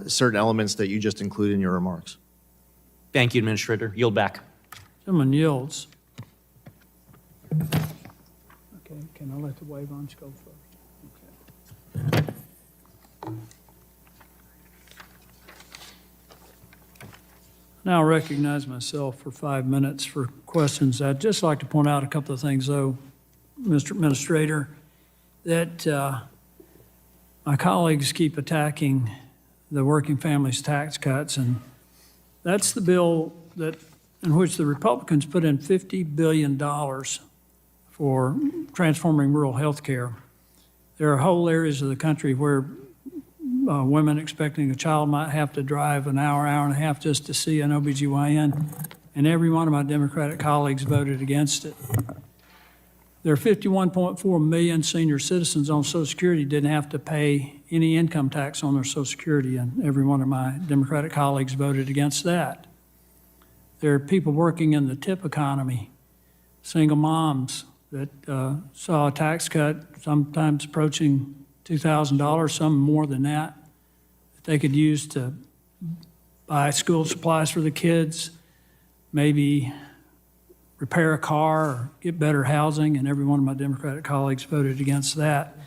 certain elements that you just included in your remarks. Thank you, Administrator. Yield back. Gentleman yields. Okay, can I let the wave-ons go first? Okay. Now I recognize myself for 5 minutes for questions. I'd just like to point out a couple of things, though, Mr. Administrator, that my colleagues keep attacking the working families tax cuts, and that's the bill that in which the Republicans put in $50 billion for transforming rural health care. There are whole areas of the country where women expecting a child might have to drive an hour, hour and a half just to see an OBGYN, and every one of my Democratic colleagues voted against it. There are 51.4 million senior citizens on Social Security didn't have to pay any income tax on their Social Security, and every one of my Democratic colleagues voted against that. There are people working in the tip economy, single moms that saw a tax cut, sometimes approaching $2,000, some more than that they could use to buy school supplies for the kids, maybe repair a car or get better housing, and every one of my Democratic colleagues voted against that.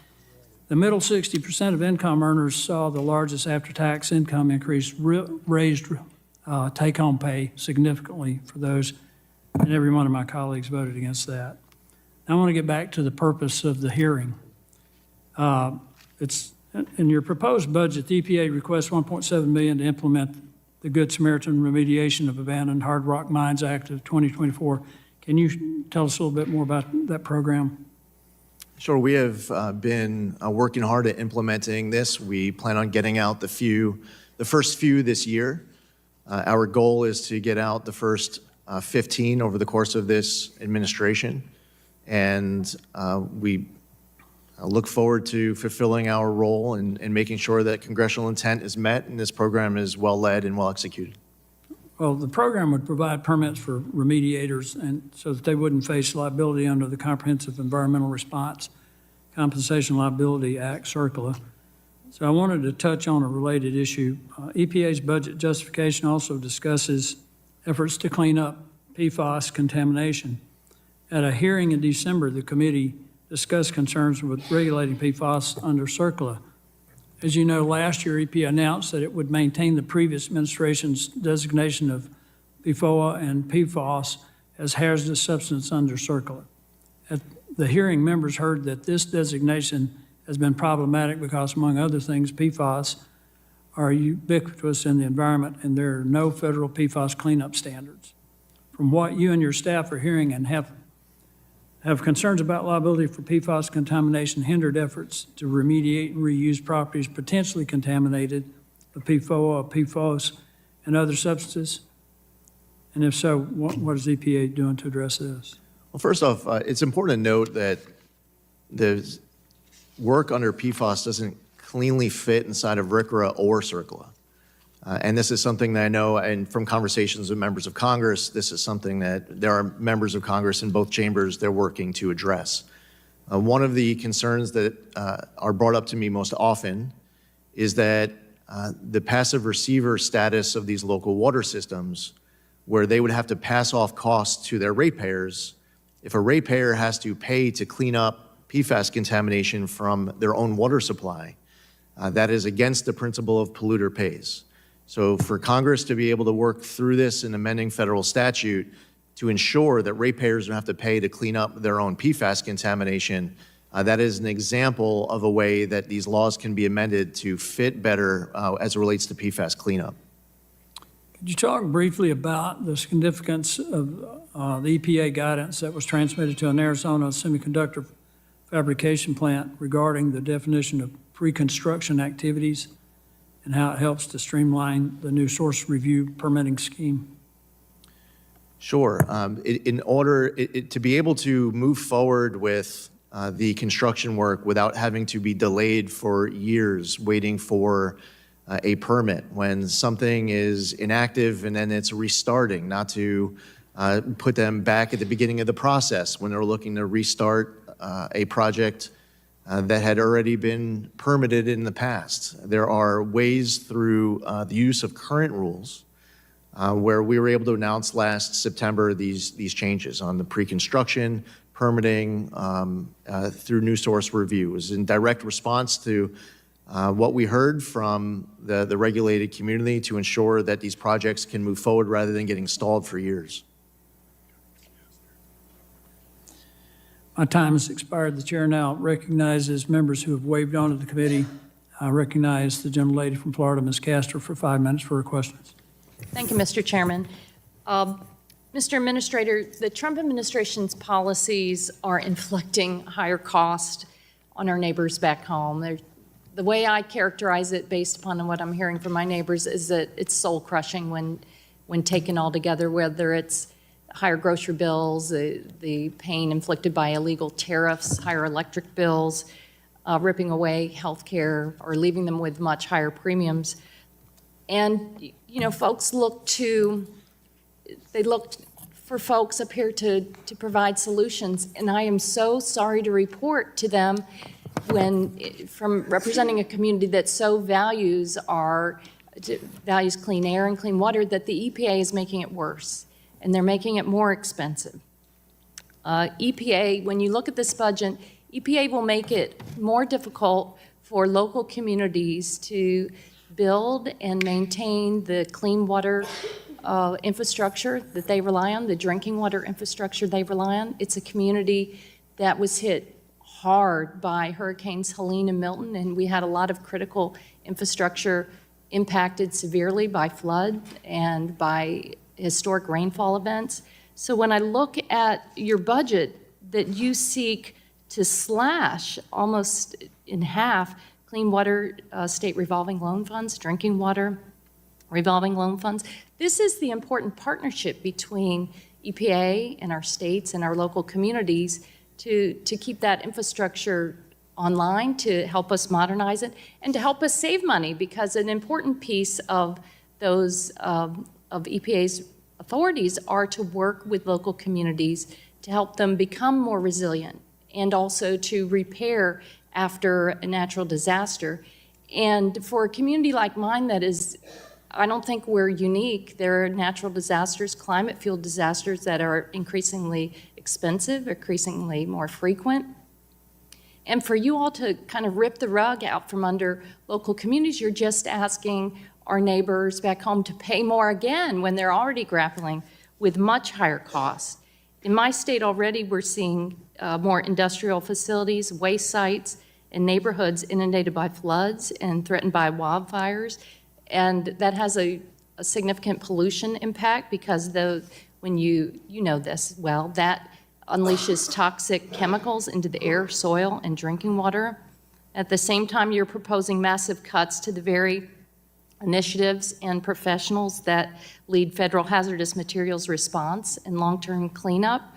The middle 60% of income earners saw the largest after-tax income increase, raised take-home pay significantly for those, and every one of my colleagues voted against that. Now I want to get back to the purpose of the hearing. It's in your proposed budget, the EPA requests $1.7 million to implement the Good Samaritan Remediation of Abandoned Hard Rock Mines Act of 2024. Can you tell us a little bit more about that program? Sure, we have been working hard at implementing this. We plan on getting out the first few this year. Our goal is to get out the first 15 over the course of this administration. And we look forward to fulfilling our role and making sure that congressional intent is met and this program is well led and well executed. Well, the program would provide permits for remediators and so that they wouldn't face liability under the Comprehensive Environmental Response Compensation Liability Act, CERCLA. So I wanted to touch on a related issue. EPA's budget justification also discusses efforts to clean up PFAS contamination. At a hearing in December, the committee discussed concerns with regulating PFAS under CERCLA. As you know, last year EPA announced that it would maintain the previous administration's designation of PFOA and PFAS as hazardous substance under CERCLA. At the hearing, members heard that this designation has been problematic because, among other things, PFAS are ubiquitous in the environment and there are no federal PFAS cleanup standards. From what you and your staff are hearing and have concerns about liability for PFAS contamination hindered efforts to remediate and reuse properties potentially contaminated with PFOA, PFOS, and other substances? And if so, what is EPA doing to address this? Well, first off, it's important to note that the work under PFAS doesn't cleanly fit inside of RCRA or CERCLA. And this is something that I know, and from conversations with members of Congress, this is something that there are members of Congress in both chambers they're working to address. One of the concerns that are brought up to me most often is that the passive receiver status of these local water systems, where they would have to pass off costs to their ratepayers. If a ratepayer has to pay to clean up PFAS contamination from their own water supply, that is against the principle of polluter pays. So for Congress to be able to work through this in amending federal statute to ensure that ratepayers don't have to pay to clean up their own PFAS contamination, that is an example of a way that these laws can be amended to fit better as it relates to PFAS cleanup. Could you talk briefly about the significance of the EPA guidance that was transmitted to an Arizona semiconductor fabrication plant regarding the definition of pre-construction activities and how it helps to streamline the new source review permitting scheme? Sure. In order to be able to move forward with the construction work without having to be delayed for years waiting for a permit, when something is inactive and then it's restarting, not to put them back at the beginning of the process when they're looking to restart a project that had already been permitted in the past. There are ways through the use of current rules where we were able to announce last September these changes on the pre-construction, permitting, through new source review. It was in direct response to what we heard from the regulated community to ensure that these projects can move forward rather than getting stalled for years. My time has expired. The chair now recognizes members who have waved on to the committee. I recognize the gentlelady from Florida, Ms. Castor, for 5 minutes for her questions. Thank you, Mr. Chairman. Mr. Administrator, the Trump administration's policies are inflicting higher cost on our neighbors back home. The way I characterize it, based upon what I'm hearing from my neighbors, is that it's soul-crushing when taken all together, whether it's higher grocery bills, the pain inflicted by illegal tariffs, higher electric bills, ripping away health care, or leaving them with much higher premiums. And, you know, folks look for folks up here to provide solutions. And I am so sorry to report to them, from representing a community that so values clean air and clean water, that the EPA is making it worse. And they're making it more expensive. EPA, when you look at this budget, EPA will make it more difficult for local communities to build and maintain the clean water infrastructure that they rely on, the drinking water infrastructure they rely on. It's a community that was hit hard by Hurricanes Helene and Milton, and we had a lot of critical infrastructure impacted severely by flood and by historic rainfall events. So when I look at your budget that you seek to slash almost in half clean water state revolving loan funds, drinking water revolving loan funds, this is the important partnership between EPA and our states and our local communities to keep that infrastructure online, to help us modernize it, and to help us save money, because an important piece of those of EPA's authorities are to work with local communities to help them become more resilient and also to repair after a natural disaster. And for a community like mine that is, I don't think we're unique. There are natural disasters, climate-fueled disasters that are increasingly expensive, increasingly more frequent. And for you all to kind of rip the rug out from under local communities, you're just asking our neighbors back home to pay more again when they're already grappling with much higher costs. In my state already, we're seeing more industrial facilities, waste sites, and neighborhoods inundated by floods and threatened by wildfires. And that has a significant pollution impact because when you know this well, that unleashes toxic chemicals into the air, soil, and drinking water. At the same time, you're proposing massive cuts to the very initiatives and professionals that lead federal hazardous materials response and long-term cleanup.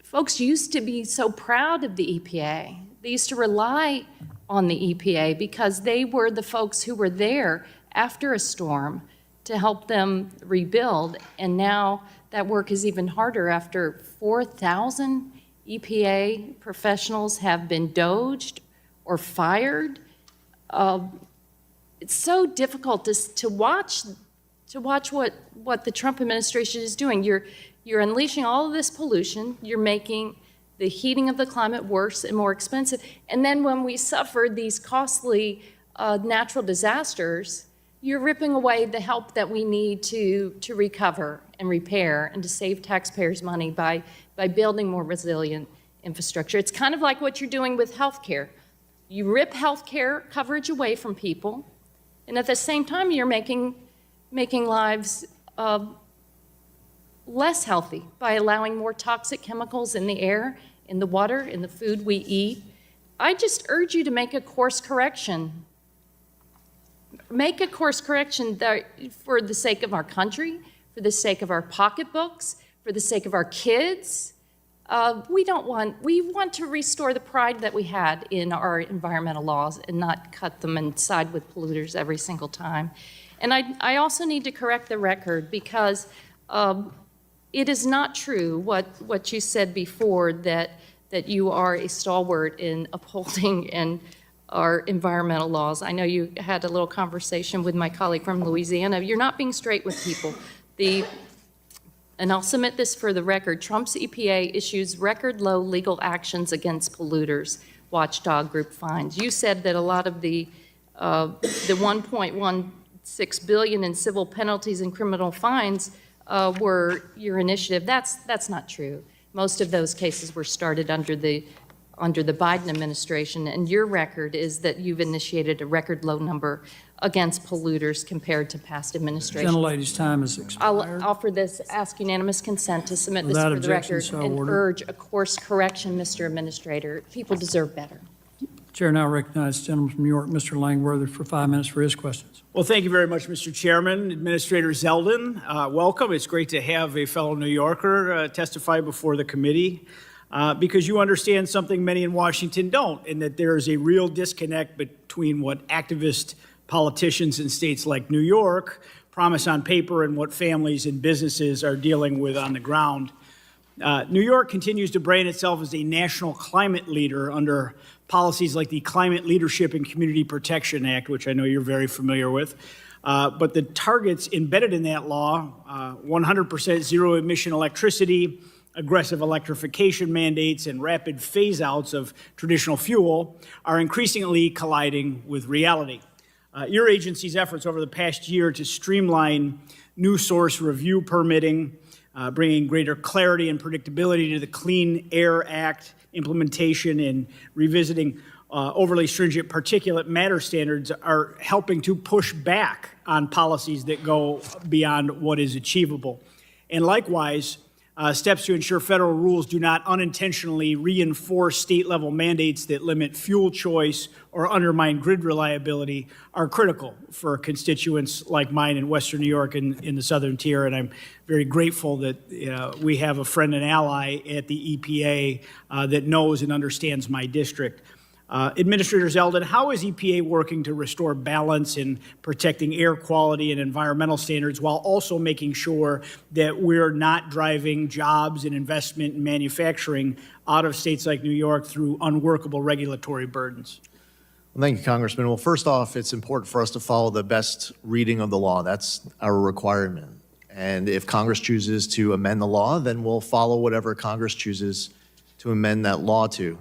Folks used to be so proud of the EPA. They used to rely on the EPA because they were the folks who were there after a storm to help them rebuild, and now that work is even harder after 4,000 EPA professionals have been doged or fired. It's so difficult to watch what the Trump administration is doing. You're unleashing all of this pollution. You're making the heating of the climate worse and more expensive. And then when we suffer these costly natural disasters, you're ripping away the help that we need to recover and repair and to save taxpayers money by building more resilient infrastructure. It's kind of like what you're doing with healthcare. You rip healthcare coverage away from people, and at the same time, you're making lives less healthy by allowing more toxic chemicals in the air, in the water, in the food we eat. I just urge you to make a course correction. Make a course correction for the sake of our country, for the sake of our pocketbooks, for the sake of our kids. We want to restore the pride that we had in our environmental laws and not cut them and side with polluters every single time. And I also need to correct the record because it is not true what you said before that you are a stalwart in upholding our environmental laws. I know you had a little conversation with my colleague from Louisiana. You're not being straight with people. And I'll submit this for the record, Trump's EPA issues record low legal actions against polluters, watchdog group fines. You said that a lot of the 1.16 billion in civil penalties and criminal fines were your initiative. That's not true. Most of those cases were started under the Biden administration, and your record is that you've initiated a record low number against polluters compared to past administrations. Gentlelady's time has expired. I'll offer this, ask unanimous consent to submit this Without for the objection, record so and ordered. urge a course correction, Mr. Administrator. People deserve better. Chair now recognizes the gentleman from New York, Mr. Langworthy, for 5 minutes for his questions. Well, thank you very much, Mr. Chairman. Administrator Zeldin, welcome. It's great to have a fellow New Yorker testify before the committee because you understand something many in Washington don't, and that there is a real disconnect between what activist politicians in states like New York promise on paper and what families and businesses are dealing with on the ground. New York continues to brand itself as a national climate leader under policies like the Climate Leadership and Community Protection Act, which I know you're very familiar with. But the targets embedded in that law, 100% zero emission electricity, aggressive electrification mandates and rapid phase-outs of traditional fuel are increasingly colliding with reality. Your agency's efforts over the past year to streamline new source review permitting, bringing greater clarity and predictability to the Clean Air Act implementation and revisiting overly stringent particulate matter standards are helping to push back on policies that go beyond what is achievable. And likewise, steps to ensure federal rules do not unintentionally reinforce state-level mandates that limit fuel choice or undermine grid reliability are critical for constituents like mine in Western New York and in the Southern Tier. And I'm very grateful that we have a friend and ally at the EPA that knows and understands my district. Administrator Zeldin, how is EPA working to restore balance in protecting air quality and environmental standards while also making sure that we're not driving jobs and investment in manufacturing out of states like New York through unworkable regulatory burdens? Well, thank you, Congressman. Well, first off, it's important for us to follow the best reading of the law. That's our requirement. And if Congress chooses to amend the law, then we'll follow whatever Congress chooses to amend that law to.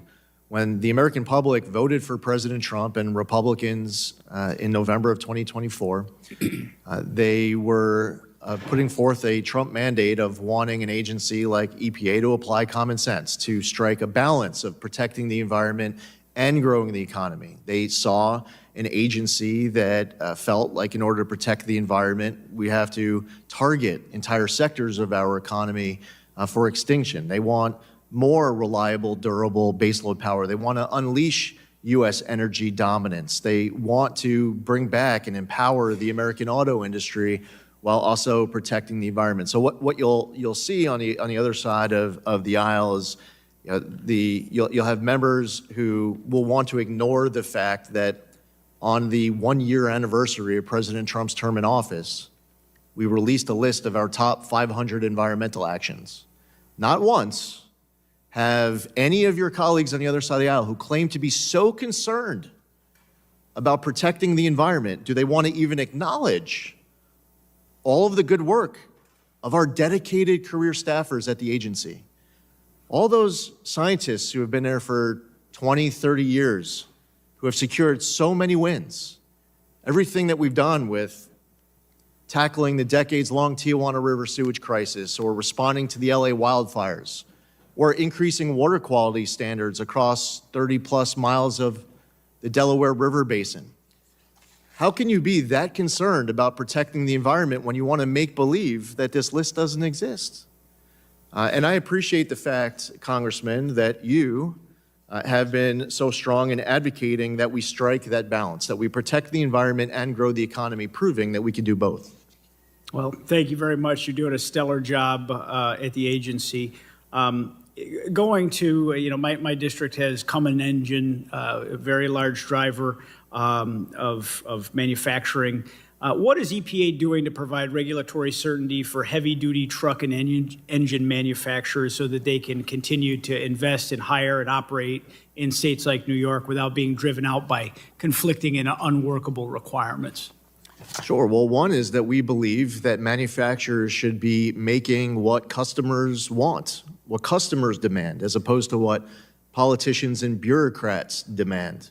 When the American public voted for President Trump and Republicans in November of 2024, they were putting forth a Trump mandate of wanting an agency like EPA to apply common sense, to strike a balance of protecting the environment and growing the economy. They saw an agency that felt like in order to protect the environment, we have to target entire sectors of our economy for extinction. They want more reliable, durable baseload power. They want to unleash U.S. energy dominance. They want to bring back and empower the American auto industry while also protecting the environment. So what you'll see on the other side of the aisle is you'll have members who will want to ignore the fact that on the 1-year anniversary of President Trump's term in office, we released a list of our top 500 environmental actions. Not once have any of your colleagues on the other side of the aisle who claim to be so concerned about protecting the environment, do they want to even acknowledge all of the good work of our dedicated career staffers at the agency? All those scientists who have been there for 20, 30 years, who have secured so many wins, everything that we've done with tackling the decades-long Tijuana River sewage crisis or responding to the LA wildfires, or increasing water quality standards across 30-plus miles of the Delaware River Basin. How can you be that concerned about protecting the environment when you want to make believe that this list doesn't exist? And I appreciate the fact, Congressman, that you have been so strong in advocating that we strike that balance, that we protect the environment and grow the economy, proving that we can do both. Well, thank you very much. You're doing a stellar job at the agency. Going to, my district has Cummins Engine, a very large driver of manufacturing. What is EPA doing to provide regulatory certainty for heavy-duty truck and engine manufacturers so that they can continue to invest and hire and operate in states like New York without being driven out by conflicting and unworkable requirements? Sure. Well, one is that we believe that manufacturers should be making what customers want, what customers demand, as opposed to what politicians and bureaucrats demand.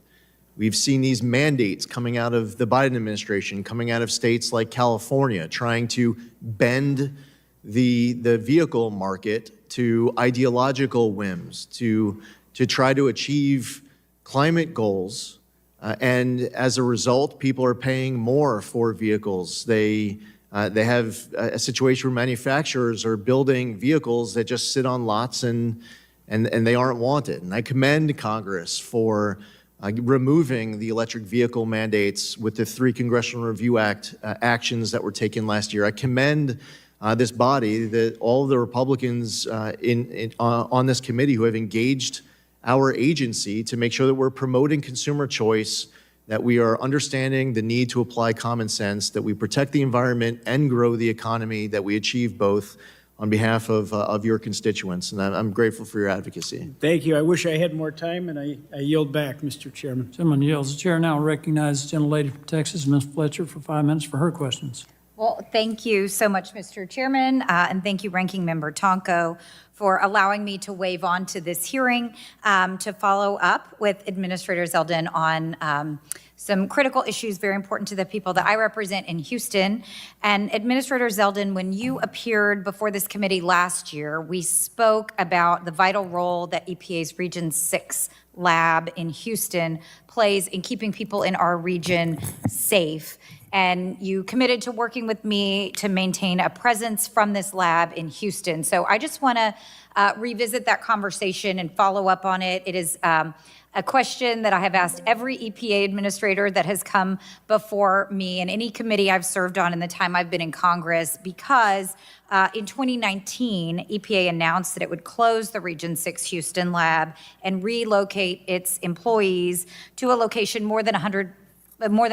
We've seen these mandates coming out of the Biden administration, coming out of states like California, trying to bend the vehicle market to ideological whims, to try to achieve climate goals. And as a result, people are paying more for vehicles. They have a situation where manufacturers are building vehicles that just sit on lots and they aren't wanted. And I commend Congress for removing the electric vehicle mandates with the 3 Congressional Review Act actions that were taken last year. I commend this body, all of the Republicans on this committee who have engaged our agency to make sure that we're promoting consumer choice, that we are understanding the need to apply common sense, that we protect the environment and grow the economy, that we achieve both on behalf of your constituents. And I'm grateful for your advocacy. Thank you. I wish I had more time, and I yield back, Mr. Chairman. Someone yields. The chair now recognizes the gentlelady from Texas, Ms. Fletcher, for 5 minutes for her questions. Well, thank you so much, Mr. Chairman, and thank you, Ranking Member Tonko, for allowing me to wave on to this hearing to follow up with Administrator Zeldin on some critical issues very important to the people that I represent in Houston. And Administrator Zeldin, when you appeared before this committee last year, we spoke about the vital role that EPA's Region 6 lab in Houston plays in keeping people in our region safe. And you committed to working with me to maintain a presence from this lab in Houston. So I just want to revisit that conversation and follow up on it. It is a question that I have asked every EPA administrator that has come before me and any committee I've served on in the time I've been in Congress, because in 2019, EPA announced that it would close the Region 6 Houston lab and relocate its employees to a location more than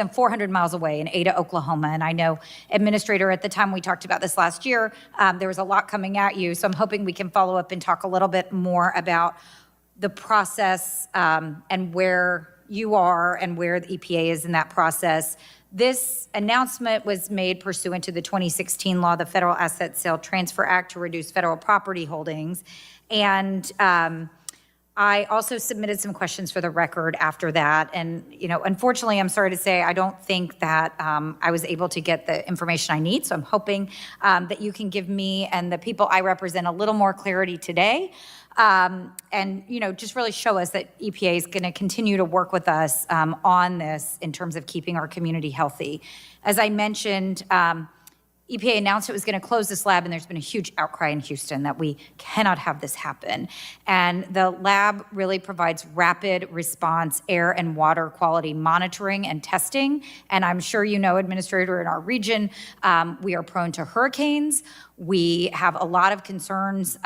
400 miles away in Ada, Oklahoma. And I know, Administrator, at the time we talked about this last year, there was a lot coming at you. So I'm hoping we can follow up and talk a little bit more about the process and where you are and where the EPA is in that process. This announcement was made pursuant to the 2016 law, the Federal Asset Sale Transfer Act, to reduce federal property holdings. And I also submitted some questions for the record after that. And, unfortunately, I'm sorry to say, I don't think that I was able to get the information I need. So I'm hoping that you can give me and the people I represent a little more clarity today. And, just really show us that EPA is going to continue to work with us on this in terms of keeping our community healthy. As I mentioned, EPA announced it was going to close this lab, and there's been a huge outcry in Houston that we cannot have this happen. And the lab really provides rapid response air and water quality monitoring and testing. And I'm sure you know, Administrator, in our region, we are prone to hurricanes. We have a lot of concerns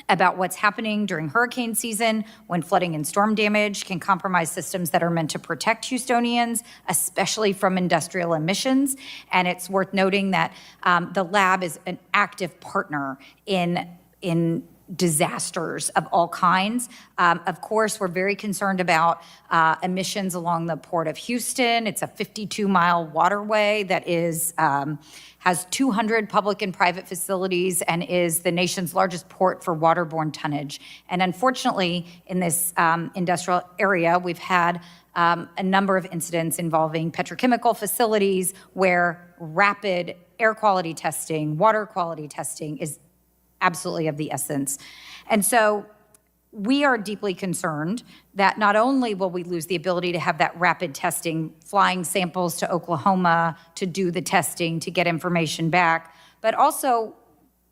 about what's happening during hurricane season when flooding and storm damage can compromise systems that are meant to protect Houstonians, especially from industrial emissions. And it's worth noting that the lab is an active partner in disasters of all kinds. Of course, we're very concerned about emissions along the Port of Houston. It's a 52-mile waterway that has 200 public and private facilities and is the nation's largest port for waterborne tonnage. And unfortunately, in this industrial area, we've had a number of incidents involving petrochemical facilities where rapid air quality testing, water quality testing is absolutely of the essence. And so we are deeply concerned that not only will we lose the ability to have that rapid testing, flying samples to Oklahoma to do the testing, to get information back, but also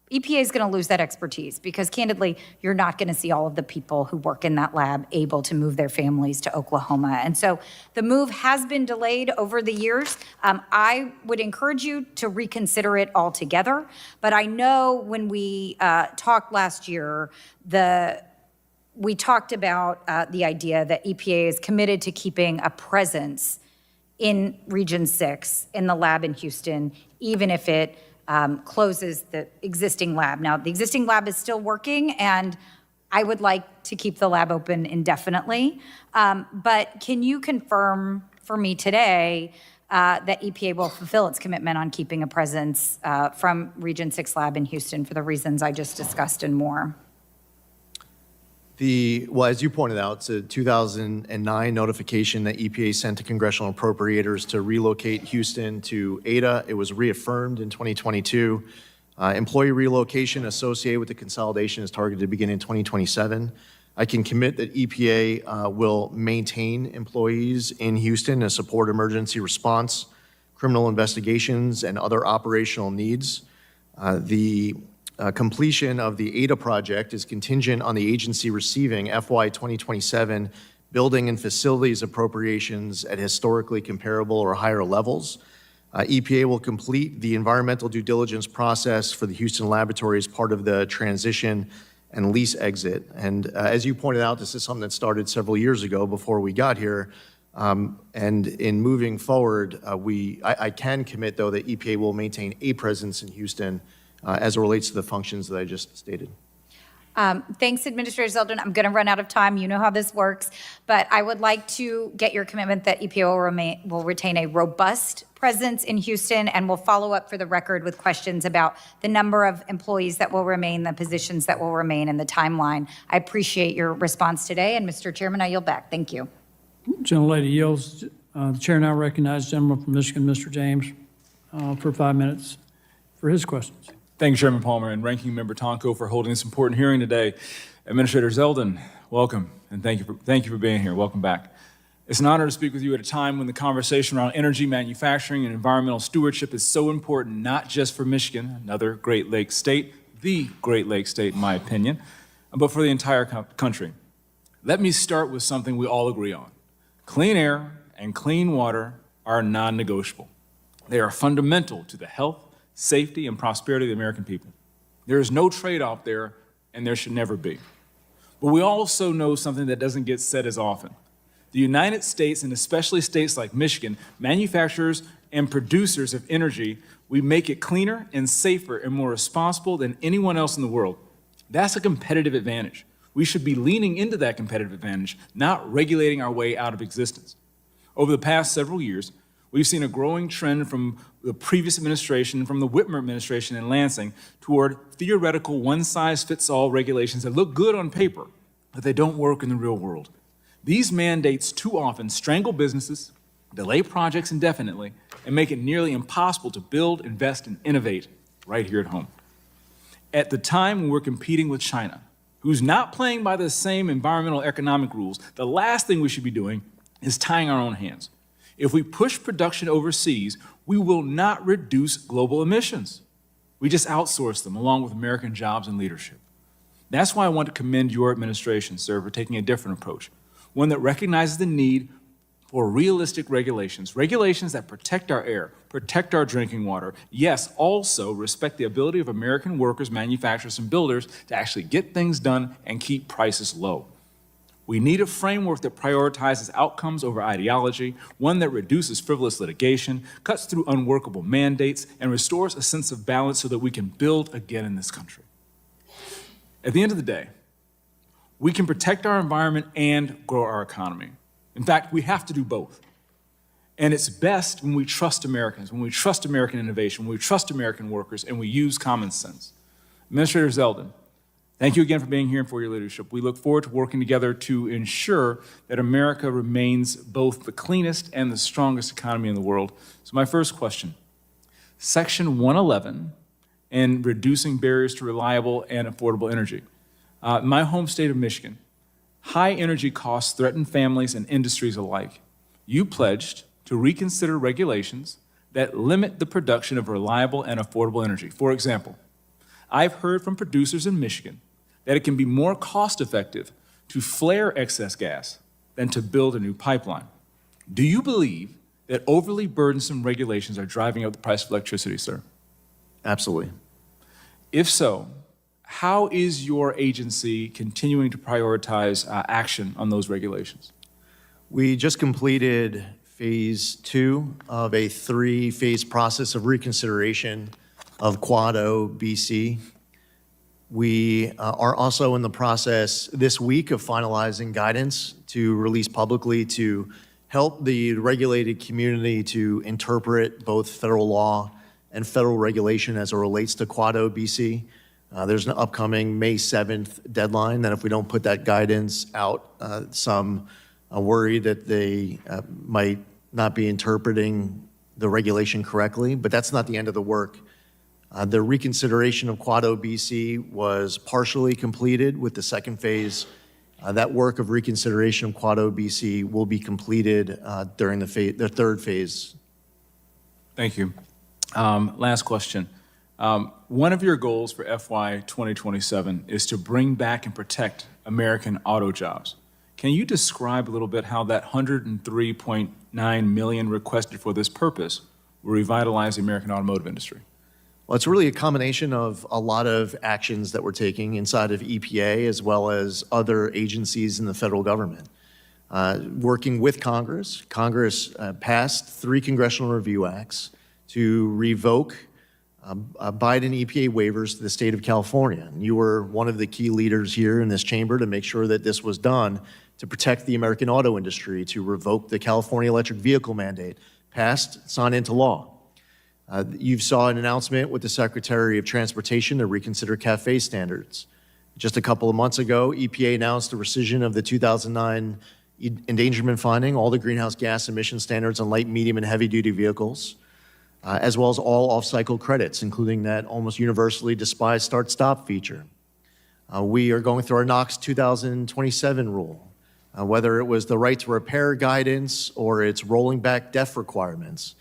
EPA is going to lose that expertise because, candidly, you're not going to see all of the people who work in that lab able to move their families to Oklahoma. And so the move has been delayed over the years. I would encourage you to reconsider it altogether. But I know when we talked last year, we talked about the idea that EPA is committed to keeping a presence in Region 6 in the lab in Houston, even if it closes the existing lab. Now, the existing lab is still working, and I would like to keep the lab open indefinitely. But can you confirm for me today that EPA will fulfill its commitment on keeping a presence from Region 6 lab in Houston for the reasons I just discussed and more? Well, as you pointed out, it's a 2009 notification that EPA sent to congressional appropriators to relocate Houston to Ada. It was reaffirmed in 2022. Employee relocation associated with the consolidation is targeted to begin in 2027. I can commit that EPA will maintain employees in Houston to support emergency response, criminal investigations, and other operational needs. The completion of the Ada project is contingent on the agency receiving FY 2027 building and facilities appropriations at historically comparable or higher levels. EPA will complete the environmental due diligence process for the Houston laboratory as part of the transition and lease exit. And as you pointed out, this is something that started several years ago before we got here. And in moving forward, I can commit, though, that EPA will maintain a presence in Houston as it relates to the functions that I just stated. Thanks, Administrator Zeldin. I'm going to run out of time. You know how this works. But I would like to get your commitment that EPA will retain a robust presence in Houston, and will follow up for the record with questions about the number of employees that will remain, the positions that will remain, and the timeline. I appreciate your response today. And Mr. Chairman, I yield back. Thank you. Gentlelady yields. The chair now recognizes the gentleman from Michigan, Mr. James, for 5 minutes for his questions. Thank you, Chairman Palmer and Ranking Member Tonko, for holding this important hearing today. Administrator Zeldin, welcome, and thank you for being here. Welcome back. It's an honor to speak with you at a time when the conversation around energy manufacturing and environmental stewardship is so important, not just for Michigan, another Great Lakes state, the Great Lakes state in my opinion, but for the entire country. Let me start with something we all agree on. Clean air and clean water are non-negotiable. They are fundamental to the health, safety, and prosperity of the American people. There is no trade-off there, and there should never be. But we also know something that doesn't get said as often. The United States, and especially states like Michigan, manufacturers and producers of energy, we make it cleaner and safer and more responsible than anyone else in the world. That's a competitive advantage. We should be leaning into that competitive advantage, not regulating our way out of existence. Over the past several years, we've seen a growing trend from the previous administration, from the Whitmer administration in Lansing, toward theoretical one-size-fits-all regulations that look good on paper, but they don't work in the real world. These mandates too often strangle businesses, delay projects indefinitely, and make it nearly impossible to build, invest, and innovate right here at home. At the time when we're competing with China, who's not playing by the same environmental economic rules, the last thing we should be doing is tying our own hands. If we push production overseas, we will not reduce global emissions. We just outsource them along with American jobs and leadership. That's why I want to commend your administration, sir, for taking a different approach, one that recognizes the need for realistic regulations, regulations that protect our air, protect our drinking water, yes, also respect the ability of American workers, manufacturers, and builders to actually get things done and keep prices low. We need a framework that prioritizes outcomes over ideology, one that reduces frivolous litigation, cuts through unworkable mandates, and restores a sense of balance so that we can build again in this country. At the end of the day, we can protect our environment and grow our economy. In fact, we have to do both. And it's best when we trust Americans, when we trust American innovation, when we trust American workers, and we use common sense. Administrator Zeldin, thank you again for being here and for your leadership. We look forward to working together to ensure that America remains both the cleanest and the strongest economy in the world. So my first question, Section 111 and reducing barriers to reliable and affordable energy. My home state of Michigan, high energy costs threaten families and industries alike. You pledged to reconsider regulations that limit the production of reliable and affordable energy. For example, I've heard from producers in Michigan that it can be more cost-effective to flare excess gas than to build a new pipeline. Do you believe that overly burdensome regulations are driving up the price of electricity, sir? Absolutely. If so, how is your agency continuing to prioritize action on those regulations? We just completed phase 2 of a 3-phase process of reconsideration of Quad O BC. We are also in the process this week of finalizing guidance to release publicly to help the regulated community to interpret both federal law and federal regulation as it relates to Quad O BC. There's an upcoming May 7th deadline that if we don't put that guidance out, some worry that they might not be interpreting the regulation correctly, but that's not the end of the work. The reconsideration of Quad O BC was partially completed with the second phase. That work of reconsideration of Quad O BC will be completed during the third phase. Thank you. Last question. One of your goals for FY 2027 is to bring back and protect American auto jobs. Can you describe a little bit how that $103.9 million requested for this purpose will revitalize the American automotive industry? Well, it's really a combination of a lot of actions that we're taking inside of EPA as well as other agencies in the federal government. Working with Congress, Congress passed 3 congressional review acts to revoke Biden EPA waivers to the state of California. And you were one of the key leaders here in this chamber to make sure that this was done to protect the American auto industry, to revoke the California electric vehicle mandate, passed, signed into law. You saw an announcement with the Secretary of Transportation to reconsider CAFE standards. Just a couple of months ago, EPA announced the rescission of the 2009 endangerment finding, all the greenhouse gas emission standards on light, medium, and heavy-duty vehicles, as well as all off-cycle credits, including that almost universally despised start-stop feature. We are going through our NOx 2027 rule, whether it was the right to repair guidance or its rolling back DEF requirements.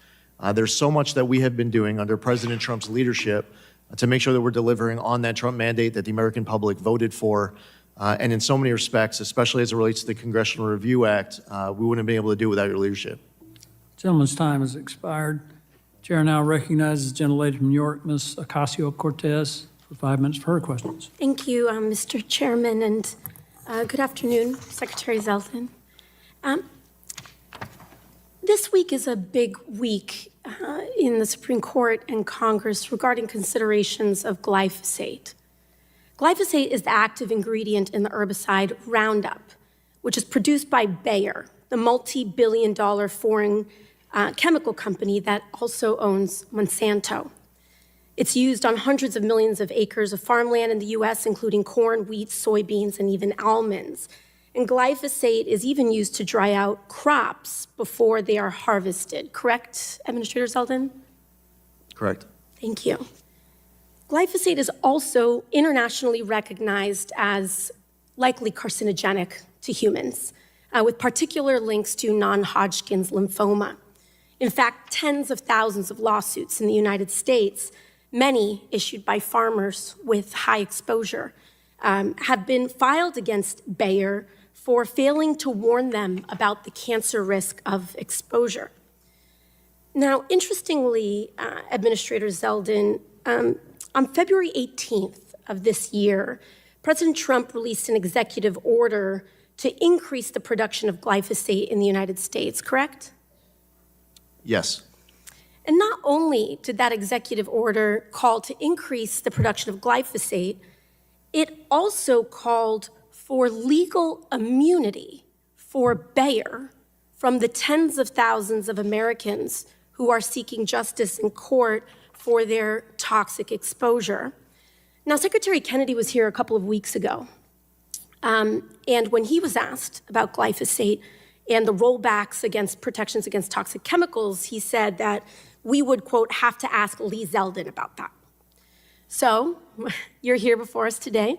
There's so much that we have been doing under President Trump's leadership to make sure that we're delivering on that Trump mandate that the American public voted for. And in so many respects, especially as it relates to the Congressional Review Act, we wouldn't have been able to do it without your leadership. Gentleman's time has expired. Chair now recognizes the gentlelady from New York, Ms. Ocasio-Cortez, for 5 minutes for her questions. Thank you, Mr. Chairman, and good afternoon, Secretary Zeldin. This week is a big week in the Supreme Court and Congress regarding considerations of glyphosate. Glyphosate is the active ingredient in the herbicide Roundup, which is produced by Bayer, the multi-billion-dollar foreign chemical company that also owns Monsanto. It's used on hundreds of millions of acres of farmland in the U.S., including corn, wheat, soybeans, and even almonds. And glyphosate is even used to dry out crops before they are harvested. Correct, Administrator Zeldin? Correct. Thank you. Glyphosate is also internationally recognized as likely carcinogenic to humans, with particular links to non-Hodgkin's lymphoma. In fact, tens of thousands of lawsuits in the United States, many issued by farmers with high exposure, have been filed against Bayer for failing to warn them about the cancer risk of exposure. Now, interestingly, Administrator Zeldin, on February 18th of this year, President Trump released an executive order to increase the production of glyphosate in the United States, correct? Yes. And not only did that executive order call to increase the production of glyphosate, it also called for legal immunity for Bayer from the tens of thousands of Americans who are seeking justice in court for their toxic exposure. Now, Secretary Kennedy was here a couple of weeks ago, and when he was asked about glyphosate and the rollbacks against protections against toxic chemicals, he said that we would, quote, have to ask Lee Zeldin about that. So, you're here before us today.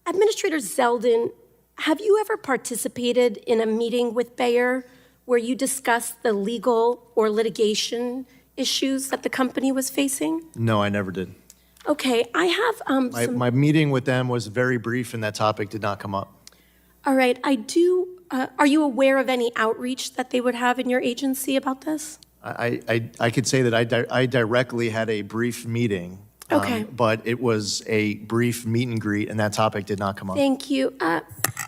Administrator Zeldin, have you ever participated in a meeting with Bayer where you discussed the legal or litigation issues that the company was facing? No, I never did. Okay, I have My meeting with them was very brief, and that topic did not come up. All right, I do. Are you aware of any outreach that they would have in your agency about this? I could say that I directly had a brief meeting. Okay. But it was a brief meet and greet, and that topic did not come up. Thank you.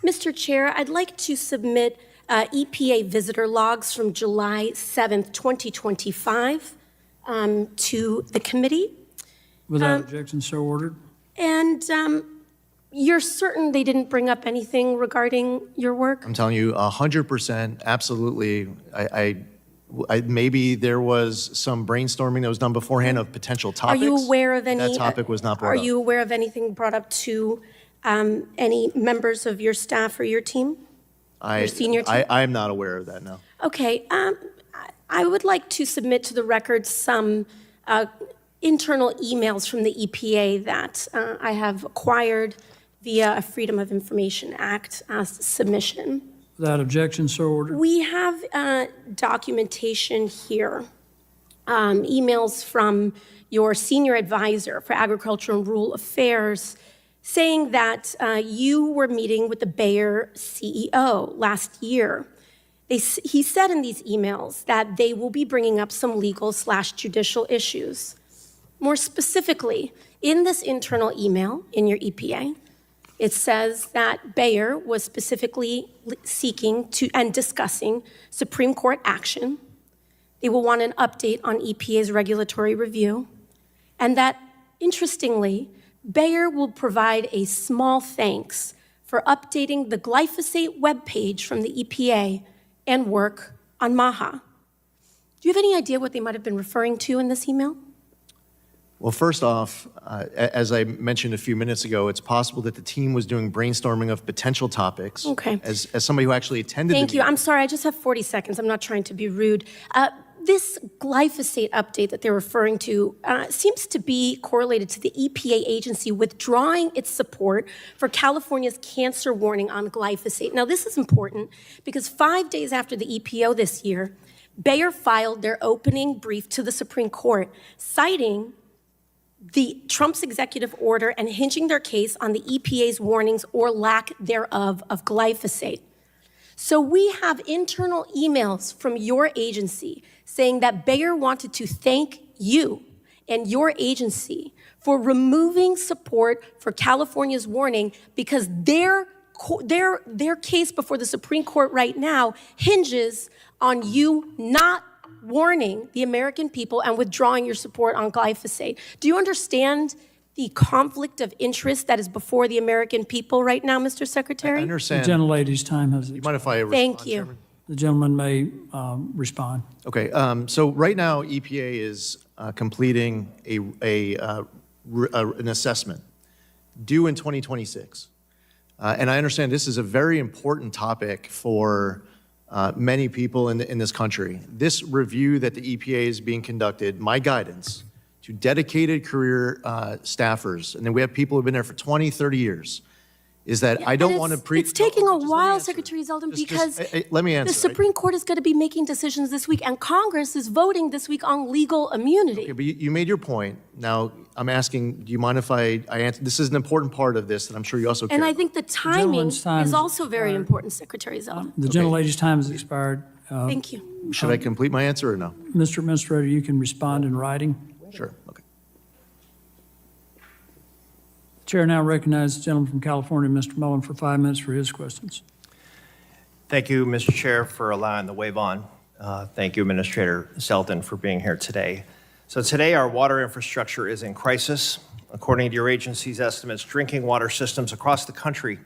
Mr. Chair, I'd like to submit EPA visitor logs from July 7th, 2025 to the committee. Without objection, so ordered. And you're certain they didn't bring up anything regarding your work? I'm telling you, 100%, absolutely. Maybe there was some brainstorming that was done beforehand of potential topics. Are you aware of any? That topic was not brought up. Are you aware of anything brought up to any members of your staff or your team? Your senior team? I am not aware of that, no. Okay. I would like to submit to the record some internal emails from the EPA that I have acquired via a Freedom of Information Act submission. Without objection, so ordered. We have documentation here, emails from your senior advisor for Agriculture and Rural Affairs saying that you were meeting with the Bayer CEO last year. He said in these emails that they will be bringing up some legal/judicial issues. More specifically, in this internal email in your EPA, it says that Bayer was specifically seeking to and discussing Supreme Court action. They will want an update on EPA's regulatory review. and that, interestingly, Bayer will provide a small thanks for updating the glyphosate webpage from the EPA and work on MAHA. Do you have any idea what they might have been referring to in this email? Well, first off, as I mentioned a few minutes ago, it's possible that the team was doing brainstorming of potential topics. Okay. As somebody who actually attended Thank the you. meeting. I'm sorry, I just have 40 seconds. I'm not trying to be rude. This glyphosate update that they're referring to seems to be correlated to the EPA agency withdrawing its support for California's cancer warning on glyphosate. Now, this is important because 5 days after the EPO this year, Bayer filed their opening brief to the Supreme Court, citing Trump's executive order and hinging their case on the EPA's warnings or lack thereof of glyphosate. So we have internal emails from your agency saying that Bayer wanted to thank you and your agency for removing support for California's warning because their case before the Supreme Court right now hinges on you not warning the American people and withdrawing your support on glyphosate. Do you understand the conflict of interest that is before the American people right now, Mr. Secretary? I understand. The gentlelady's time has expired. You mind if I respond, Thank you. Chairman? The gentleman may respond. Okay, so right now, EPA is completing an assessment due in 2026. And I understand this is a very important topic for many people in this country. This review that the EPA is being conducted, my guidance to dedicated career staffers, and then we have people who've been there for 20, 30 years, is that I don't want to It's taking a while, Secretary Zeldin, because let me answer. the Supreme Court is going to be making decisions this week, and Congress is voting this week on legal immunity. Okay, but you made your point. Now, I'm asking, do you mind if I answer? This is an important part of this that I'm sure you also care And I about. think the timing gentleman's time is has also very important, Secretary Zeldin. The gentlelady's time has expired. Thank you. Should I complete my answer or no? Mr. Administrator, you can respond in writing. Sure, okay. Chair now recognizes the gentleman from California, Mr. Mullen, for 5 minutes for his questions. Thank you, Mr. Chair, for allowing the wave on. Thank you, Administrator Zeldin, for being here today. So today, our water infrastructure is in crisis. According to your agency's estimates, drinking water systems across the country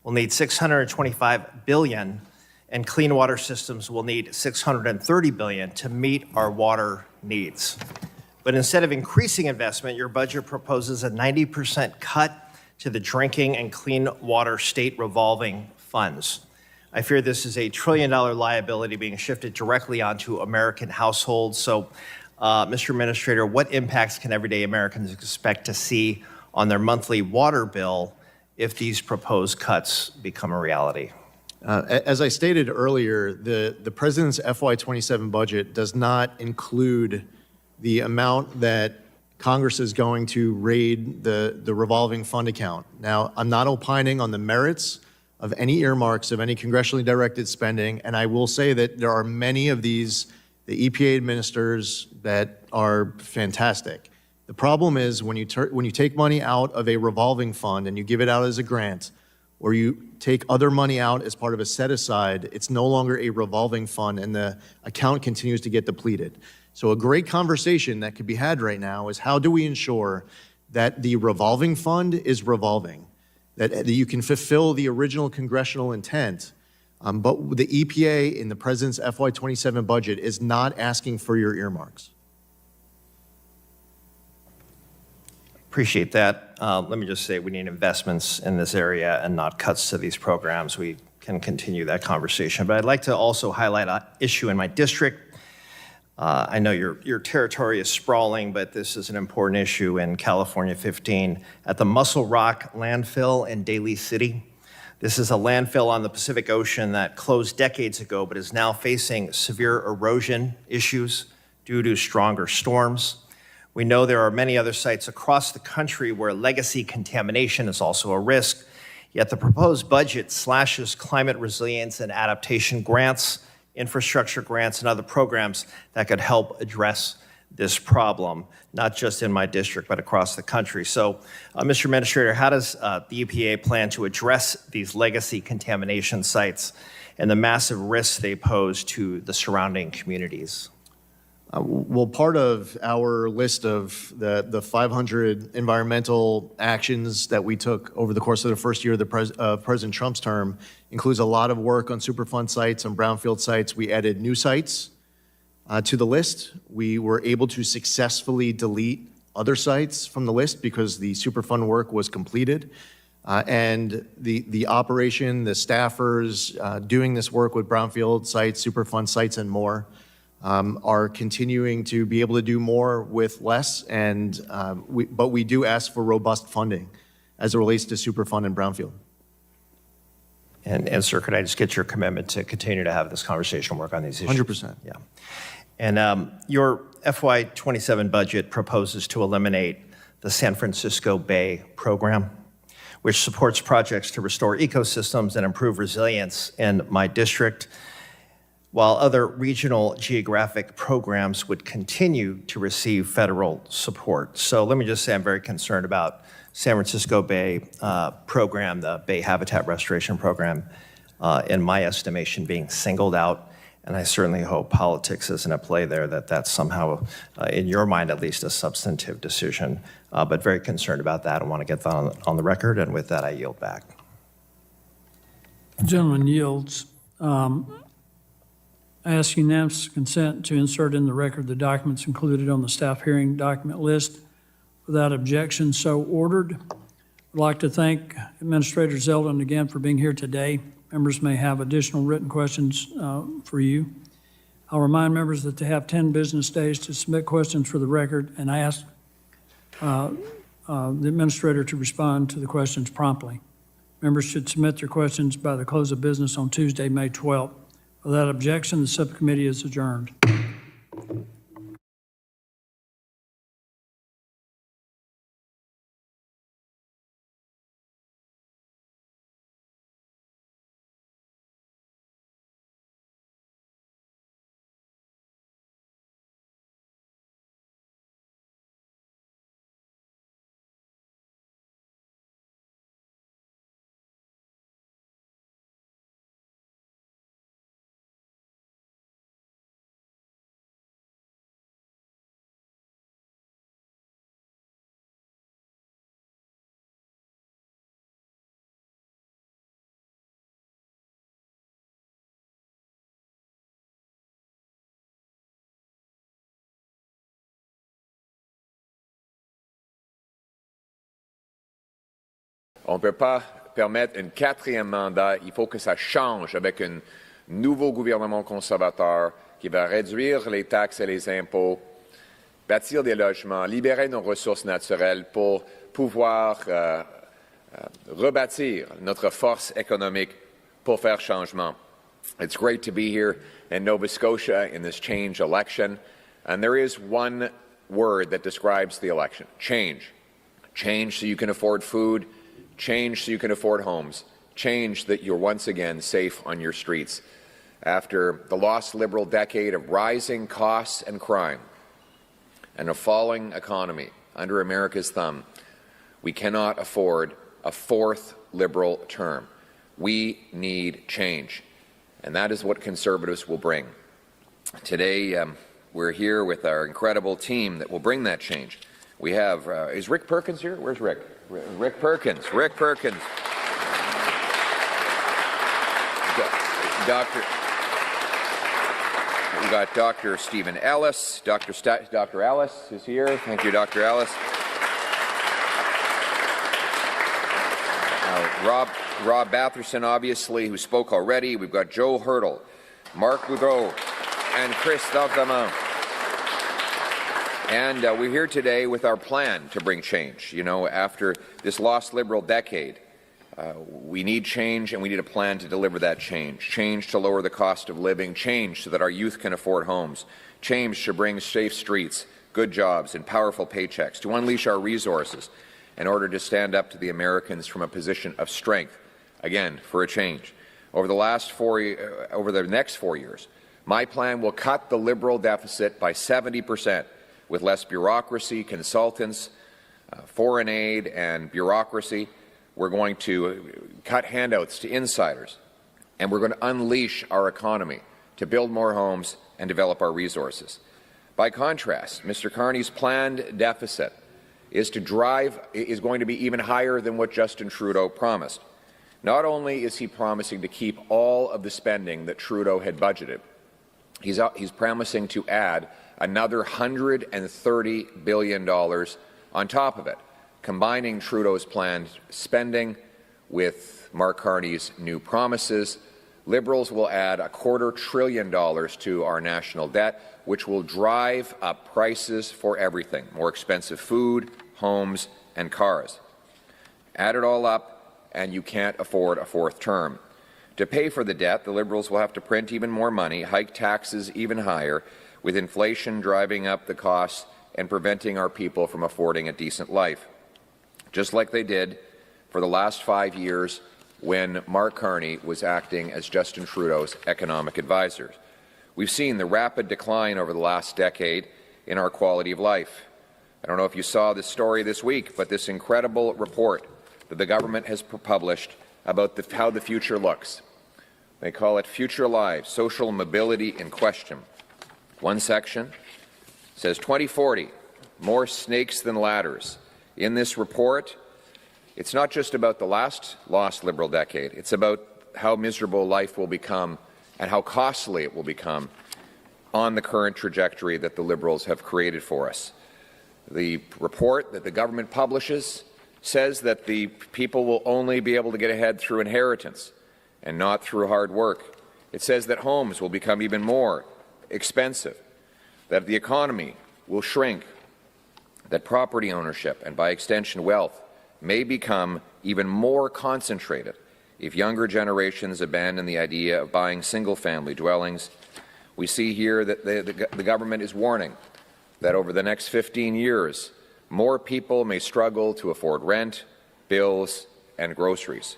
will need $625 billion, and clean water systems will need $630 billion to meet our water needs. But instead of increasing investment, your budget proposes a 90% cut to the drinking and clean water state revolving funds. I fear this is a $1 trillion liability being shifted directly onto American households. So, Mr. Administrator, what impacts can everyday Americans expect to see on their monthly water bill if these proposed cuts become a reality? As I stated earlier, the President's FY27 budget does not include the amount that Congress is going to raid the revolving fund account. Now, I'm not opining on the merits of any earmarks of any congressionally directed spending, and I will say that there are many of these, the EPA administers, that are fantastic. The problem is when you take money out of a revolving fund and you give it out as a grant, or you take other money out as part of a set-aside, it's no longer a revolving fund, and the account continues to get depleted. So a great conversation that could be had right now is how do we ensure that the revolving fund is revolving, that you can fulfill the original congressional intent, but the EPA in the President's FY27 budget is not asking for your earmarks. Appreciate that. Let me just say we need investments in this area and not cuts to these programs. We can continue that conversation. But I'd like to also highlight an issue in my district. I know your territory is sprawling, but this is an important issue in California 15 at the Muscle Rock landfill in Daly City. This is a landfill on the Pacific Ocean that closed decades ago, but is now facing severe erosion issues due to stronger storms. We know there are many other sites across the country where legacy contamination is also a risk, yet the proposed budget slashes climate resilience and adaptation grants, infrastructure grants, and other programs that could help address this problem, not just in my district, but across the country. So, Mr. Administrator, how does the EPA plan to address these legacy contamination sites and the massive risks they pose to the surrounding communities? Well, part of our list of the 500 environmental actions that we took over the course of the first year of President Trump's term includes a lot of work on Superfund sites, on brownfield sites. We added new sites to the list. We were able to successfully delete other sites from the list because the Superfund work was completed. And the operation, the staffers doing this work with brownfield sites, Superfund sites, and more are continuing to be able to do more with less. And but we do ask for robust funding as it relates to Superfund and brownfield. And sir, could I just get your commitment to continue to have this conversation and work on these issues? 100%. Yeah. And your FY27 budget proposes to eliminate the San Francisco Bay program, which supports projects to restore ecosystems and improve resilience in my district, while other regional geographic programs would continue to receive federal support. So let me just say I'm very concerned about San Francisco Bay program, the Bay Habitat Restoration Program, in my estimation, being singled out. And I certainly hope politics isn't at play there, that that's somehow, in your mind at least, a substantive decision. But very concerned about that. I want to get that on the record. And with that, I yield back. The gentleman yields. I ask unanimous consent to insert in the record the documents included on the staff hearing document list. Without objection, so ordered. I'd like to thank Administrator Zeldin again for being here today. Members may have additional written questions for you. I'll remind members that they have 10 business days to submit questions for the record, and I ask the Administrator to respond to the questions promptly. Members should submit their questions by the close of business on Tuesday, May 12th. Without objection, the subcommittee is adjourned. On ne peut pas permettre un quatrième mandat. Il faut que ça change avec un nouveau gouvernement conservateur qui va réduire les taxes et les impôts, bâtir des logements, libérer nos ressources naturelles pour pouvoir rebâtir notre force économique pour faire changement. It's great to be here in Nova Scotia in this change election. And there is one word that describes the election: change. Change so you can afford food. Change so you can afford homes. Change that you're once again safe on your streets. After the lost Liberal decade of rising costs and crime and a falling economy under America's thumb, we cannot afford a fourth Liberal term. We need change, and that is what Conservatives will bring. Today, we're here with our incredible team that will bring that change. We have, is Rick Perkins here? Where's Rick? Rick Perkins. Rick Perkins. We've got Dr. Stephen Ellis. Dr. Ellis is here. Thank you, Dr. Ellis. Rob Batherson, obviously, who spoke already. We've got Joe Hurdle, Marc Boudreau, and Chris Dogdamont. And we're here today with our plan to bring change. You know, after this lost Liberal decade, we need change, and we need a plan to deliver that change. Change to lower the cost of living, change so that our youth can afford homes, change to bring safe streets, good jobs, and powerful paychecks, to unleash our resources in order to stand up to the Americans from a position of strength, again, for a change. Over the next 4 years, my plan will cut the Liberal deficit by 70%. With less bureaucracy, consultants, foreign aid, and bureaucracy. We're going to cut handouts to insiders, and we're going to unleash our economy to build more homes and develop our resources. By contrast, Mr. Carney's planned deficit is going to be even higher than what Justin Trudeau promised. Not only is he promising to keep all of the spending that Trudeau had budgeted, he's promising to add another $130 billion on top of it, combining Trudeau's planned spending with Mark Carney's new promises. Liberals will add $250 billion to our national debt, which will drive up prices for everything, more expensive food, homes, and cars. Add it all up, and you can't afford a fourth term. To pay for the debt, the Liberals will have to print even more money, hike taxes even higher, with inflation driving up the costs and preventing our people from affording a decent life, just like they did for the last 5 years when Mark Carney was acting as Justin Trudeau's economic advisor. We've seen the rapid decline over the last decade in our quality of life. I don't know if you saw this story this week, but this incredible report that the government has published about how the future looks. They call it Future Lives, Social Mobility in Question. One section says 2040, more snakes than ladders. In this report, it's not just about the last lost Liberal decade. It's about how miserable life will become and how costly it will become on the current trajectory that the Liberals have created for us. The report that the government publishes says that the people will only be able to get ahead through inheritance and not through hard work. It says that homes will become even more expensive, that the economy will shrink, that property ownership and by extension wealth may become even more concentrated if younger generations abandon the idea of buying single-family dwellings. We see here that the government is warning that over the next 15 years, more people may struggle to afford rent, bills, and groceries.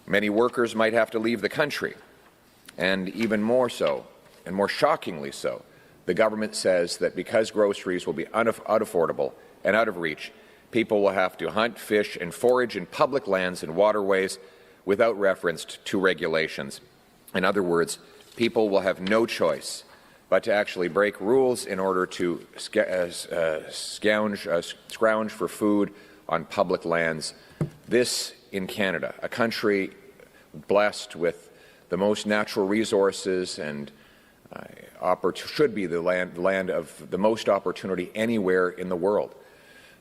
Many workers might have to leave the country, and even more so, and more shockingly so, the government says that because groceries will be unaffordable and out of reach, people will have to hunt, fish, and forage in public lands and waterways without reference to regulations. In other words, people will have no choice but to actually break rules in order to scrounge for food on public lands. This in Canada, a country blessed with the most natural resources and should be the land of the most opportunity anywhere in the world.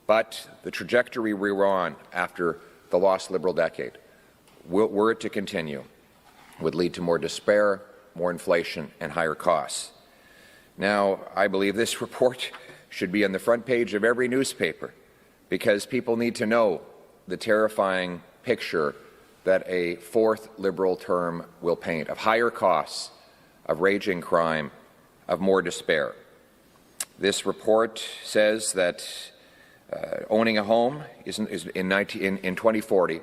But the trajectory we were on after the lost Liberal decade, were it to continue, would lead to more despair, more inflation, and higher costs. Now, I believe this report should be on the front page of every newspaper because people need to know the terrifying picture that a fourth Liberal term will paint of higher costs, of raging crime, of more despair. This report says that owning a home in 2040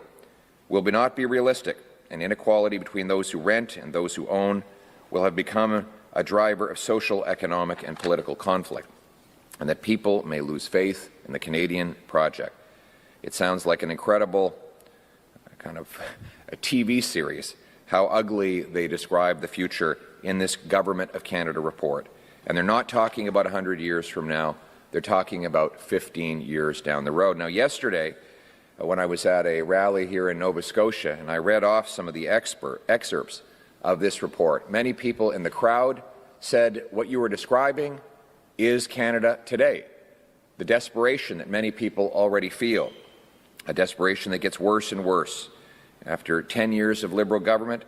will not be realistic, and inequality between those who rent and those who own will have become a driver of social, economic, and political conflict, and that people may lose faith in the Canadian project. It sounds like an incredible kind of a TV series, how ugly they describe the future in this Government of Canada report. And they're not talking about 100 years from now, they're talking about 15 years down the road. Now, yesterday, when I was at a rally here in Nova Scotia, and I read off some of the excerpts of this report, many people in the crowd said what you were describing is Canada today. The desperation that many people already feel, a desperation that gets worse and worse. After 10 years of Liberal government,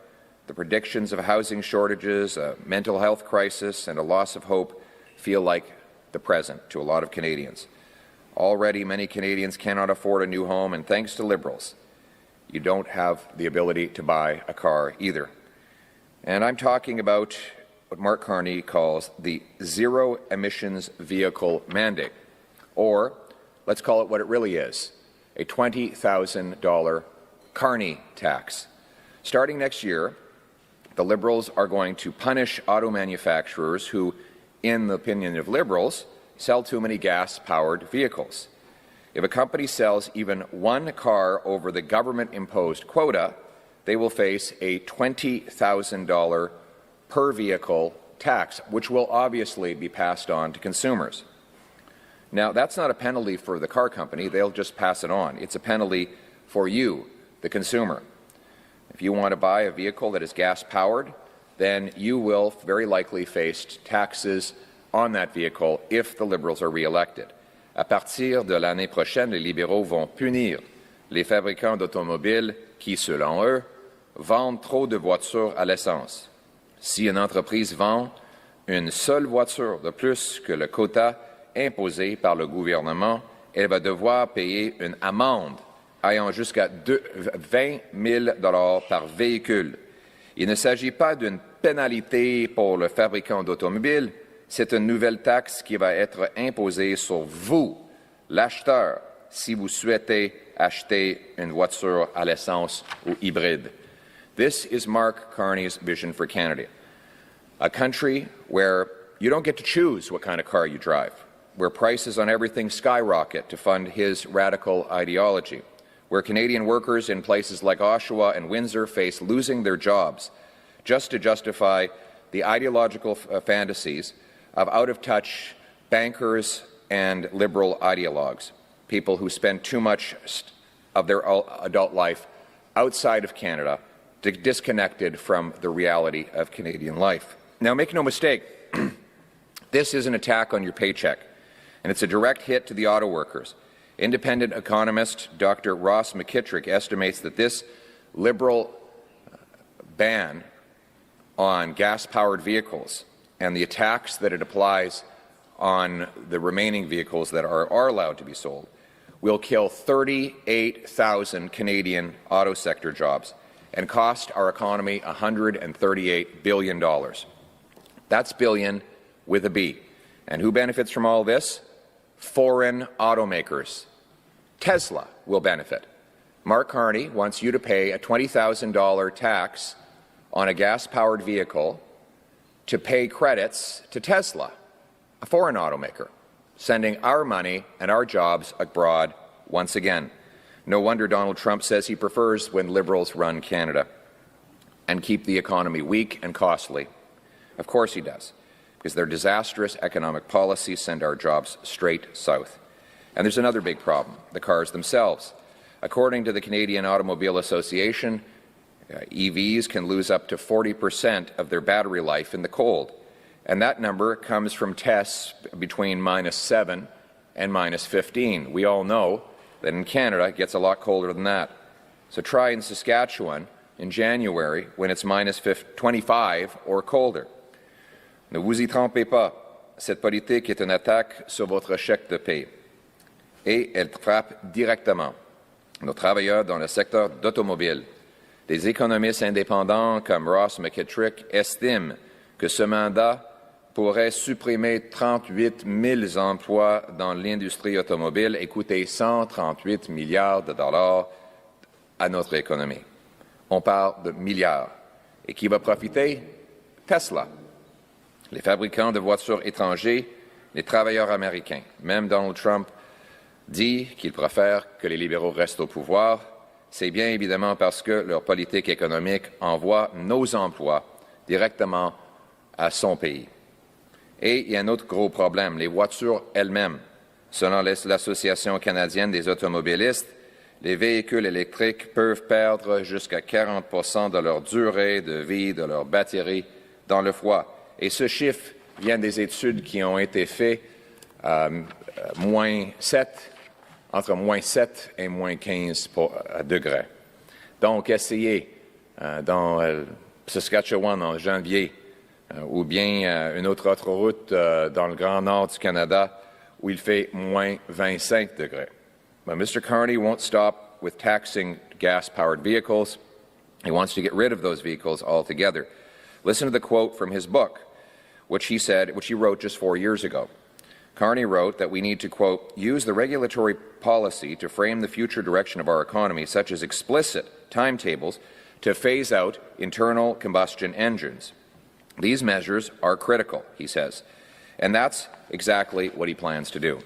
the predictions of housing shortages, a mental health crisis, and a loss of hope feel like the present to a lot of Canadians. Already, many Canadians cannot afford a new home, and thanks to Liberals, you don't have the ability to buy a car either. And I'm talking about what Mark Carney calls the zero emissions vehicle mandate, or let's call it what it really is, a $20,000 Carney tax. Starting next year, the Liberals are going to punish auto manufacturers who, in the opinion of Liberals, sell too many gas-powered vehicles. If a company sells even one car over the government-imposed quota, they will face a $20,000 per vehicle tax, which will obviously be passed on to consumers. Now, that's not a penalty for the car company. They'll just pass it on. It's a penalty for you, the consumer. If you want to buy a vehicle that is gas-powered, then you will very likely face taxes on that vehicle if the Liberals are re-elected. À partir de l'année prochaine, les libéraux vont punir les fabricants d'automobiles qui, selon eux, vendent trop de voitures à l'essence. Si une entreprise vend une seule voiture de plus que le quota imposé par le gouvernement, elle va devoir payer une amende ayant jusqu'à 20 000 $ par véhicule. Il ne s'agit pas d'une pénalité pour le fabricant d'automobiles, c'est une nouvelle taxe qui va être imposée sur vous, l'acheteur, si vous souhaitez acheter une voiture à l'essence ou hybride. This is Mark Carney's vision for Canada, a country where you don't get to choose what kind of car you drive, where prices on everything skyrocket to fund his radical ideology, where Canadian workers in places like Oshawa and Windsor face losing their jobs just to justify the ideological fantasies of out-of-touch bankers and liberal ideologues, people who spend too much of their adult life outside of Canada, disconnected from the reality of Canadian life. Now, make no mistake, this is an attack on your paycheck, and it's a direct hit to the auto workers. Independent economist Dr. Ross McKittrick estimates that this Liberal ban on gas-powered vehicles and the attacks that it applies on the remaining vehicles that are allowed to be sold will kill 38,000 Canadian auto sector jobs and cost our economy $138 billion. That's billion with a B. And who benefits from all this? Foreign automakers. Tesla will benefit. Mark Carney wants you to pay a $20,000 tax on a gas-powered vehicle to pay credits to Tesla, a foreign automaker, sending our money and our jobs abroad once again. No wonder Donald Trump says he prefers when Liberals run Canada and keep the economy weak and costly. Of course he does, because their disastrous economic policies send our jobs straight south. And there's another big problem, the cars themselves. According to the Canadian Automobile Association, EVs can lose up to 40% of their battery life in the cold. And that number comes from tests between -7 and -15. We all know that in Canada it gets a lot colder than that. So try in Saskatchewan in January when it's -25 or colder. Ne vous y trompez pas, cette politique est une attaque sur votre chèque de paie. Et elle frappe directement nos travailleurs dans le secteur d'automobile. Des économistes indépendants comme Ross McKittrick estiment que ce mandat pourrait supprimer 38 000 emplois dans l'industrie automobile et coûter 138 milliards de dollars à notre économie. On parle de milliards. Et qui va profiter? Tesla. Les fabricants de voitures étrangers, les travailleurs américains. Même Donald Trump dit qu'il préfère que les libéraux restent au pouvoir. C'est bien évidemment parce que leur politique économique envoie nos emplois directement à son pays. Et il y a un autre gros problème, les voitures elles-mêmes. Selon l'Association canadienne des automobilistes, les véhicules électriques peuvent perdre jusqu'à 40% de leur durée de vie de leur batterie dans le froid. Et ce chiffre vient des études qui ont été faites entre -7 et -15 degrés. Donc, essayez dans Saskatchewan en janvier ou bien une autre autoroute dans le Grand Nord du Canada où il fait -25 degrés. But Mr. Carney won't stop with taxing gas-powered vehicles. He wants to get rid of those vehicles altogether. Listen to the quote from his book, which he wrote just 4 years ago. Carney wrote that we need to, quote, use the regulatory policy to frame the future direction of our economy, such as explicit timetables to phase out internal combustion engines. These measures are critical, he says, and that's exactly what he plans to do.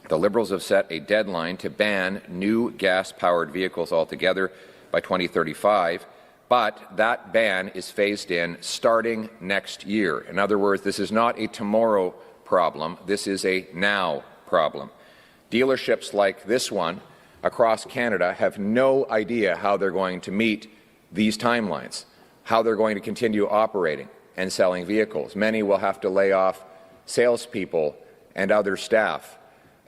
The Liberals have set a deadline to ban new gas-powered vehicles altogether by 2035, But that ban is phased in starting next year. In other words, this is not a tomorrow problem. This is a now problem. Dealerships like this one across Canada have no idea how they're going to meet these timelines, how they're going to continue operating and selling vehicles. Many will have to lay off salespeople and other staff,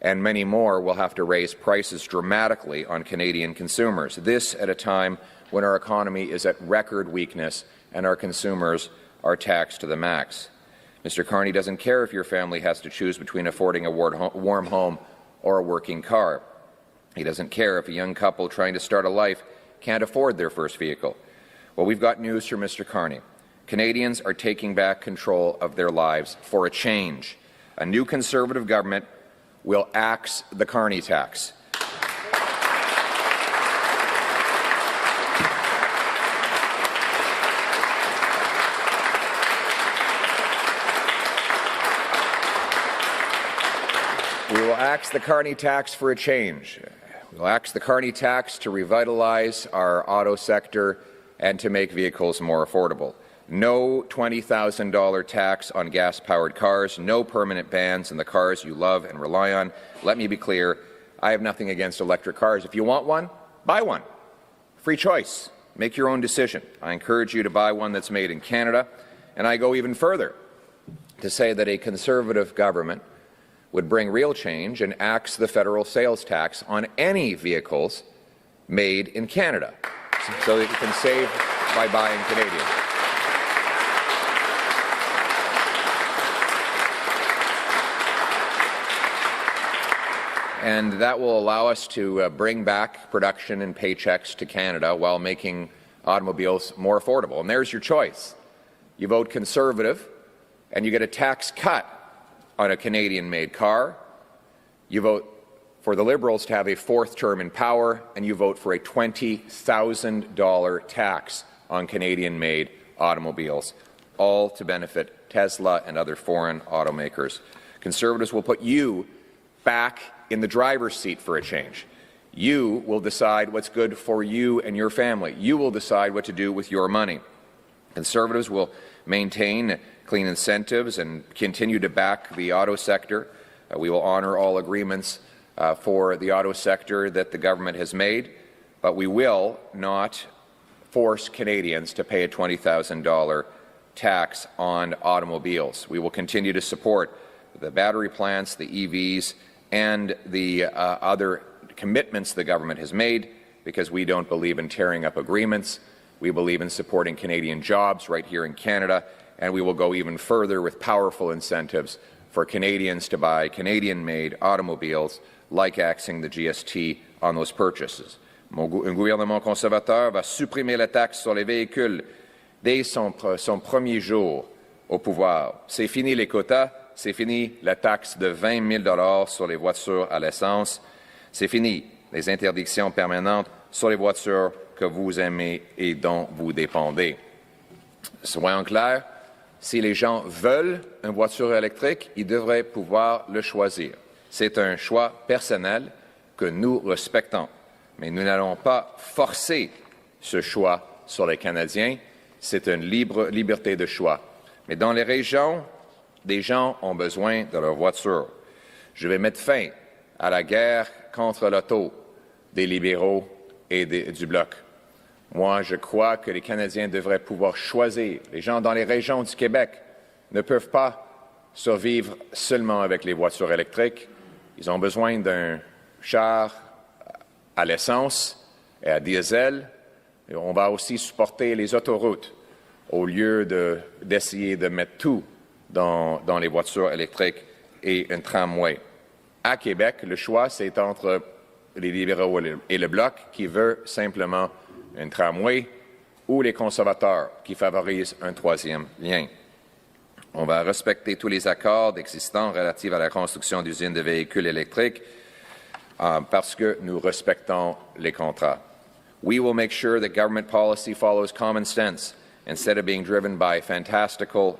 and many more will have to raise prices dramatically on Canadian consumers. This at a time when our economy is at record weakness and our consumers are taxed to the max. Mr. Carney doesn't care if your family has to choose between affording a warm home or a working car. He doesn't care if a young couple trying to start a life can't afford their first vehicle. Well, we've got news for Mr. Carney. Canadians are taking back control of their lives for a change. A new Conservative government will axe the Carney tax. We will axe the Carney tax for a change. We will axe the Carney tax to revitalize our auto sector and to make vehicles more affordable. No $20,000 tax on gas-powered cars, no permanent bans on the cars you love and rely on. Let me be clear, I have nothing against electric cars. If you want one, buy one. Free choice. Make your own decision. I encourage you to buy one that's made in Canada, and I go even further to say that a Conservative government would bring real change and axe the federal sales tax on any vehicles made in Canada so that you can save by buying Canadian. And that will allow us to bring back production and paychecks to Canada while making automobiles more affordable. And there's your choice. You vote Conservative, and you get a tax cut on a Canadian-made car. You vote for the Liberals to have a fourth term in power, and you vote for a $20,000 tax on Canadian-made automobiles, all to benefit Tesla and other foreign automakers. Conservatives will put you back in the driver's seat for a change. You will decide what's good for you and your family. You will decide what to do with your money. Conservatives will maintain clean incentives and continue to back the auto sector. We will honor all agreements for the auto sector that the government has made, but we will not force Canadians to pay a $20,000 tax on automobiles. We will continue to support the battery plants, the EVs, and the other commitments the government has made, because we don't believe in tearing up agreements. We believe in supporting Canadian jobs right here in Canada, and we will go even further with powerful incentives for Canadians to buy Canadian-made automobiles, like axing the GST on those purchases. Un gouvernement conservateur va supprimer la taxe sur les véhicules dès son premier jour au pouvoir. C'est fini les quotas, c'est fini la taxe de 20 000 sur les voitures à l'essence, c'est fini les interdictions permanentes sur les voitures que vous aimez et dont vous dépendez. Soyons clairs, si les gens veulent une voiture électrique, ils devraient pouvoir le choisir. C'est un choix personnel que nous respectons, mais nous n'allons pas forcer ce choix sur les Canadiens. C'est une liberté de choix. Mais dans les régions, des gens ont besoin de leur voiture. Je vais mettre fin à la guerre contre l'auto des libéraux et du Bloc. Moi, je crois que les Canadiens devraient pouvoir choisir. Les gens dans les régions du Québec ne peuvent pas survivre seulement avec les voitures électriques. Ils ont besoin d'un char à l'essence et à diesel. Et on va aussi supporter les autoroutes au lieu d'essayer de mettre tout dans les voitures électriques et un tramway. À Québec, le choix, c'est entre les libéraux et le Bloc qui veut simplement un tramway, ou les conservateurs qui favorisent un troisième lien. On va respecter tous les accords existants relatifs à la construction d'usines de véhicules électriques parce que nous respectons les contrats. We will make sure that government policy follows common sense instead of being driven by fantastical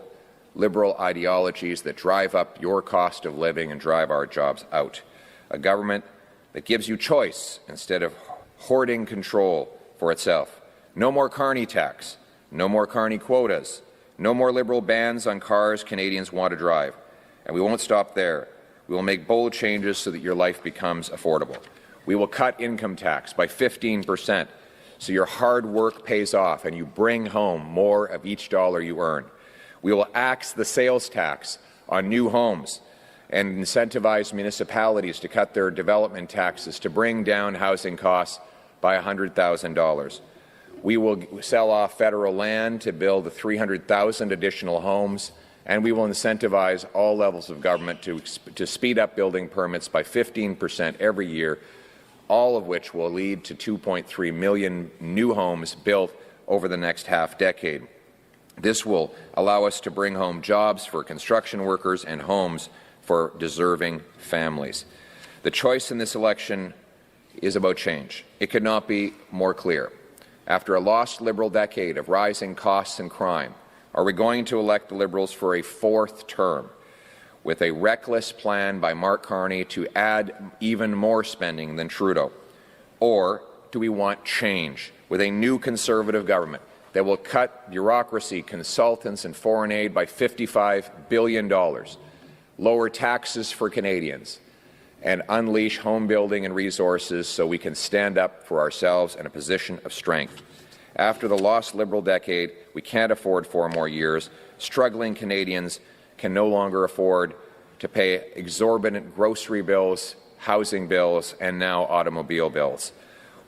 liberal ideologies that drive up your cost of living and drive our jobs out. A government that gives you choice instead of hoarding control for itself. No more carny tax. No more carny quotas. No more liberal bans on cars Canadians want to drive. And we won't stop there. We will make bold changes so that your life becomes affordable. We will cut income tax by 15%, so your hard work pays off and you bring home more of each dollar you earn. We will axe the sales tax on new homes and incentivize municipalities to cut their development taxes to bring down housing costs by $100,000. We will sell off federal land to build 300,000 additional homes, and we will incentivize all levels of government to speed up building permits by 15% every year, all of which will lead to 2.3 million new homes built over the next half-decade. This will allow us to bring home jobs for construction workers and homes for deserving families. The choice in this election is about change. It could not be more clear. After a lost Liberal decade of rising costs and crime, are we going to elect the Liberals for a fourth term with a reckless plan by Mark Carney to add even more spending than Trudeau? Or do we want change with a new Conservative government that will cut bureaucracy, consultants and foreign aid by $55 billion, lower taxes for Canadians, and unleash home building and resources so we can stand up for ourselves in a position of strength? After the lost Liberal decade, we can't afford 4 more years. Struggling Canadians can no longer afford to pay exorbitant grocery bills, housing bills, and now automobile bills.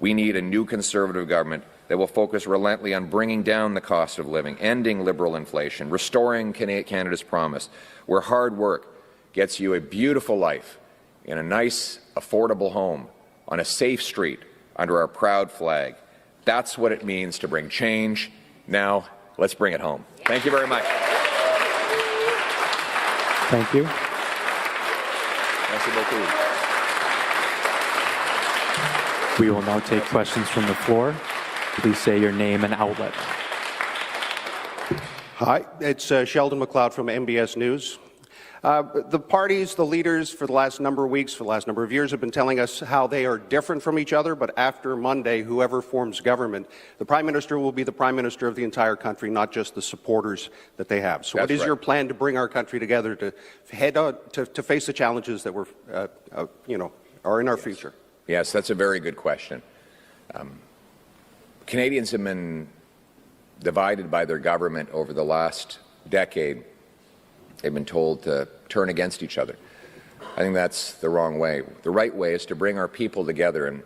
We need a new Conservative government that will focus relentlessly on bringing down the cost of living, ending Liberal inflation, restoring Canada's promise, where hard work gets you a beautiful life in a nice, affordable home on a safe street under our proud flag. That's what it means to bring change. Now, let's bring it home. Thank you very much. Thank you. Merci beaucoup. We will now take questions from the floor. Please say your name and outlet. Hi, it's Sheldon McLeod from MBS News. The parties, the leaders for the last number of weeks, for the last number of years have been telling us how they are different from each other, but after Monday, whoever forms government, the Prime Minister will be the Prime Minister of the entire country, not just the supporters that they have. So what is your plan to bring our country together to head on, to face the challenges that are in our future? Yes, that's a very good question. Canadians have been divided by their government over the last decade. They've been told to turn against each other. I think that's the wrong way. The right way is to bring our people together. And,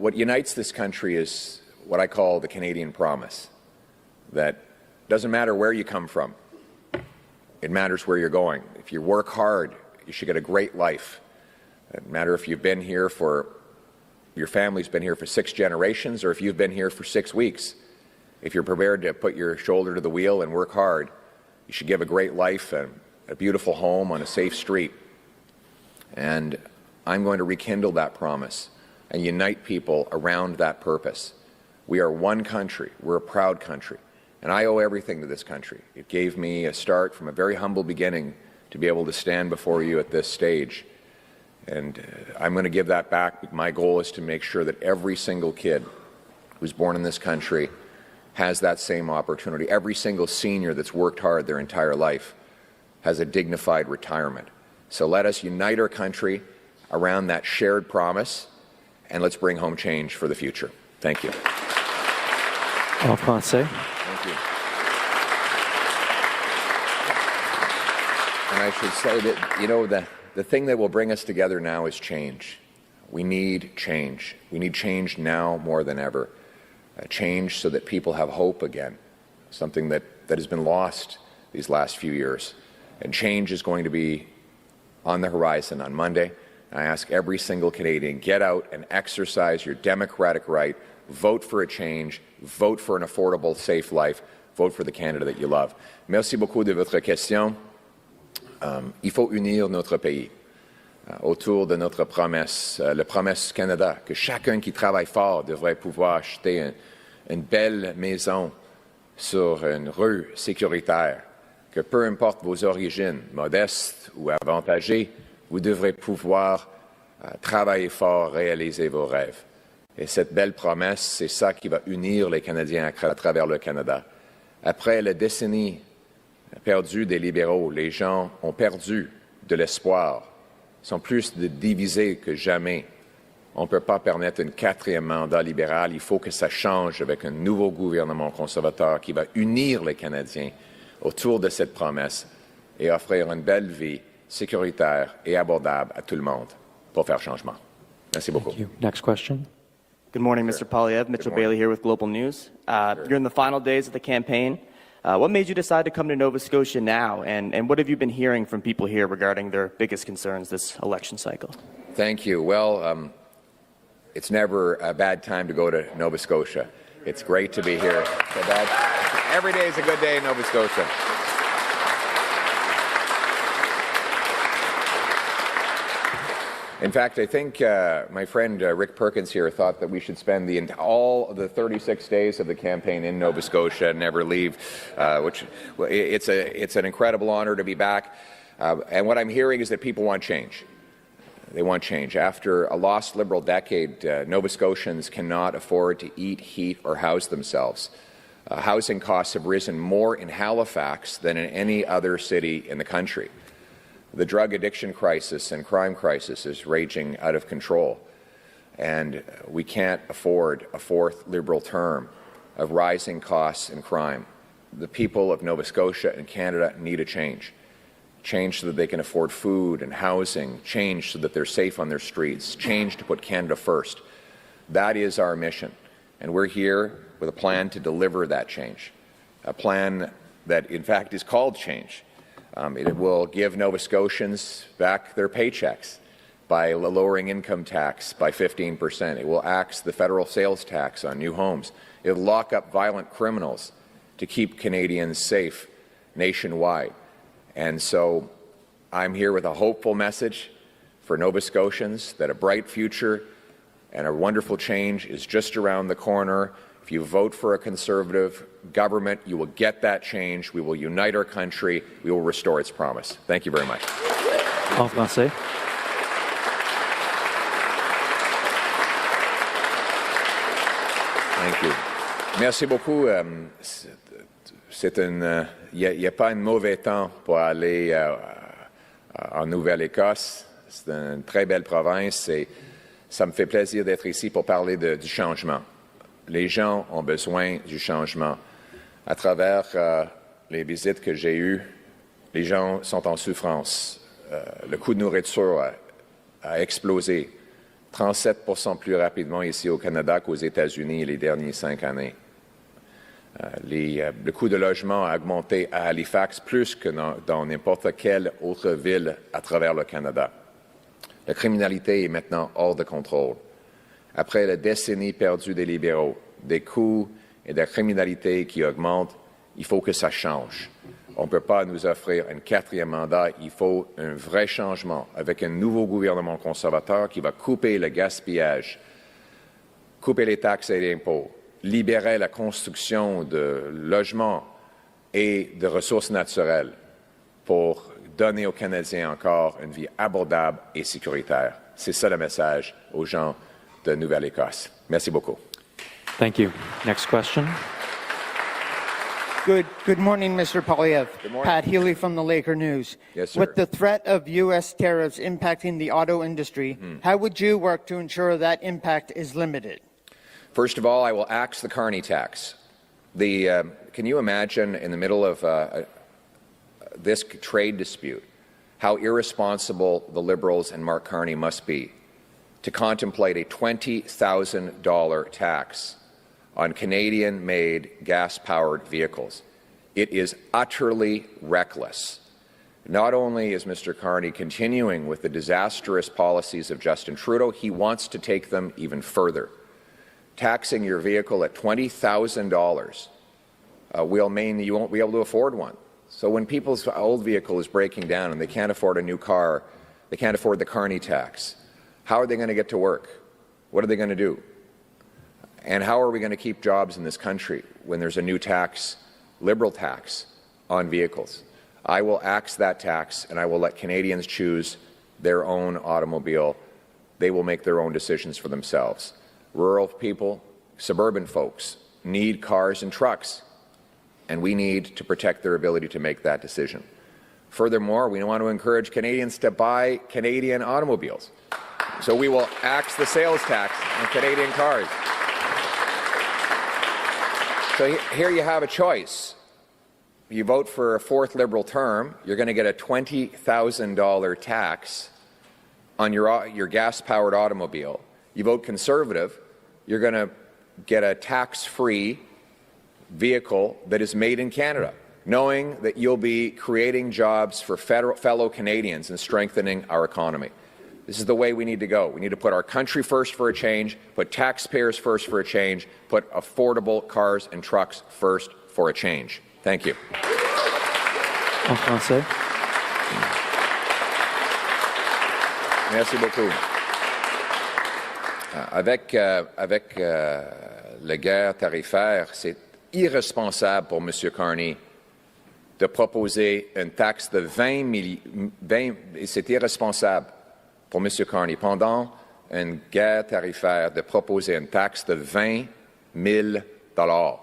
what unites this country is what I call the Canadian promise, that doesn't matter where you come from. It matters where you're going. If you work hard, you should get a great life. It doesn't matter if you've been here your family's been here for 6 generations, or if you've been here for 6 weeks. If you're prepared to put your shoulder to the wheel and work hard, you should give a great life and a beautiful home on a safe street. And I'm going to rekindle that promise and unite people around that purpose. We are one country. We're a proud country. And I owe everything to this country. It gave me a start from a very humble beginning to be able to stand before you at this stage. And I'm going to give that back. My goal is to make sure that every single kid who's born in this country has that same opportunity. Every single senior that's worked hard their entire life has a dignified retirement. So let us unite our country around that shared promise, and let's bring home change for the future. Thank you. En français. Thank you. And I should say that, the thing that will bring us together now is change. We need change. We need change now more than ever. Change so that people have hope again, something that has been lost these last few years. And change is going to be on the horizon on Monday. I ask every single Canadian, get out and exercise your democratic right, vote for a change, vote for an affordable, safe life, vote for the Canada that you love. Merci beaucoup de votre question. Il faut unir notre pays autour de notre promesse, la promesse Canada, que chacun qui travaille fort devrait pouvoir acheter une belle maison sur une rue sécuritaire, que peu importe vos origines, modestes ou avantagées, vous devrez pouvoir travailler fort, réaliser vos rêves. Et cette belle promesse, c'est ça qui va unir les Canadiens à travers le Canada. Après la décennie perdue des libéraux, les gens ont perdu de l'espoir. Ils sont plus divisés que jamais. On ne peut pas permettre un quatrième mandat libéral. Il faut que ça change avec un nouveau gouvernement conservateur qui va unir les Canadiens autour de cette promesse et offrir une belle vie sécuritaire et abordable à tout le monde pour faire changement. Merci beaucoup. Thank you. Next question. Good morning, Mr. Polyev. Mitchell Bailey here with Global News. You're in the final days of the campaign. What made you decide to come to Nova Scotia now, and what have you been hearing from people here regarding their biggest concerns this election cycle? Thank you. Well, it's never a bad time to go to Nova Scotia. It's great to be here. Every day is a good day in Nova Scotia. In fact, I think my friend Rick Perkins here thought that we should spend all of the 36 days of the campaign in Nova Scotia and never leave, which it's an incredible honor to be back. And what I'm hearing is that people want change. They want change. After a lost Liberal decade, Nova Scotians cannot afford to eat, heat, or house themselves. Housing costs have risen more in Halifax than in any other city in the country. The drug addiction crisis and crime crisis is raging out of control, and we can't afford a fourth Liberal term of rising costs and crime. The people of Nova Scotia and Canada need a change. Change so that they can afford food and housing, change so that they're safe on their streets, change to put Canada first. That is our mission, and we're here with a plan to deliver that change, a plan that, in fact, is called change. It will give Nova Scotians back their paychecks by lowering income tax by 15%. It will axe the federal sales tax on new homes. It will lock up violent criminals to keep Canadians safe nationwide. And so I'm here with a hopeful message for Nova Scotians that a bright future and a wonderful change is just around the corner. If you vote for a Conservative government, you will get that change. We will unite our country. We will restore its promise. Thank you very much. En français. Thank you. Merci beaucoup. Il n'y a pas un mauvais temps pour aller en Nouvelle-Écosse. C'est une très belle province et ça me fait plaisir d'être ici pour parler du changement. Les gens ont besoin du changement. À travers les visites que j'ai eues, les gens sont en souffrance. Le coût de nourriture a explosé 37% plus rapidement ici au Canada qu'aux États-Unis les dernières 5 années. Le coût de logement a augmenté à Halifax plus que dans n'importe quelle autre ville à travers le Canada. La criminalité est maintenant hors de contrôle. Après la décennie perdue des libéraux, des coûts et de la criminalité qui augmentent, il faut que ça change. On ne peut pas nous offrir un quatrième mandat. Il faut un vrai changement avec un nouveau gouvernement conservateur qui va couper le gaspillage, couper les taxes et les impôts, libérer la construction de logements et de ressources naturelles pour donner aux Canadiens encore une vie abordable et sécuritaire. C'est ça le message aux gens de Nouvelle-Écosse. Merci beaucoup. Thank you. Next question. Good morning, Mr. Polyev. Good morning. Pat Healy from the Laker News. Yes, sir. With the threat of U.S. tariffs impacting the auto industry, how would you work to ensure that impact is limited? First of all, I will axe the carny tax. Can you imagine in the middle of this trade dispute how irresponsible the Liberals and Mark Carney must be to contemplate a $20,000 tax on Canadian-made gas-powered vehicles? It is utterly reckless. Not only is Mr. Carney continuing with the disastrous policies of Justin Trudeau, he wants to take them even further. Taxing your vehicle at $20,000 will mean you won't be able to afford one. So when people's old vehicle is breaking down and they can't afford a new car, they can't afford the Carney tax, how are they going to get to work? What are they going to do? And how are we going to keep jobs in this country when there's a new tax, Liberal tax, on vehicles? I will axe that tax, and I will let Canadians choose their own automobile. They will make their own decisions for themselves. rural people, suburban folks need cars and trucks, and we need to protect their ability to make that decision. Furthermore, we want to encourage Canadians to buy Canadian automobiles. So we will axe the sales tax on Canadian cars. So here you have a choice. You vote for a fourth Liberal term, you're going to get a $20,000 tax on your gas-powered automobile. You vote Conservative, you're going to get a tax-free vehicle that is made in Canada, knowing that you'll be creating jobs for fellow Canadians and strengthening our economy. This is the way we need to go. We need to put our country first for a change, put taxpayers first for a change, put affordable cars and trucks first for a change. Thank you. En français. Merci beaucoup. Avec la guerre tarifaire, c'est irresponsable pour M. Carney de proposer une taxe de 20 millions. C'est irresponsable pour M. Carney, pendant une guerre tarifaire, de proposer une taxe de 20 000 $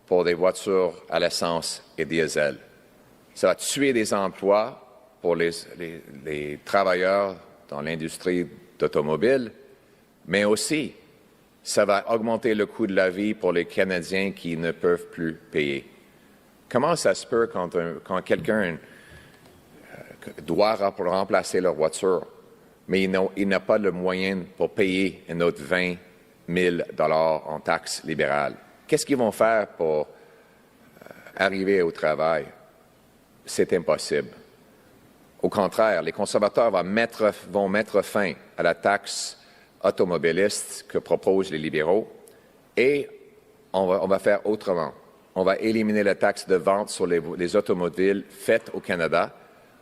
pour des voitures à l'essence et diesel. Ça va tuer des emplois pour les travailleurs dans l'industrie d'automobile, mais aussi, ça va augmenter le coût de la vie pour les Canadiens qui ne peuvent plus payer. Comment ça se peut quand quelqu'un doit remplacer leur voiture, mais il n'a pas le moyen pour payer un autre 20 000 $ en taxes libérales? Qu'est-ce qu'ils vont faire pour arriver au travail? C'est impossible. Au contraire, les conservateurs vont mettre fin à la taxe automobiliste que proposent les libéraux et on va faire autrement. On va éliminer la taxe de vente sur les automobiles faites au Canada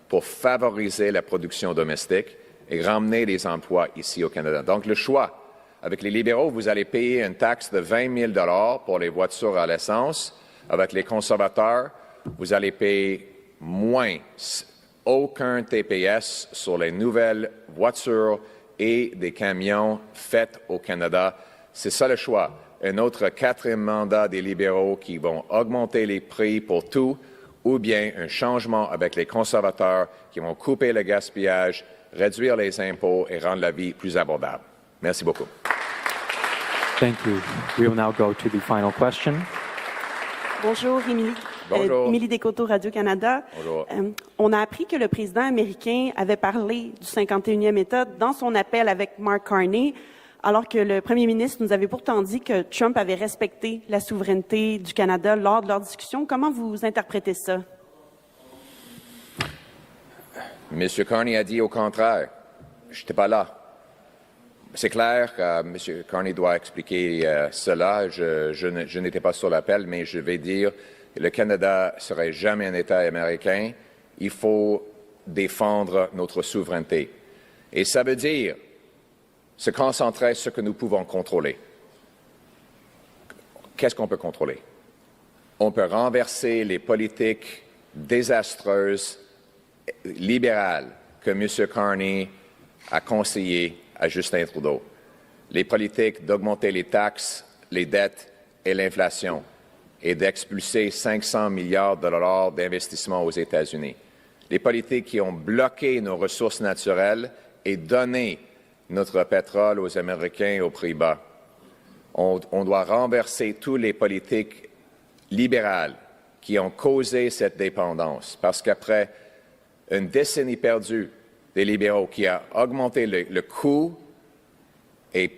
pour favoriser la production domestique et ramener les emplois ici au Canada. Donc, le choix. Avec les libéraux, vous allez payer une taxe de 20 000 $ pour les voitures à l'essence. Avec les conservateurs, vous allez payer moins, aucun TPS sur les nouvelles voitures et des camions faits au Canada. C'est ça le choix. Un autre quatrième mandat des libéraux qui vont augmenter les prix pour tout, ou bien un changement avec les conservateurs qui vont couper le gaspillage, réduire les impôts et rendre la vie plus abordable. Merci beaucoup. Thank you. We will now go to the final question. Bonjour, Émilie. Bonjour. Émilie Descoteaux, Radio-Canada. Bonjour. On a appris que le président américain avait parlé du 51e État dans son appel avec Mark Carney, alors que le premier ministre nous avait pourtant dit que Trump avait respecté la souveraineté du Canada lors de leur discussion. Comment vous interprétez ça? M. Carney a dit au contraire. Je n'étais pas là. C'est clair que M. Carney doit expliquer cela. Je n'étais pas sur l'appel, mais je vais dire que le Canada ne serait jamais un État américain. Il faut défendre notre souveraineté. Et ça veut dire se concentrer sur ce que nous pouvons contrôler. Qu'est-ce qu'on peut contrôler? On peut renverser les politiques désastreuses, libérales, que M. Carney a conseillées à Justin Trudeau. Les politiques d'augmenter les taxes, les dettes et l'inflation et d'expulser 500 milliards de $ d'investissements aux États-Unis. Les politiques qui ont bloqué nos ressources naturelles et donné notre pétrole aux Américains et aux prix bas. On doit renverser toutes les politiques libérales qui ont causé cette dépendance, parce qu'après une décennie perdue des libéraux qui a augmenté le coût et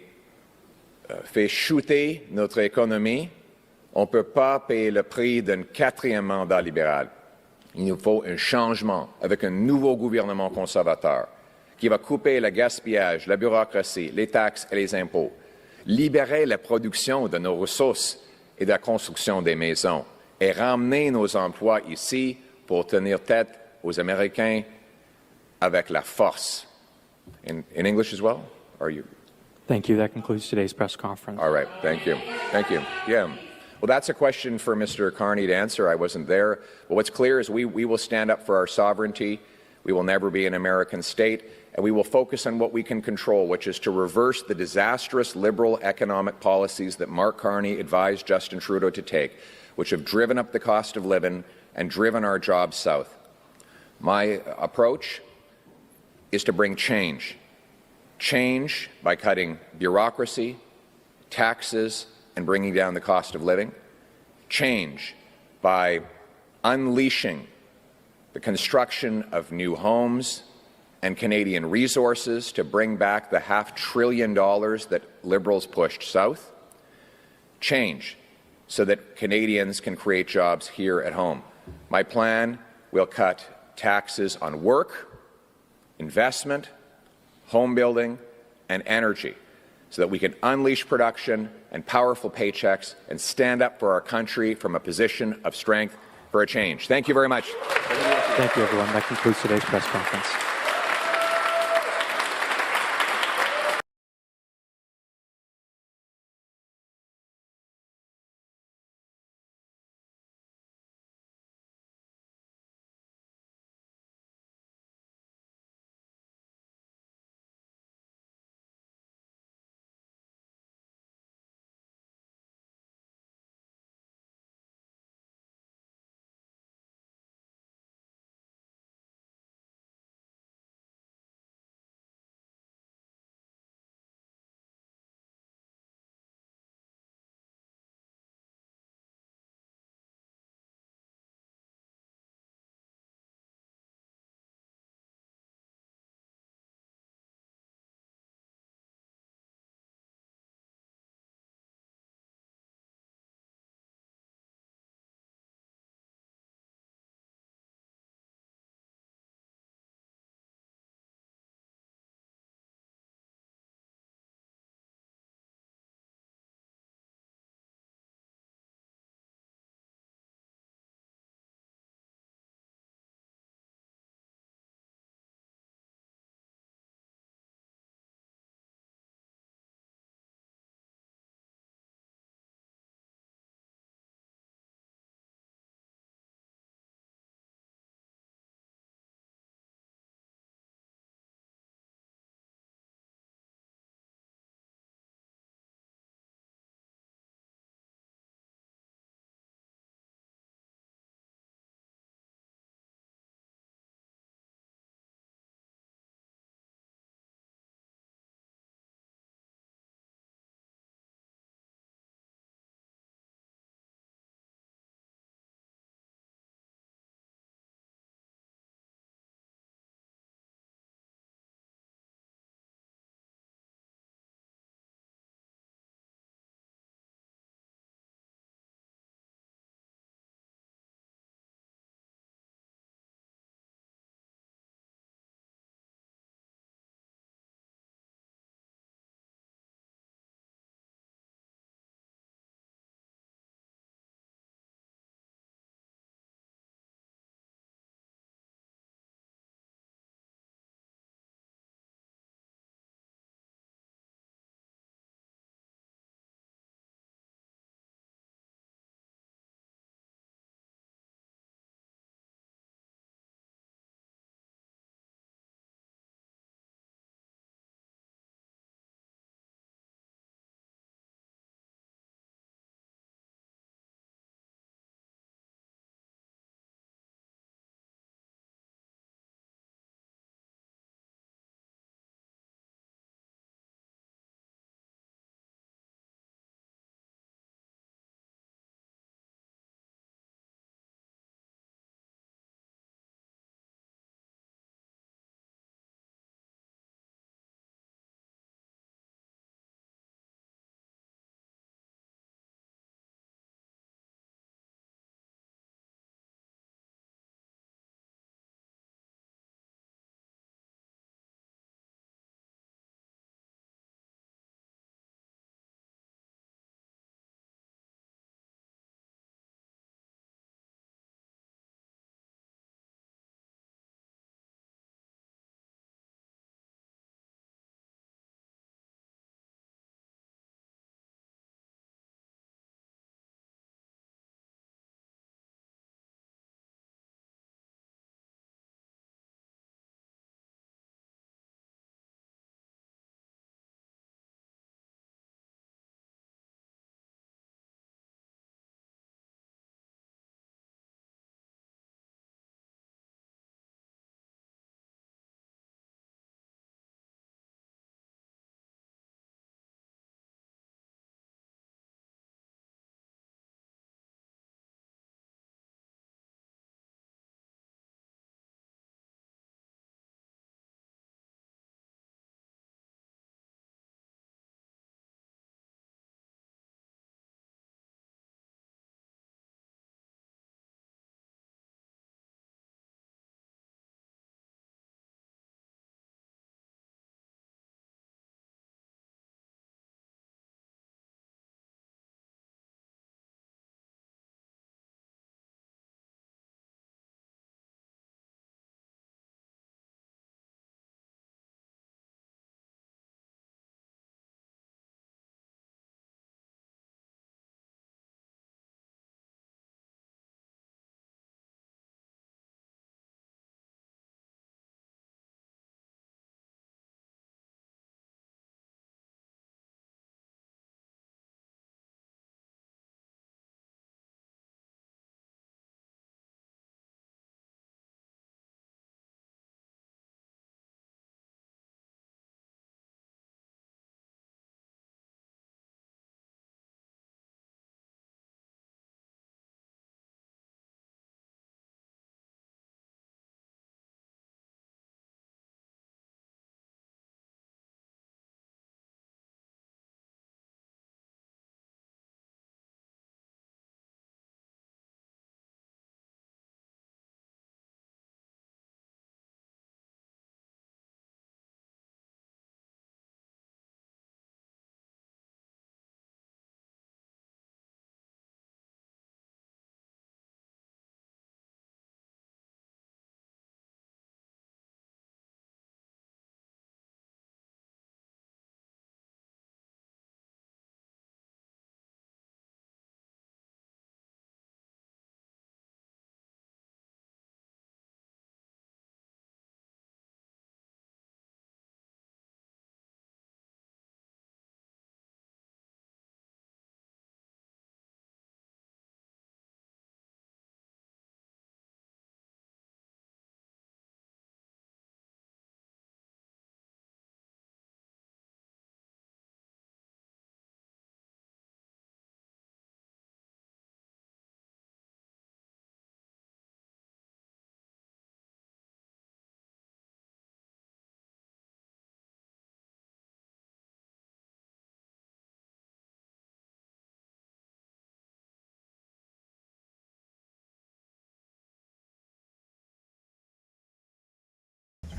fait chuter notre économie, on ne peut pas payer le prix d'un quatrième mandat libéral. Il nous faut un changement avec un nouveau gouvernement conservateur qui va couper le gaspillage, la bureaucratie, les taxes et les impôts, libérer la production de nos ressources et de la construction des maisons et ramener nos emplois ici pour tenir tête aux Américains avec la force. In English as well? Are you? Thank you. That concludes today's press conference. All right. Thank you. Thank you. Yeah. Well, that's a question for Mr. Carney to answer. I wasn't there. But what's clear is we will stand up for our sovereignty. We will never be an American state. and we will focus on what we can control, which is to reverse the disastrous liberal economic policies that Mark Carney advised Justin Trudeau to take, which have driven up the cost of living and driven our jobs south. My approach is to bring change. Change by cutting bureaucracy, taxes, and bringing down the cost of living. Change by unleashing the construction of new homes and Canadian resources to bring back the $500 billion that Liberals pushed south. Change so that Canadians can create jobs here at home. My plan will cut taxes on work, investment, home building, and energy so that we can unleash production and powerful paychecks and stand up for our country from a position of strength for a change. Thank you very much. Thank you, everyone. That concludes today's press conference.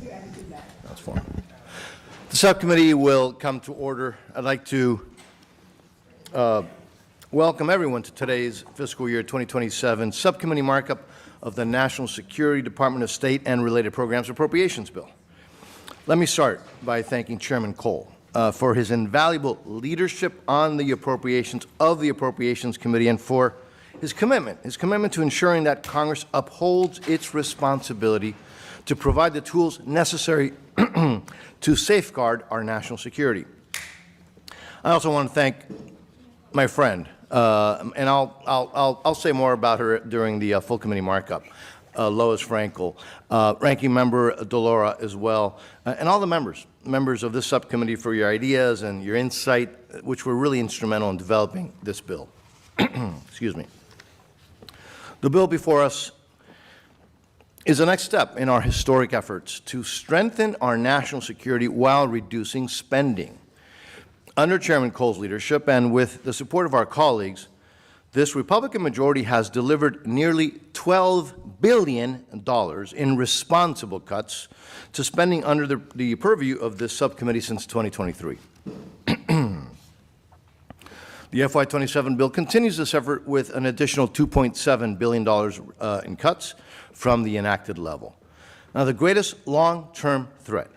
That's fine. The subcommittee will come to order. I'd like to welcome everyone to today's fiscal year 2027 subcommittee markup of the National Security, Department of State, and Related Programs Appropriations Bill. Let me start by thanking Chairman Cole for his invaluable leadership on the appropriations of the Appropriations Committee and for his commitment to ensuring that Congress upholds its responsibility to provide the tools necessary to safeguard our national security. I also want to thank my friend, and I'll say more about her during the full committee markup, Lois Frankel, Ranking Member Delora as well, and all the members of this subcommittee for your ideas and your insight, which were really instrumental in developing this bill. Excuse me. The bill before us is the next step in our historic efforts to strengthen our national security while reducing spending. Under Chairman Cole's leadership and with the support of our colleagues, this Republican majority has delivered nearly $12 billion in responsible cuts to spending under the purview of this subcommittee since 2023. The FY27 bill continues this effort with an additional $2.7 billion in cuts from the enacted level. Now, the greatest long-term threat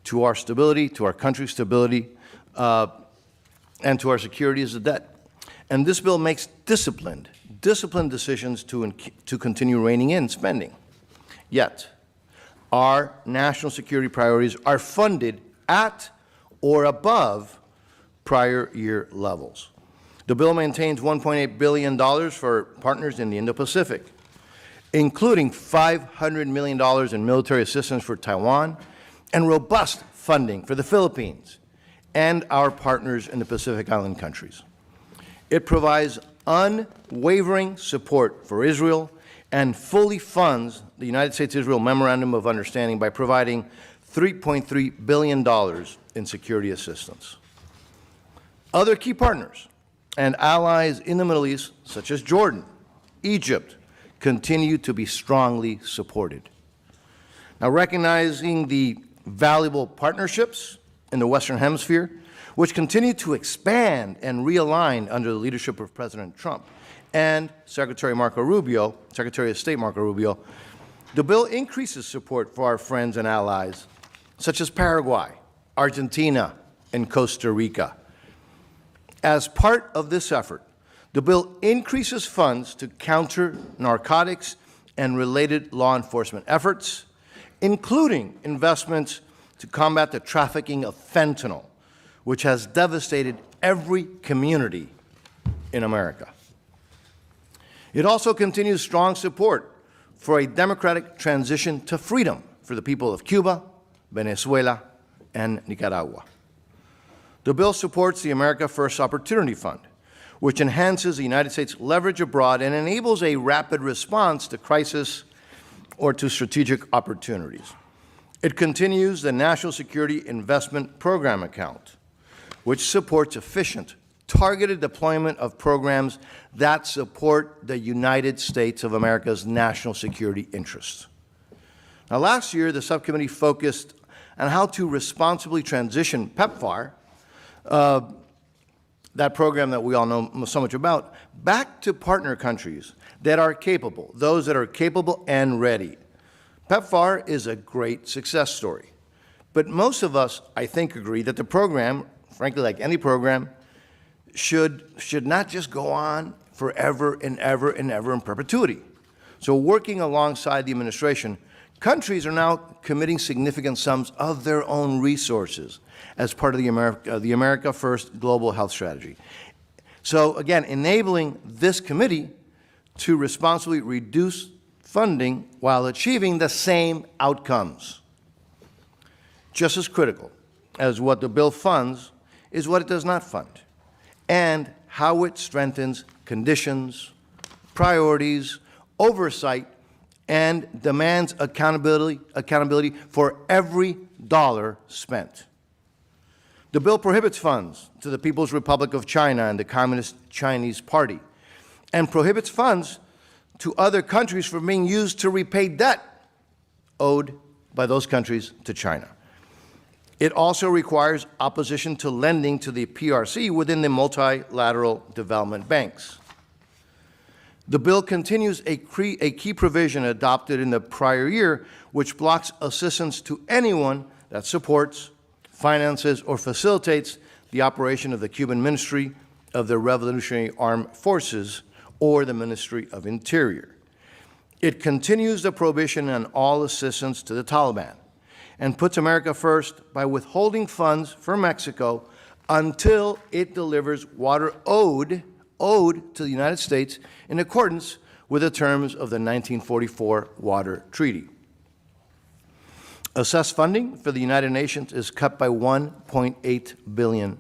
to our stability, to our country's stability, and to our security is the debt. And this bill makes disciplined decisions to continue reining in spending. Yet, our national security priorities are funded at or above prior year levels. The bill maintains $1.8 billion for partners in the Indo-Pacific, including $500 million in military assistance for Taiwan and robust funding for the Philippines and our partners in the Pacific Island countries. It provides unwavering support for Israel and fully funds the United States-Israel Memorandum of Understanding by providing $3.3 billion in security assistance. Other key partners and allies in the Middle East, such as Jordan, Egypt, continue to be strongly supported. Now, recognizing the valuable partnerships in the Western Hemisphere, which continue to expand and realign under the leadership of President Trump and Secretary of State Marco Rubio, the bill increases support for our friends and allies, such as Paraguay, Argentina, and Costa Rica. As part of this effort, the bill increases funds to counter narcotics and related law enforcement efforts, including investments to combat the trafficking of fentanyl, which has devastated every community in America. It also continues strong support for a democratic transition to freedom for the people of Cuba, Venezuela, and Nicaragua. The bill supports the America First Opportunity Fund, which enhances the United States' leverage abroad and enables a rapid response to crisis or to strategic opportunities. It continues the National Security Investment Program account, which supports efficient, targeted deployment of programs that support the United States of America's national security interests. Now, last year, the subcommittee focused on how to responsibly transition PEPFAR, that program that we all know so much about, back to partner countries that are capable, those that are capable and ready. PEPFAR is a great success story. But most of us, I think, agree that the program, frankly, like any program, should not just go on forever and ever and ever in perpetuity. So working alongside the administration, countries are now committing significant sums of their own resources as part of the America First Global Health Strategy. So again, enabling this committee to responsibly reduce funding while achieving the same outcomes. Just as critical as what the bill funds is what it does not fund, and how it strengthens conditions, priorities, oversight, and demands accountability for every dollar spent. The bill prohibits funds to the People's Republic of China and the Communist Chinese Party, and prohibits funds to other countries from being used to repay debt owed by those countries to China. It also requires opposition to lending to the PRC within the multilateral development banks. The bill continues a key provision adopted in the prior year, which blocks assistance to anyone that supports, finances, or facilitates the operation of the Cuban Ministry of the Revolutionary Armed Forces or the Ministry of Interior. It continues the prohibition on all assistance to the Taliban and puts America first by withholding funds for Mexico until it delivers water owed to the United States in accordance with the terms of the 1944 Water Treaty. Assessed funding for the United Nations is cut by $1.8 billion.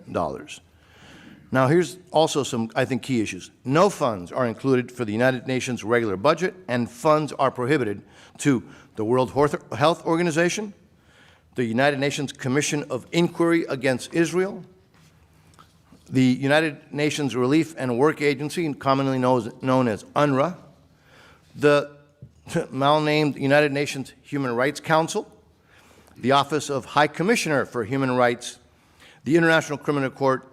Now, here's also some, I think, key issues. No funds are included for the United Nations regular budget, and funds are prohibited to the World Health Organization, the United Nations Commission of Inquiry against Israel, the United Nations Relief and Work Agency, commonly known as UNRWA, the mal-named United Nations Human Rights Council, the Office of High Commissioner for Human Rights, the International Criminal Court,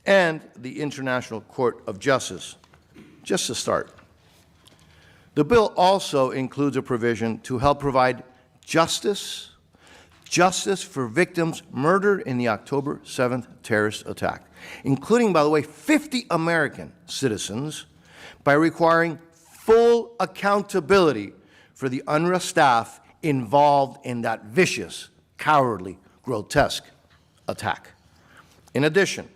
and the International Court of Justice, just to start. The bill also includes a provision to help provide justice for victims murdered in the October 7th terrorist attack, including, by the way, 50 American citizens, by requiring full accountability for the UNRWA staff involved in that vicious, cowardly, grotesque attack. In addition,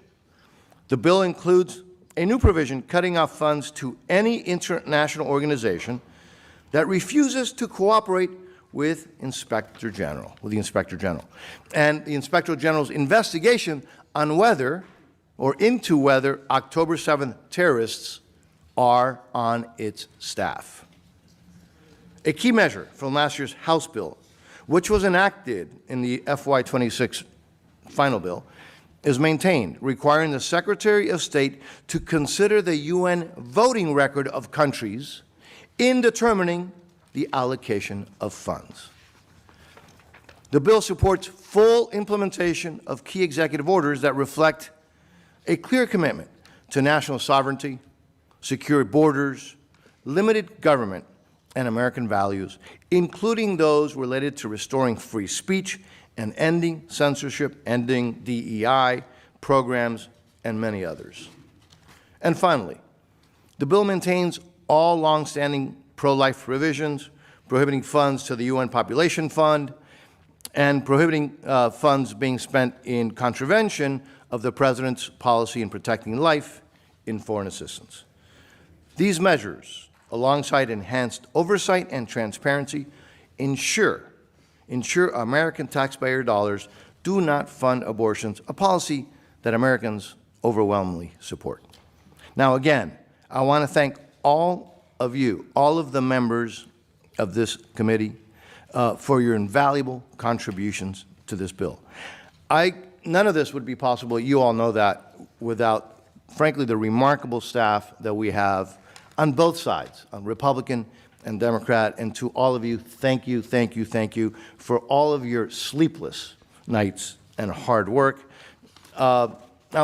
the bill includes a new provision cutting off funds to any international organization that refuses to cooperate with the Inspector General, and the Inspector General's investigation on whether October 7th terrorists are on its staff. A key measure from last year's House bill, which was enacted in the FY26 final bill, is maintained, requiring the Secretary of State to consider the UN voting record of countries in determining the allocation of funds. The bill supports full implementation of key executive orders that reflect a clear commitment to national sovereignty, secure borders, limited government, and American values, including those related to restoring free speech and ending censorship, ending DEI programs, and many others. And finally, the bill maintains all longstanding pro-life provisions, prohibiting funds to the UN Population Fund, and prohibiting funds being spent in contravention of the President's policy in protecting life in foreign assistance. These measures, alongside enhanced oversight and transparency, ensure American taxpayer dollars do not fund abortions, a policy that Americans overwhelmingly support. Now, again, I want to thank all of you, all of the members of this committee, for your invaluable contributions to this bill. None of this would be possible, you all know that, without, frankly, the remarkable staff that we have on both sides, on Republican and Democrat. And to all of you, thank you for all of your sleepless nights and hard work. Now,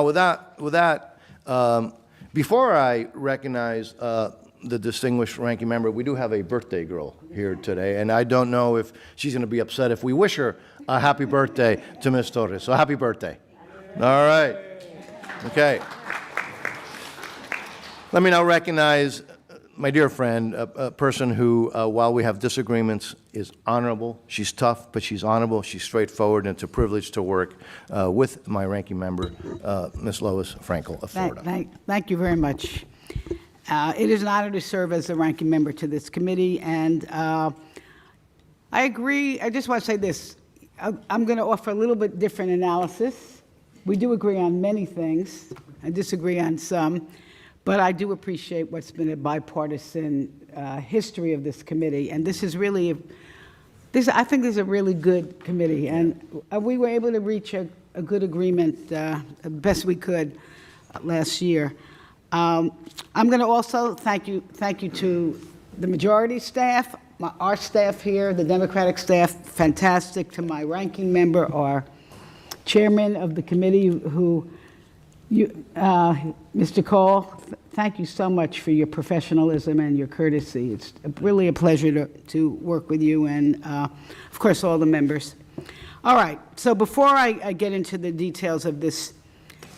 with that, before I recognize the distinguished ranking member, we do have a birthday girl here today, and I don't know if she's going to be upset if we wish her a happy birthday to Ms. Torres. So happy birthday. All right. Okay. Let me now recognize my dear friend, a person who, while we have disagreements, is honorable. She's tough, but she's honorable. She's straightforward, and it's a privilege to work with my ranking member, Ms. Lois Frankel of Florida. Thank you very much. It is an honor to serve as the ranking member to this committee, and I agree. I just want to say this. I'm going to offer a little bit different analysis. We do agree on many things. I disagree on some, but I do appreciate what's been a bipartisan history of this committee, and this is really, I think this is a really good committee, and we were able to reach a good agreement the best we could last year. I'm going to also thank you to the majority staff, our staff here, the Democratic staff, fantastic. To my ranking member, our chairman of the committee, Mr. Cole, thank you so much for your professionalism and your courtesy. It's really a pleasure to work with you and, of course, all the members. All right, so before I get into the details of this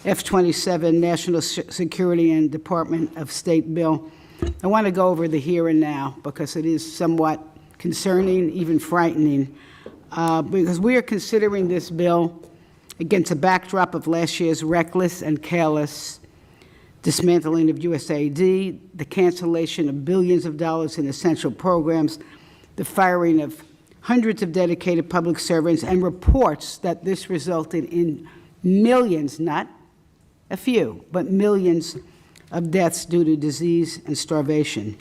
F-27 National Security and Department of State bill, I want to go over the here and now because it is somewhat concerning, even frightening, because we are considering this bill against a backdrop of last year's reckless and careless dismantling of USAID, the cancellation of billions of dollars in essential programs, the firing of hundreds of dedicated public servants, and reports that this resulted in millions, not a few, but millions of deaths due to disease and starvation.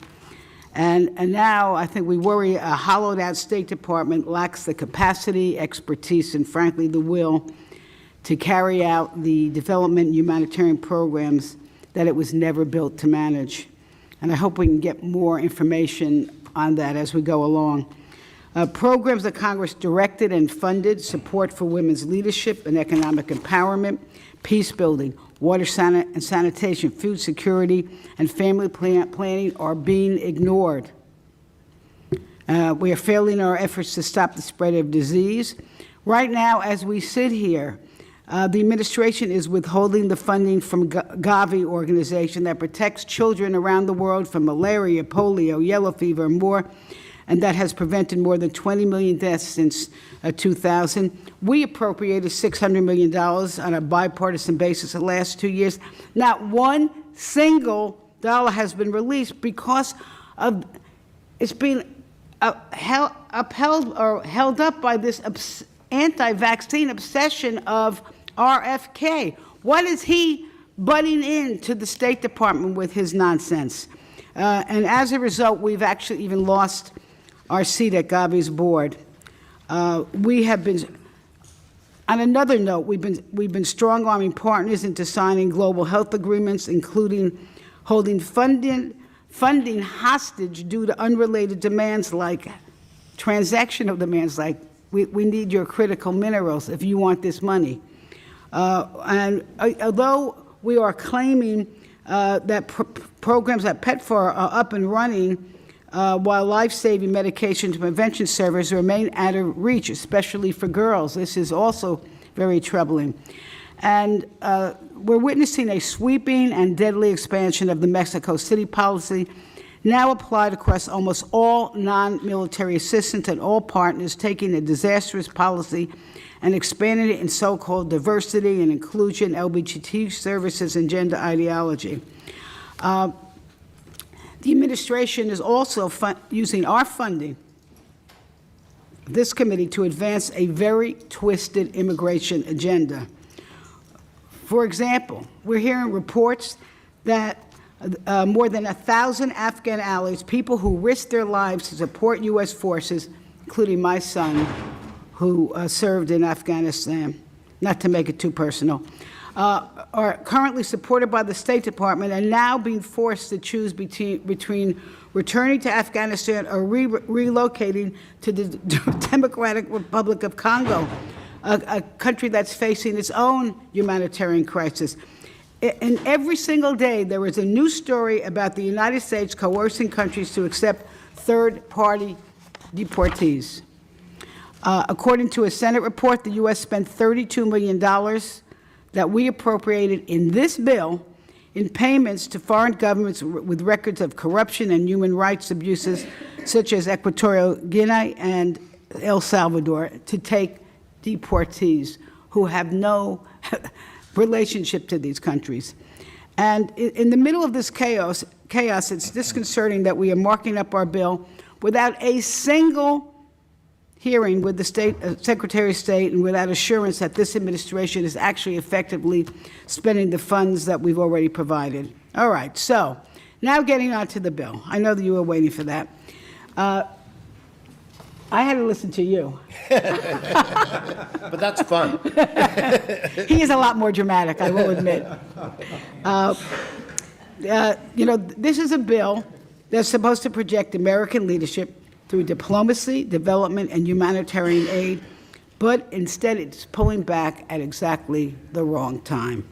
And now I think we worry a hollowed-out State Department lacks the capacity, expertise, and frankly the will to carry out the development and humanitarian programs that it was never built to manage. And I hope we can get more information on that as we go along. Programs that Congress directed and funded, support for women's leadership and economic empowerment, peace building, water and sanitation, food security, and family planning are being ignored. We are failing our efforts to stop the spread of disease. Right now, as we sit here, the administration is withholding the funding from Gavi organization that protects children around the world from malaria, polio, yellow fever, and more, and that has prevented more than 20 million deaths since 2000. We appropriated $600 million on a bipartisan basis the last 2 years. Not one single dollar has been released because of it's being upheld or held up by this anti-vaccine obsession of RFK. What is he butting into the State Department with his nonsense? And as a result, we've actually even lost our seat at Gavi's board. We have been, on another note, we've been strong-arming partners into signing global health agreements, including holding funding hostage due to unrelated demands like transactional demands like we need your critical minerals if you want this money. And although we are claiming that programs at PEPFAR are up and running, while life-saving medication prevention services remain out of reach, especially for girls. This is also very troubling. And we're witnessing a sweeping and deadly expansion of the Mexico City policy, now applied across almost all non-military assistance and all partners, taking a disastrous policy and expanding it in so-called diversity and inclusion, LGBT services, and gender ideology. The administration is also using our funding, this committee, to advance a very twisted immigration agenda. For example, we're hearing reports that more than 1,000 Afghan allies, people who risked their lives to support U.S. forces, including my son, who served in Afghanistan, not to make it too personal, are currently supported by the State Department and now being forced to choose between returning to Afghanistan or relocating to the Democratic Republic of Congo, a country that's facing its own humanitarian crisis. And every single day, there is a new story about the United States coercing countries to accept third-party deportees. According to a Senate report, the U.S. spent $32 million that we appropriated in this bill in payments to foreign governments with records of corruption and human rights abuses, such as Equatorial Guinea and El Salvador, to take deportees who have no relationship to these countries. And in the middle of this chaos, it's disconcerting that we are marking up our bill without a single hearing with the Secretary of State and without assurance that this administration is actually effectively spending the funds that we've already provided. All right, so now getting on to the bill. I know that you were waiting for that. I had to listen to you. But that's fun. He is a lot more dramatic, I will admit. You know, this is a bill that's supposed to project American leadership, through diplomacy, development, and humanitarian aid, but instead it's pulling back at exactly the wrong time.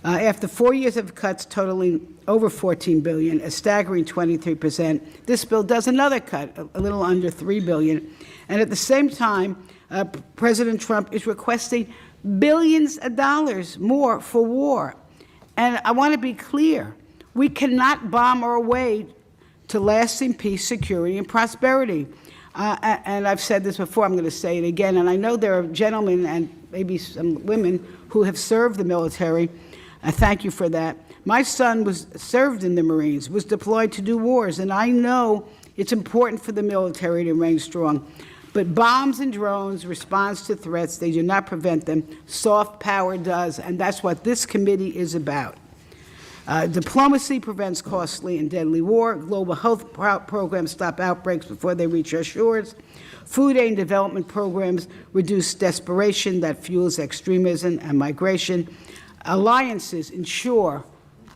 After 4 years of cuts totaling over $14 billion, a staggering 23%, this bill does another cut, a little under $3 billion. And at the same time, President Trump is requesting billions of dollars more for war. And I want to be clear, we cannot bomb our way to lasting peace, security, and prosperity. And I've said this before, I'm going to say it again, and I know there are gentlemen and maybe some women who have served the military. I thank you for that. My son served in the Marines, was deployed to do wars, and I know it's important for the military to remain strong. But bombs and drones respond to threats. They do not prevent them. Soft power does, and that's what this committee is about. Diplomacy prevents costly and deadly war. Global health programs stop outbreaks before they reach our shores. Food aid and development programs reduce desperation that fuels extremism and migration. Alliances ensure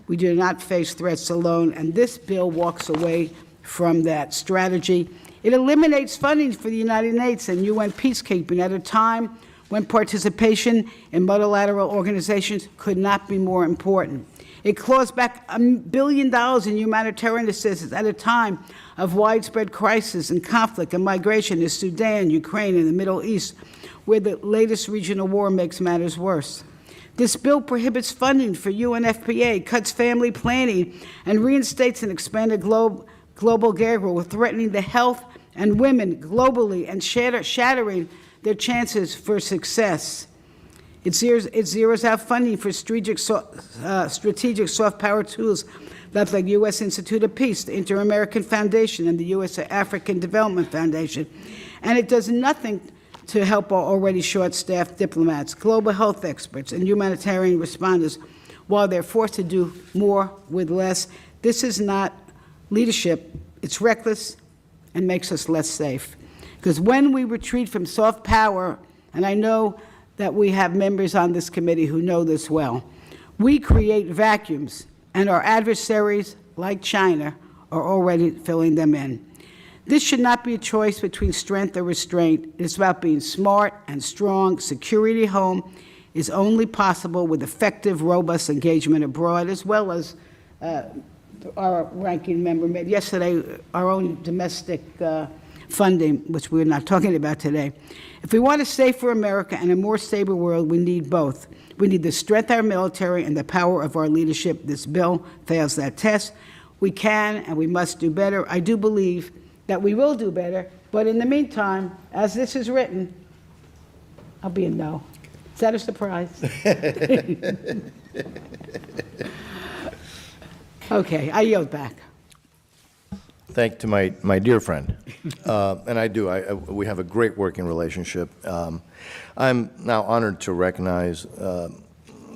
we do not face threats alone, and this bill walks away from that strategy. It eliminates funding for the United Nations and UN peacekeeping at a time when participation in multilateral organizations could not be more important. It claws back $1 billion in humanitarian assistance at a time of widespread crisis and conflict and migration in Sudan, Ukraine, and the Middle East, where the latest regional war makes matters worse. This bill prohibits funding for UNFPA, cuts family planning, and reinstates an expanded global gag rule, threatening the health and women globally and shattering their chances for success. It zeroes out funding for strategic soft power tools like the U.S. Institute of Peace, the Inter-American Foundation, and the U.S. African Development Foundation. And it does nothing to help our already short-staffed diplomats, global health experts, and humanitarian responders while they're forced to do more with less. This is not leadership. It's reckless and makes us less safe. Because when we retreat from soft power, and I know that we have members on this committee who know this well, we create vacuums, and our adversaries, like China, are already filling them in. This should not be a choice between strength or restraint. It's about being smart and strong. Security at home is only possible with effective, robust engagement abroad, as well as our ranking member made yesterday, our own domestic funding, which we're not talking about today. If we want a safer America and a more stable world, we need both. We need the strength of our military and the power of our leadership. This bill fails that test. We can and we must do better. I do believe that we will do better, but in the meantime, as this is written, I'll be a no. Is that a surprise? Okay, I yield back. Thank to my dear friend, and I do. We have a great working relationship. I'm now honored to recognize the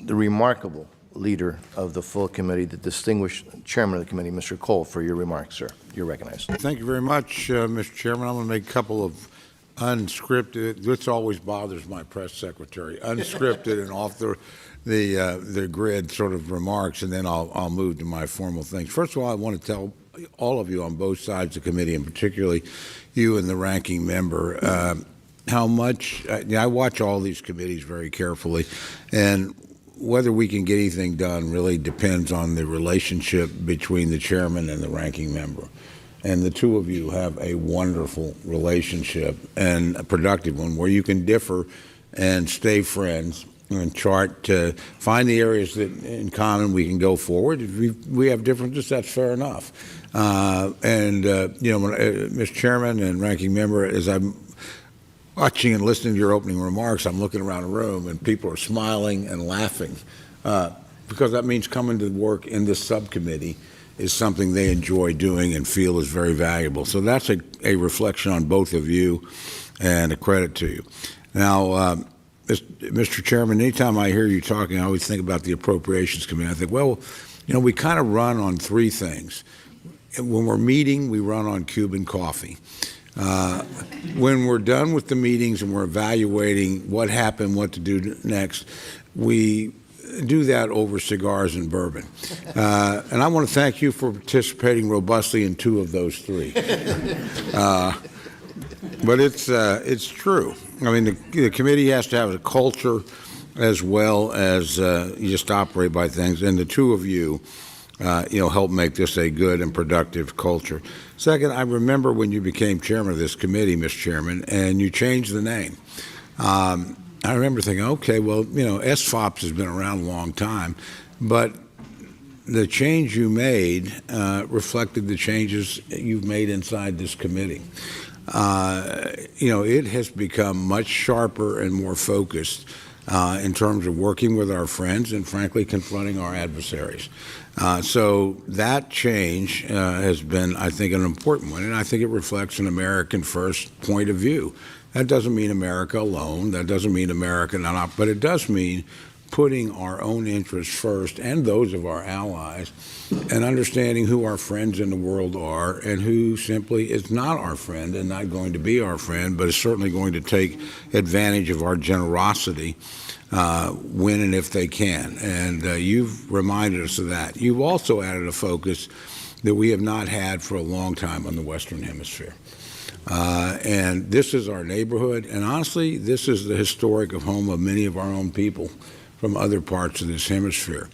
remarkable leader of the full committee, the distinguished chairman of the committee, Mr. Cole, for your remarks, sir. You're recognized. Thank you very much, Mr. Chairman. I'm going to make a couple of unscripted. This always bothers my press secretary. Unscripted and off the grid sort of remarks, and then I'll move to my formal things. First of all, I want to tell all of you on both sides of the committee, and particularly you and the ranking member, how much I watch all these committees very carefully, and whether we can get anything done really depends on the relationship between the chairman and the ranking member. And the two of you have a wonderful relationship, and a productive one, where you can differ and stay friends and chart to find the areas that in common we can go forward. If we have differences, that's fair enough. You know, Mr. Chairman and ranking member, as I'm watching and listening to your opening remarks, I'm looking around the room and people are smiling and laughing because that means coming to work in this subcommittee is something they enjoy doing and feel is very valuable. So that's a reflection on both of you and a credit to you. Now, Mr. Chairman, anytime I hear you talking, I always think about the Appropriations Committee. I think, well, you know, we kind of run on three things. When we're meeting, we run on Cuban coffee. When we're done with the meetings and we're evaluating what happened, what to do next, we do that over cigars and bourbon. And I want to thank you for participating robustly in two of those three. but it's true. I mean, the committee has to have a culture as well as you just operate by things, and the two of you, help make this a good and productive culture. Second, I remember when you became chairman of this committee, Mr. Chairman, and you changed the name. I remember thinking, okay, well, SFOPS has been around a long time, but the change you made reflected the changes you've made inside this committee. It has become much sharper and more focused in terms of working with our friends and, frankly, confronting our adversaries. So that change has been, I think, an important one, and I think it reflects an American first point of view. That doesn't mean America alone. That doesn't mean America not, but it does mean putting our own interests first and those of our allies, and understanding who our friends in the world are and who simply is not our friend and not going to be our friend, but is certainly going to take advantage of our generosity when and if they can. And you've reminded us of that. You've also added a focus that we have not had for a long time on the Western Hemisphere. And this is our neighborhood, and honestly, this is the historic home of many of our own people from other parts of this hemisphere.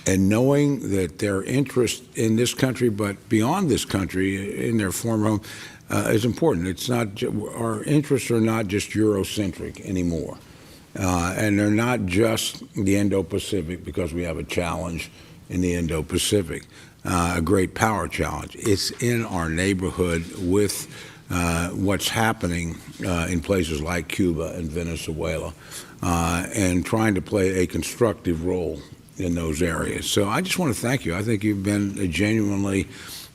And knowing that their interest in this country, but beyond this country, in their former home, is important. It's not, our interests are not just Eurocentric anymore. And they're not just the Indo-Pacific because we have a challenge in the Indo-Pacific, a great power challenge. It's in our neighborhood with what's happening in places like Cuba and Venezuela, and trying to play a constructive role in those areas. So I just want to thank you. I think you've been a genuinely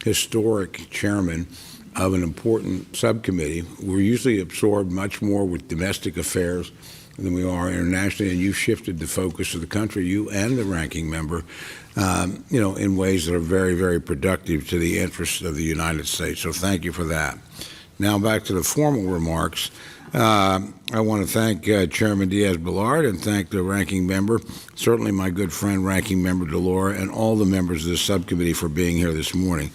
historic chairman of an important subcommittee. We're usually absorbed much more with domestic affairs than we are internationally, and you've shifted the focus of the country, you and the ranking member, in ways that are very, very productive to the interests of the United States. So thank you for that. Now back to the formal remarks. I want to thank Chairman Diaz-Balart and thank the ranking member, certainly my good friend, Ranking Member DeLore, and all the members of the subcommittee for being here this morning.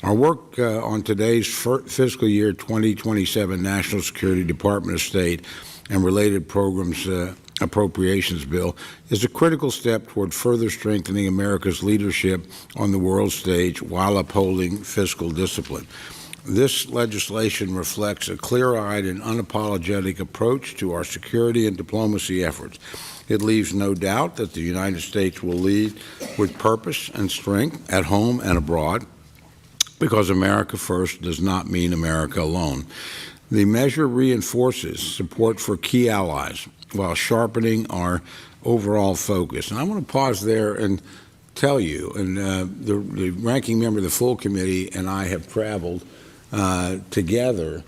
Our work on today's fiscal year 2027 National Security Department of State and related programs appropriations bill is a critical step toward further strengthening America's leadership on the world stage while upholding fiscal discipline. This legislation reflects a clear-eyed and unapologetic approach to our security and diplomacy efforts. It leaves no doubt that the United States will lead with purpose and strength at home and abroad, because America first does not mean America alone. The measure reinforces support for key allies while sharpening our overall focus. And I want to pause there and tell you, and the ranking member of the full committee and I have traveled together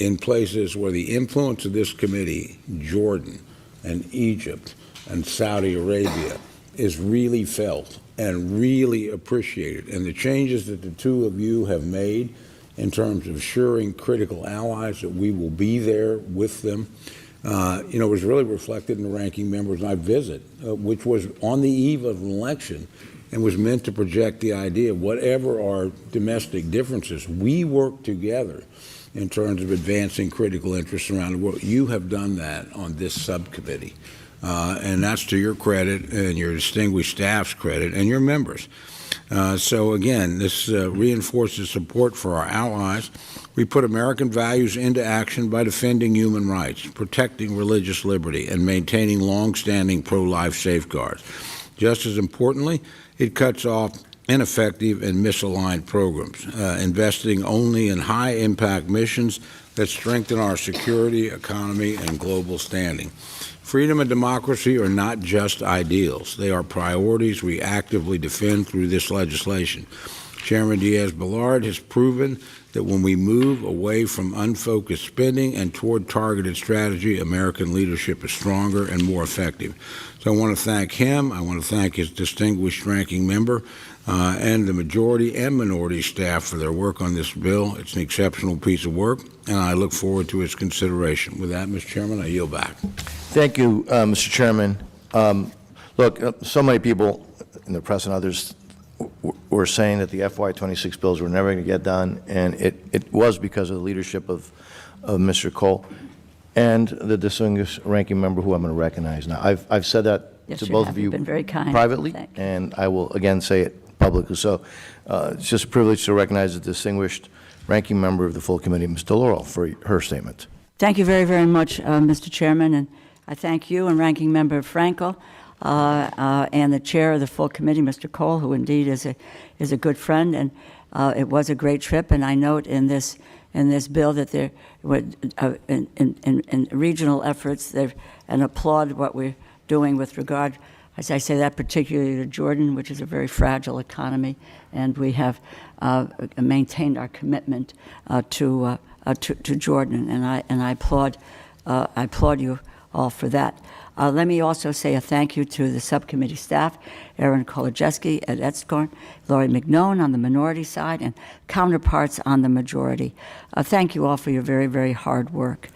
in places where the influence of this committee, Jordan and Egypt and Saudi Arabia, is really felt and really appreciated. And the changes that the two of you have made in terms of assuring critical allies that we will be there with them, was really reflected in the ranking members I visit, which was on the eve of an election and was meant to project the idea of whatever our domestic differences, we work together in terms of advancing critical interests around the world. You have done that on this subcommittee, and that's to your credit and your distinguished staff's credit and your members. So again, this reinforces support for our allies. We put American values into action by defending human rights, protecting religious liberty, and maintaining long-standing pro-life safeguards. Just as importantly, it cuts off ineffective and misaligned programs, investing only in high-impact missions that strengthen our security, economy, and global standing. Freedom and democracy are not just ideals. They are priorities we actively defend through this legislation. Chairman Diaz-Balart has proven that when we move away from unfocused spending and toward targeted strategy, American leadership is stronger and more effective. So I want to thank him. I want to thank his distinguished ranking member and the majority and minority staff for their work on this bill. It's an exceptional piece of work, and I look forward to its consideration. With that, Mr. Chairman, I yield back. Thank you, Mr. Chairman. Look, so many people in the press and others were saying that the FY26 bills were never going to get done, and it was because of the leadership of of Mr. Cole and the distinguished ranking member who I'm going to recognize now. I've said that Yes, to you both have. of you You've been very kind. privately, Thank you. and I will again say it publicly. So it's just a privilege to recognize the distinguished ranking member of the full committee, Ms. DeLauro, for her statement. Thank you very, very much, Mr. Chairman, and I thank you and Ranking Member Frankel and the chair of the full committee, Mr. Cole, who indeed is a good friend, and it was a great trip. And I note in this bill that there were in regional efforts there, and applaud what we're doing with regard, as I say that particularly to Jordan, which is a very fragile economy, and we have maintained our commitment to Jordan, and I applaud you all for that. Let me also say a thank you to the subcommittee staff, Aaron Kolodziejski, Ed Edskorn, Laurie McNone on the minority side, and counterparts on the majority. Thank you all for your very, very hard work.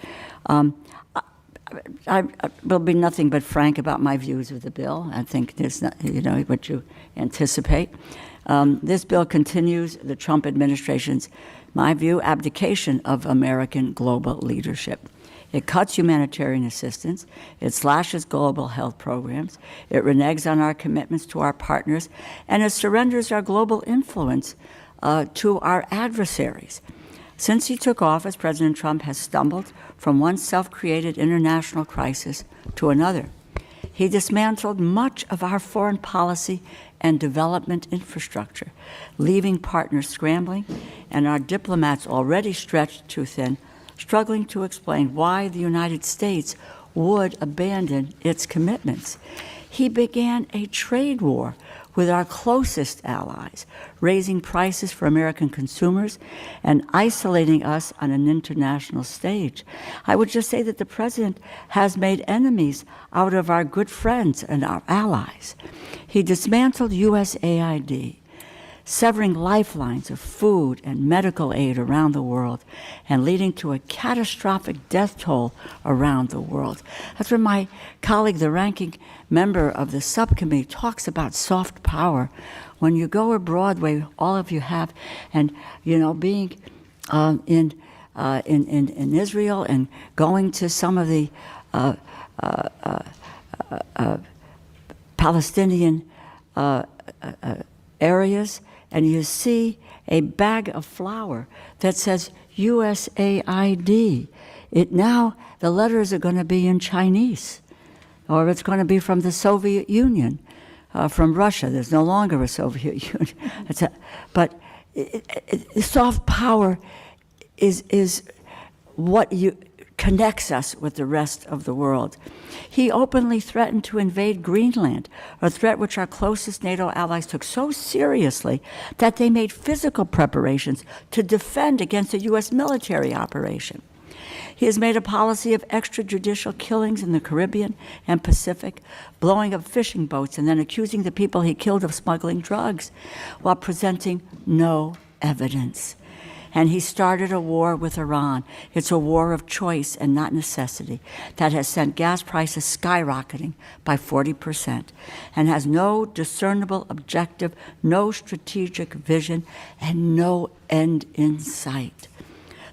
I will be nothing but frank about my views of the bill. I think there's not, what you anticipate. This bill continues the Trump administration's, my view, abdication of American global leadership. It cuts humanitarian assistance. It slashes global health programs. It reneges on our commitments to our partners, and it surrenders our global influence to our adversaries. Since he took office, President Trump has stumbled from one self-created international crisis to another. He dismantled much of our foreign policy and development infrastructure, leaving partners scrambling and our diplomats already stretched too thin, struggling to explain why the United States would abandon its commitments. He began a trade war with our closest allies, raising prices for American consumers and isolating us on an international stage. I would just say that the president has made enemies out of our good friends and our allies. He dismantled USAID, severing lifelines of food and medical aid around the world and leading to a catastrophic death toll around the world. That's where my colleague, the ranking member of the subcommittee, talks about soft power. When you go abroad, where all of you have, and being in Israel and going to some of the Palestinian areas, and you see a bag of flour that says USAID. Now the letters are going to be in Chinese, or it's going to be from the Soviet Union, from Russia. There's no longer a Soviet Union. But soft power is what connects us with the rest of the world. He openly threatened to invade Greenland, a threat which our closest NATO allies took so seriously that they made physical preparations to defend against a U.S. military operation. He has made a policy of extrajudicial killings in the Caribbean and Pacific, blowing up fishing boats and then accusing the people he killed of smuggling drugs while presenting no evidence. And he started a war with Iran. It's a war of choice and not necessity that has sent gas prices skyrocketing by 40% and has no discernible objective, no strategic vision, and no end in sight.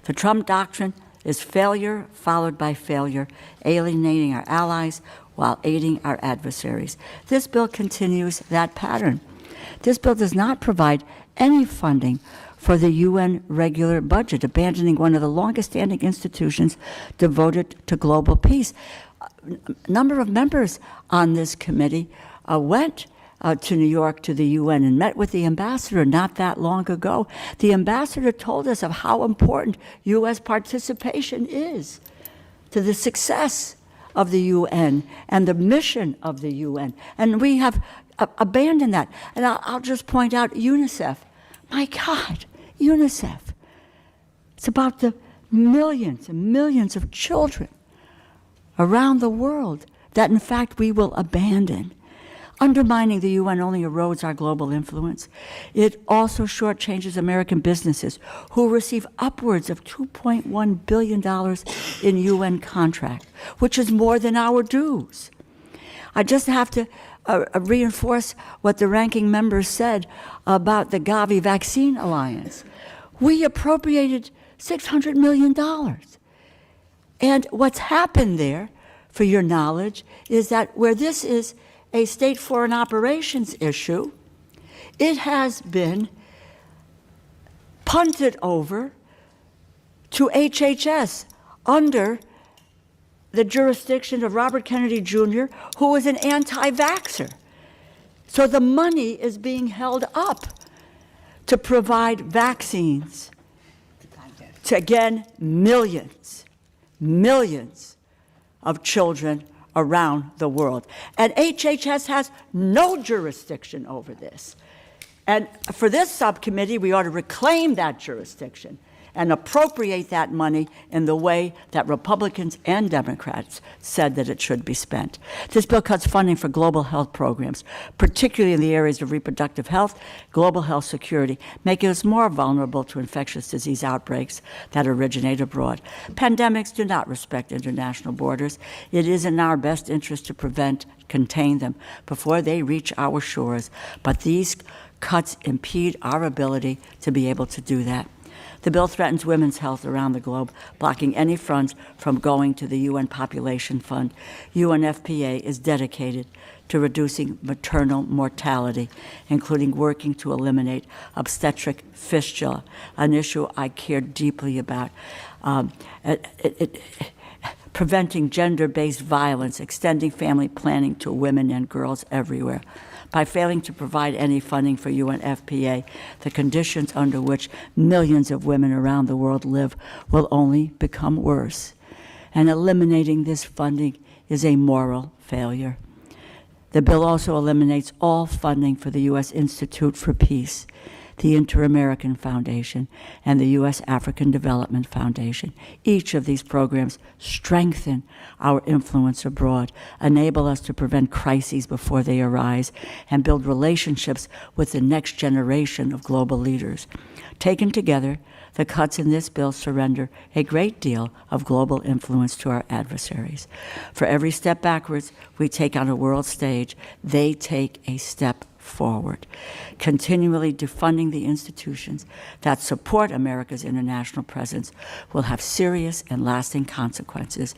The Trump doctrine is failure followed by failure, alienating our allies while aiding our adversaries. This bill continues that pattern. This bill does not provide any funding for the UN regular budget, abandoning one of the longest-standing institutions devoted to global peace. A number of members on this committee went to New York to the UN and met with the ambassador not that long ago. The ambassador told us of how important U.S. participation is to the success of the UN and the mission of the UN. And we have abandoned that. And I'll just point out UNICEF. My God, UNICEF. It's about the millions and millions of children around the world that, in fact, we will abandon. Undermining the UN only erodes our global influence. It also shortchanges American businesses who receive upwards of $2.1 billion in UN contract, which is more than our dues. I just have to reinforce what the ranking member said about the Gavi Vaccine Alliance. We appropriated $600 million. And what's happened there, for your knowledge, is that where this is a state foreign operations issue, it has been punted over to HHS under the jurisdiction of Robert Kennedy Jr., who was an anti-vaxxer. So the money is being held up to provide vaccines to, again, millions of children around the world. And HHS has no jurisdiction over this. And for this subcommittee, we ought to reclaim that jurisdiction and appropriate that money in the way that Republicans and Democrats said that it should be spent. This bill cuts funding for global health programs, particularly in the areas of reproductive health, global health security, making us more vulnerable to infectious disease outbreaks that originate abroad. Pandemics do not respect international borders. It is in our best interest to contain them before they reach our shores, but these cuts impede our ability to be able to do that. The bill threatens women's health around the globe, blocking any funds from going to the UN Population Fund. UNFPA is dedicated to reducing maternal mortality, including working to eliminate obstetric fistula, an issue I care deeply about. Preventing gender-based violence, extending family planning to women and girls everywhere. By failing to provide any funding for UNFPA, the conditions under which millions of women around the world live will only become worse. And eliminating this funding is a moral failure. The bill also eliminates all funding for the U.S. Institute for Peace, the Inter-American Foundation, and the U.S. African Development Foundation. Each of these programs strengthen our influence abroad, enable us to prevent crises before they arise, and build relationships with the next generation of global leaders. Taken together, the cuts in this bill surrender a great deal of global influence to our adversaries. For every step backwards we take on a world stage, they take a step forward, continually defunding the institutions that support America's international presence will have serious and lasting consequences.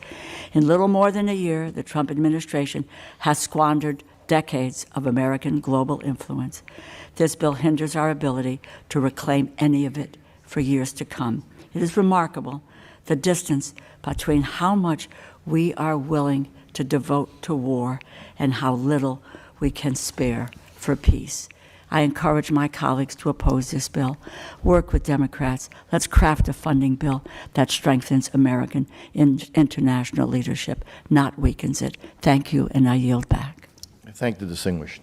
In little more than a year, the Trump administration has squandered decades of American global influence. This bill hinders our ability to reclaim any of it for years to come. It is remarkable the distance between how much we are willing to devote to war and how little we can spare for peace. I encourage my colleagues to oppose this bill. Work with Democrats. Let's craft a funding bill that strengthens American international leadership, not weakens it. Thank you, and I yield back. I thank the distinguished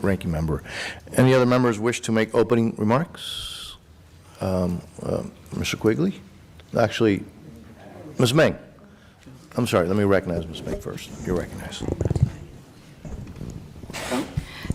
ranking member. Any other members wish to make opening remarks? Mr. Quigley? Actually, Ms. Meng. I'm sorry, let me recognize Ms. Meng first. You're recognized.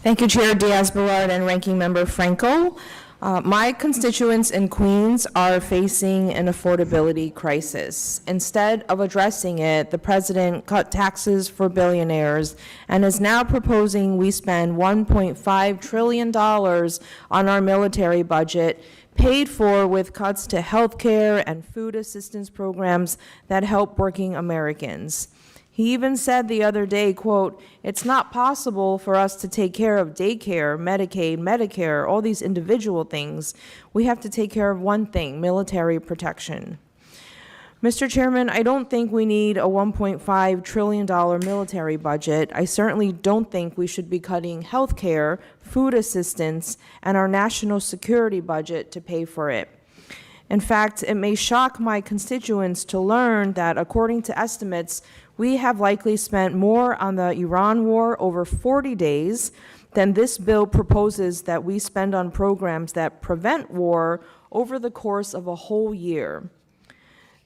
Thank you, Chair Diaz-Balart and Ranking Member Franco. My constituents in Queens are facing an affordability crisis. Instead of addressing it, the president cut taxes for billionaires and is now proposing we spend $1.5 trillion on our military budget, paid for with cuts to health care and food assistance programs that help working Americans. He even said the other day, quote, "It's not possible for us to take care of daycare, Medicaid, Medicare, all these individual things. We have to take care of one thing, military protection." Mr. Chairman, I don't think we need a $1.5 trillion military budget. I certainly don't think we should be cutting health care, food assistance, and our national security budget to pay for it. In fact, it may shock my constituents to learn that, according to estimates, we have likely spent more on the Iran war over 40 days than this bill proposes that we spend on programs that prevent war over the course of a whole year.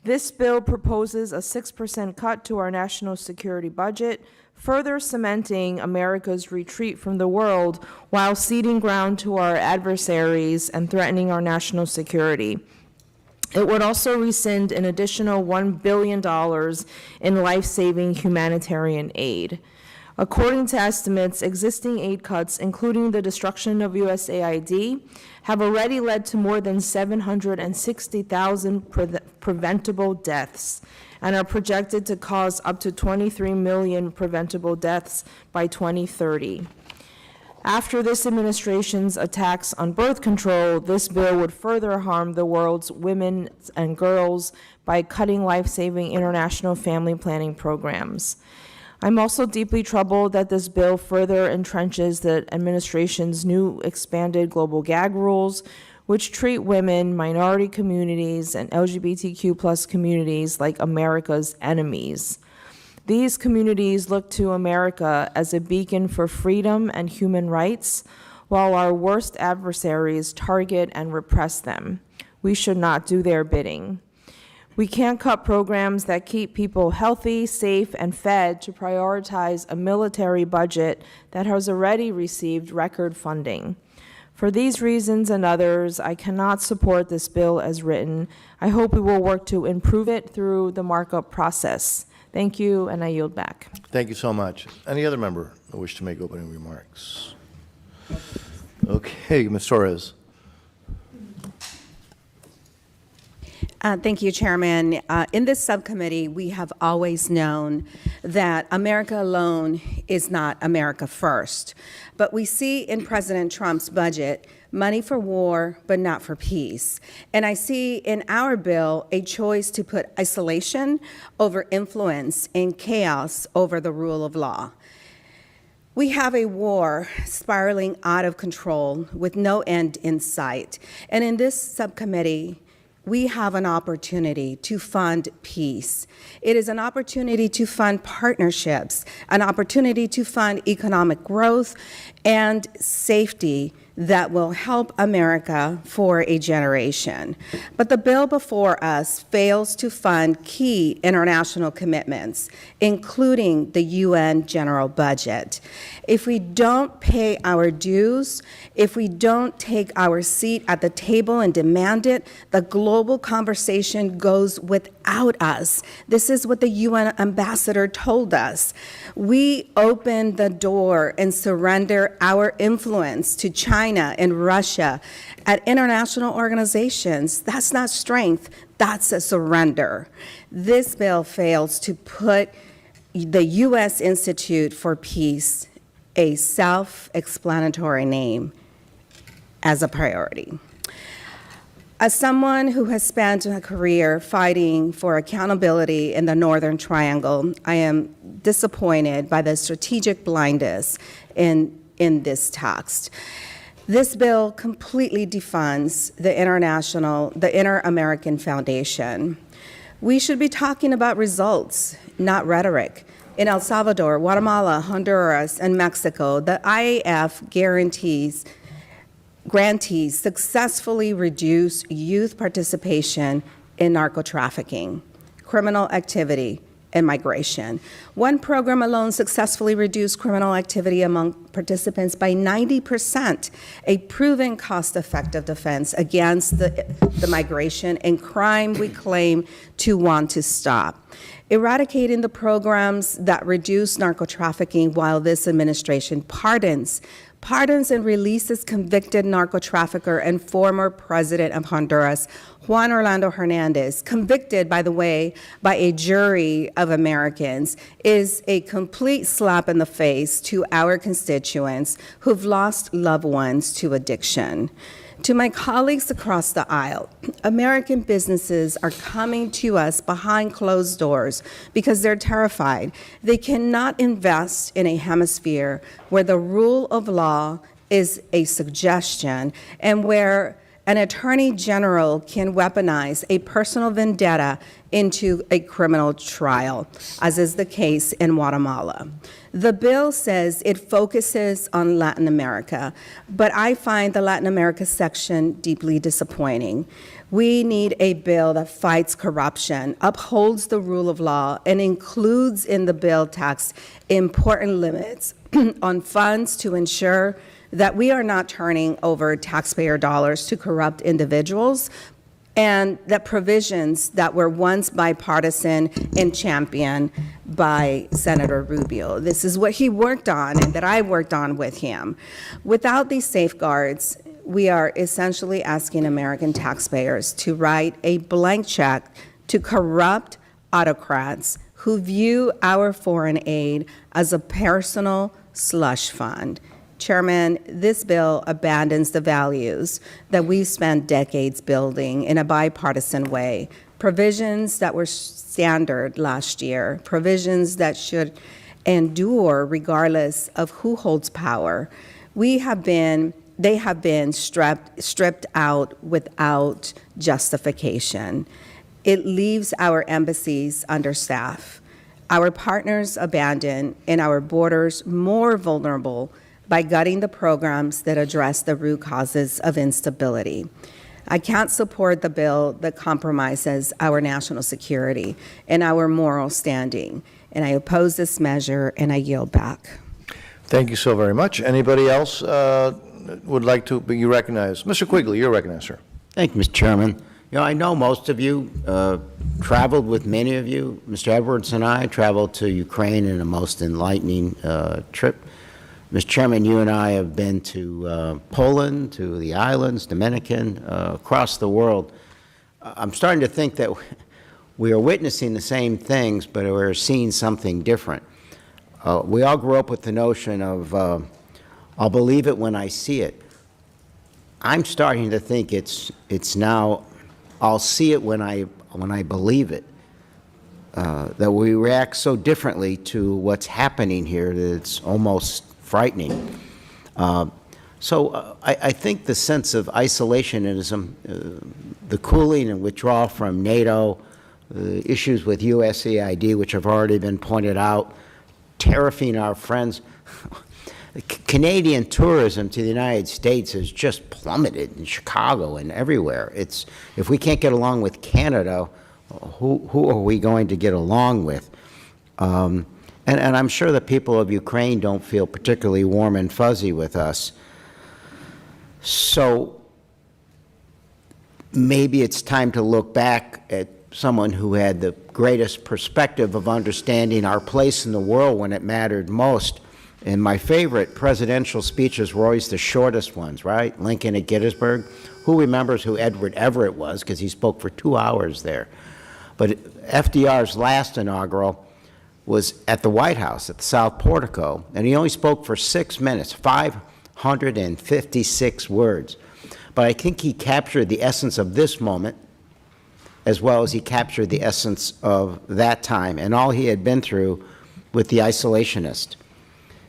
This bill proposes a 6% cut to our national security budget, further cementing America's retreat from the world while ceding ground to our adversaries and threatening our national security. It would also rescind an additional $1 billion in life-saving humanitarian aid. According to estimates, existing aid cuts, including the destruction of USAID, have already led to more than 760,000 preventable deaths. and are projected to cause up to 23 million preventable deaths by 2030. After this administration's attacks on birth control, this bill would further harm the world's women and girls by cutting life-saving international family planning programs. I'm also deeply troubled that this bill further entrenches the administration's new expanded global gag rules, which treat women, minority communities, and LGBTQ+ communities like America's enemies. These communities look to America as a beacon for freedom and human rights, while our worst adversaries target and repress them. We should not do their bidding. We can't cut programs that keep people healthy, safe, and fed to prioritize a military budget that has already received record funding. For these reasons and others, I cannot support this bill as written. I hope we will work to improve it through the markup process. Thank you, and I yield back. Thank you so much. Any other member who wish to make opening remarks? Okay, Ms. Torres. Thank you, Chairman. In this subcommittee, we have always known that America alone is not America first. But we see in President Trump's budget money for war, but not for peace. And I see in our bill a choice to put isolation over influence and chaos over the rule of law. We have a war spiraling out of control with no end in sight. And in this subcommittee, we have an opportunity to fund peace. It is an opportunity to fund partnerships, an opportunity to fund economic growth and safety that will help America for a generation. But the bill before us fails to fund key international commitments, including the UN general budget. If we don't pay our dues, if we don't take our seat at the table and demand it, the global conversation goes without us. This is what the UN ambassador told us. We open the door and surrender our influence to China and Russia at international organizations. That's not strength, that's a surrender. This bill fails to put the U.S. Institute for Peace, a self-explanatory name, as a priority. As someone who has spent a career fighting for accountability in the Northern Triangle, I am disappointed by the strategic blindness in this text. This bill completely defunds the Inter-American Foundation. We should be talking about results, not rhetoric. In El Salvador, Guatemala, Honduras, and Mexico, the IAF grantees successfully reduce youth participation in narco-trafficking, criminal activity, and migration. One program alone successfully reduced criminal activity among participants by 90%, a proven cost-effective defense against the migration and crime we claim to want to stop. Eradicating the programs that reduce narco-trafficking while this administration pardons and releases convicted narco-trafficker and former president of Honduras, Juan Orlando Hernandez, convicted, by the way, by a jury of Americans, is a complete slap in the face to our constituents who've lost loved ones to addiction. To my colleagues across the aisle, American businesses are coming to us behind closed doors because they're terrified. They cannot invest in a hemisphere where the rule of law is a suggestion and where an attorney general can weaponize a personal vendetta into a criminal trial, as is the case in Guatemala. The bill says it focuses on Latin America, but I find the Latin America section deeply disappointing. We need a bill that fights corruption, upholds the rule of law, and includes in the bill text important limits on funds to ensure that we are not turning over taxpayer dollars to corrupt individuals, and that provisions that were once bipartisan and championed by Senator Rubio. This is what he worked on and that I worked on with him. Without these safeguards, we are essentially asking American taxpayers to write a blank check to corrupt, autocrats who view our foreign aid as a personal slush fund. Chairman, this bill abandons the values that we've spent decades building in a bipartisan way. Provisions that were standard last year, provisions that should endure regardless of who holds power. They have been stripped out without justification. It leaves our embassies understaffed, our partners abandoned, and our borders more vulnerable by gutting the programs that address the root causes of instability. I can't support the bill that compromises our national security and our moral standing, and I oppose this measure, and I yield back. Thank you so very much. Anybody else would like to be recognized? Mr. Quigley, you're recognized, sir. Thank you, Mr. Chairman. You know, I know most of you, traveled with many of you. Mr. Edwards and I traveled to Ukraine in a most enlightening trip. Mr. Chairman, you and I have been to Poland, to the islands, Dominican, across the world. I'm starting to think that we are witnessing the same things, but we're seeing something different. We all grew up with the notion of, I'll believe it when I see it. I'm starting to think it's now, I'll see it when I believe it. That we react so differently to what's happening here that it's almost frightening. So I think the sense of isolationism, the cooling and withdrawal from NATO, the issues with USAID, which have already been pointed out, tariffing our friends. Canadian tourism to the United States has just plummeted in Chicago and everywhere. If we can't get along with Canada, who are we going to get along with? And I'm sure the people of Ukraine don't feel particularly warm and fuzzy with us. So maybe it's time to look back at someone who had the greatest perspective of understanding our place in the world when it mattered most. And my favorite presidential speeches were always the shortest ones, right? Lincoln at Gettysburg. Who remembers who Edward Everett was, because he spoke for 2 hours there. But FDR's last inaugural was at the White House, at the South Portico, and he only spoke for 6 minutes, 556 words. But I think he captured the essence of this moment, as well as he captured the essence of that time and all he had been through with the isolationist.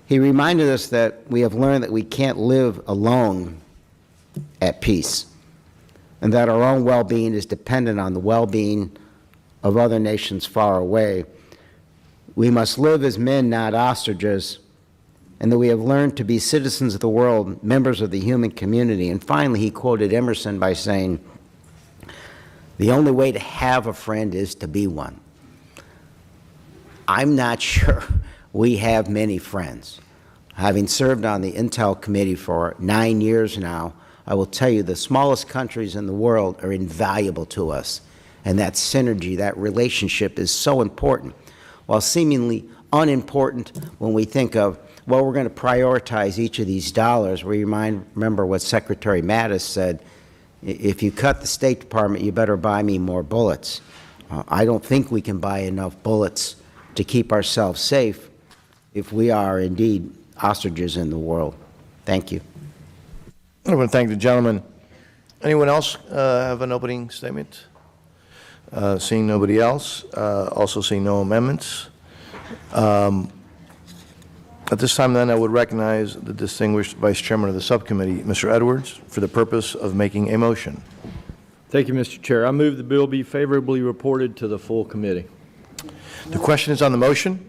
He reminded us that we have learned that we can't live alone at peace, and that our own well-being is dependent on the well-being of other nations far away. We must live as men, not ostriches, and that we have learned to be citizens of the world, members of the human community. And finally, he quoted Emerson by saying, "The only way to have a friend is to be one." I'm not sure we have many friends. Having served on the Intel Committee for 9 years now, I will tell you the smallest countries in the world are invaluable to us. And that synergy, that relationship is so important. While seemingly unimportant when we think of, well, we're going to prioritize each of these dollars, we remember what Secretary Mattis said, if you cut the State Department, you better buy me more bullets. I don't think we can buy enough bullets to keep ourselves safe if we are indeed ostriches in the world. Thank you. I want to thank the gentleman. Anyone else have an opening statement? Seeing nobody else, also seeing no amendments. At this time, then, I would recognize the distinguished Vice Chairman of the subcommittee, Mr. Edwards, for the purpose of making a motion. Thank you, Mr. Chair. I move the bill be favorably reported to the full committee. The question is on the motion.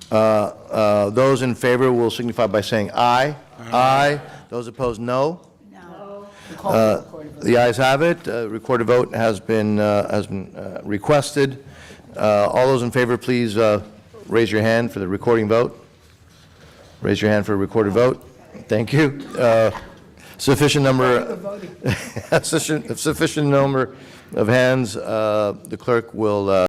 Those in favor will signify by saying aye. Aye. Those opposed, no. No. The ayes have it. Recorded vote has been requested. All those in favor, please raise your hand for the recording vote. Raise your hand for a recorded vote. Thank you. Sufficient number. Sufficient number of hands. The clerk will.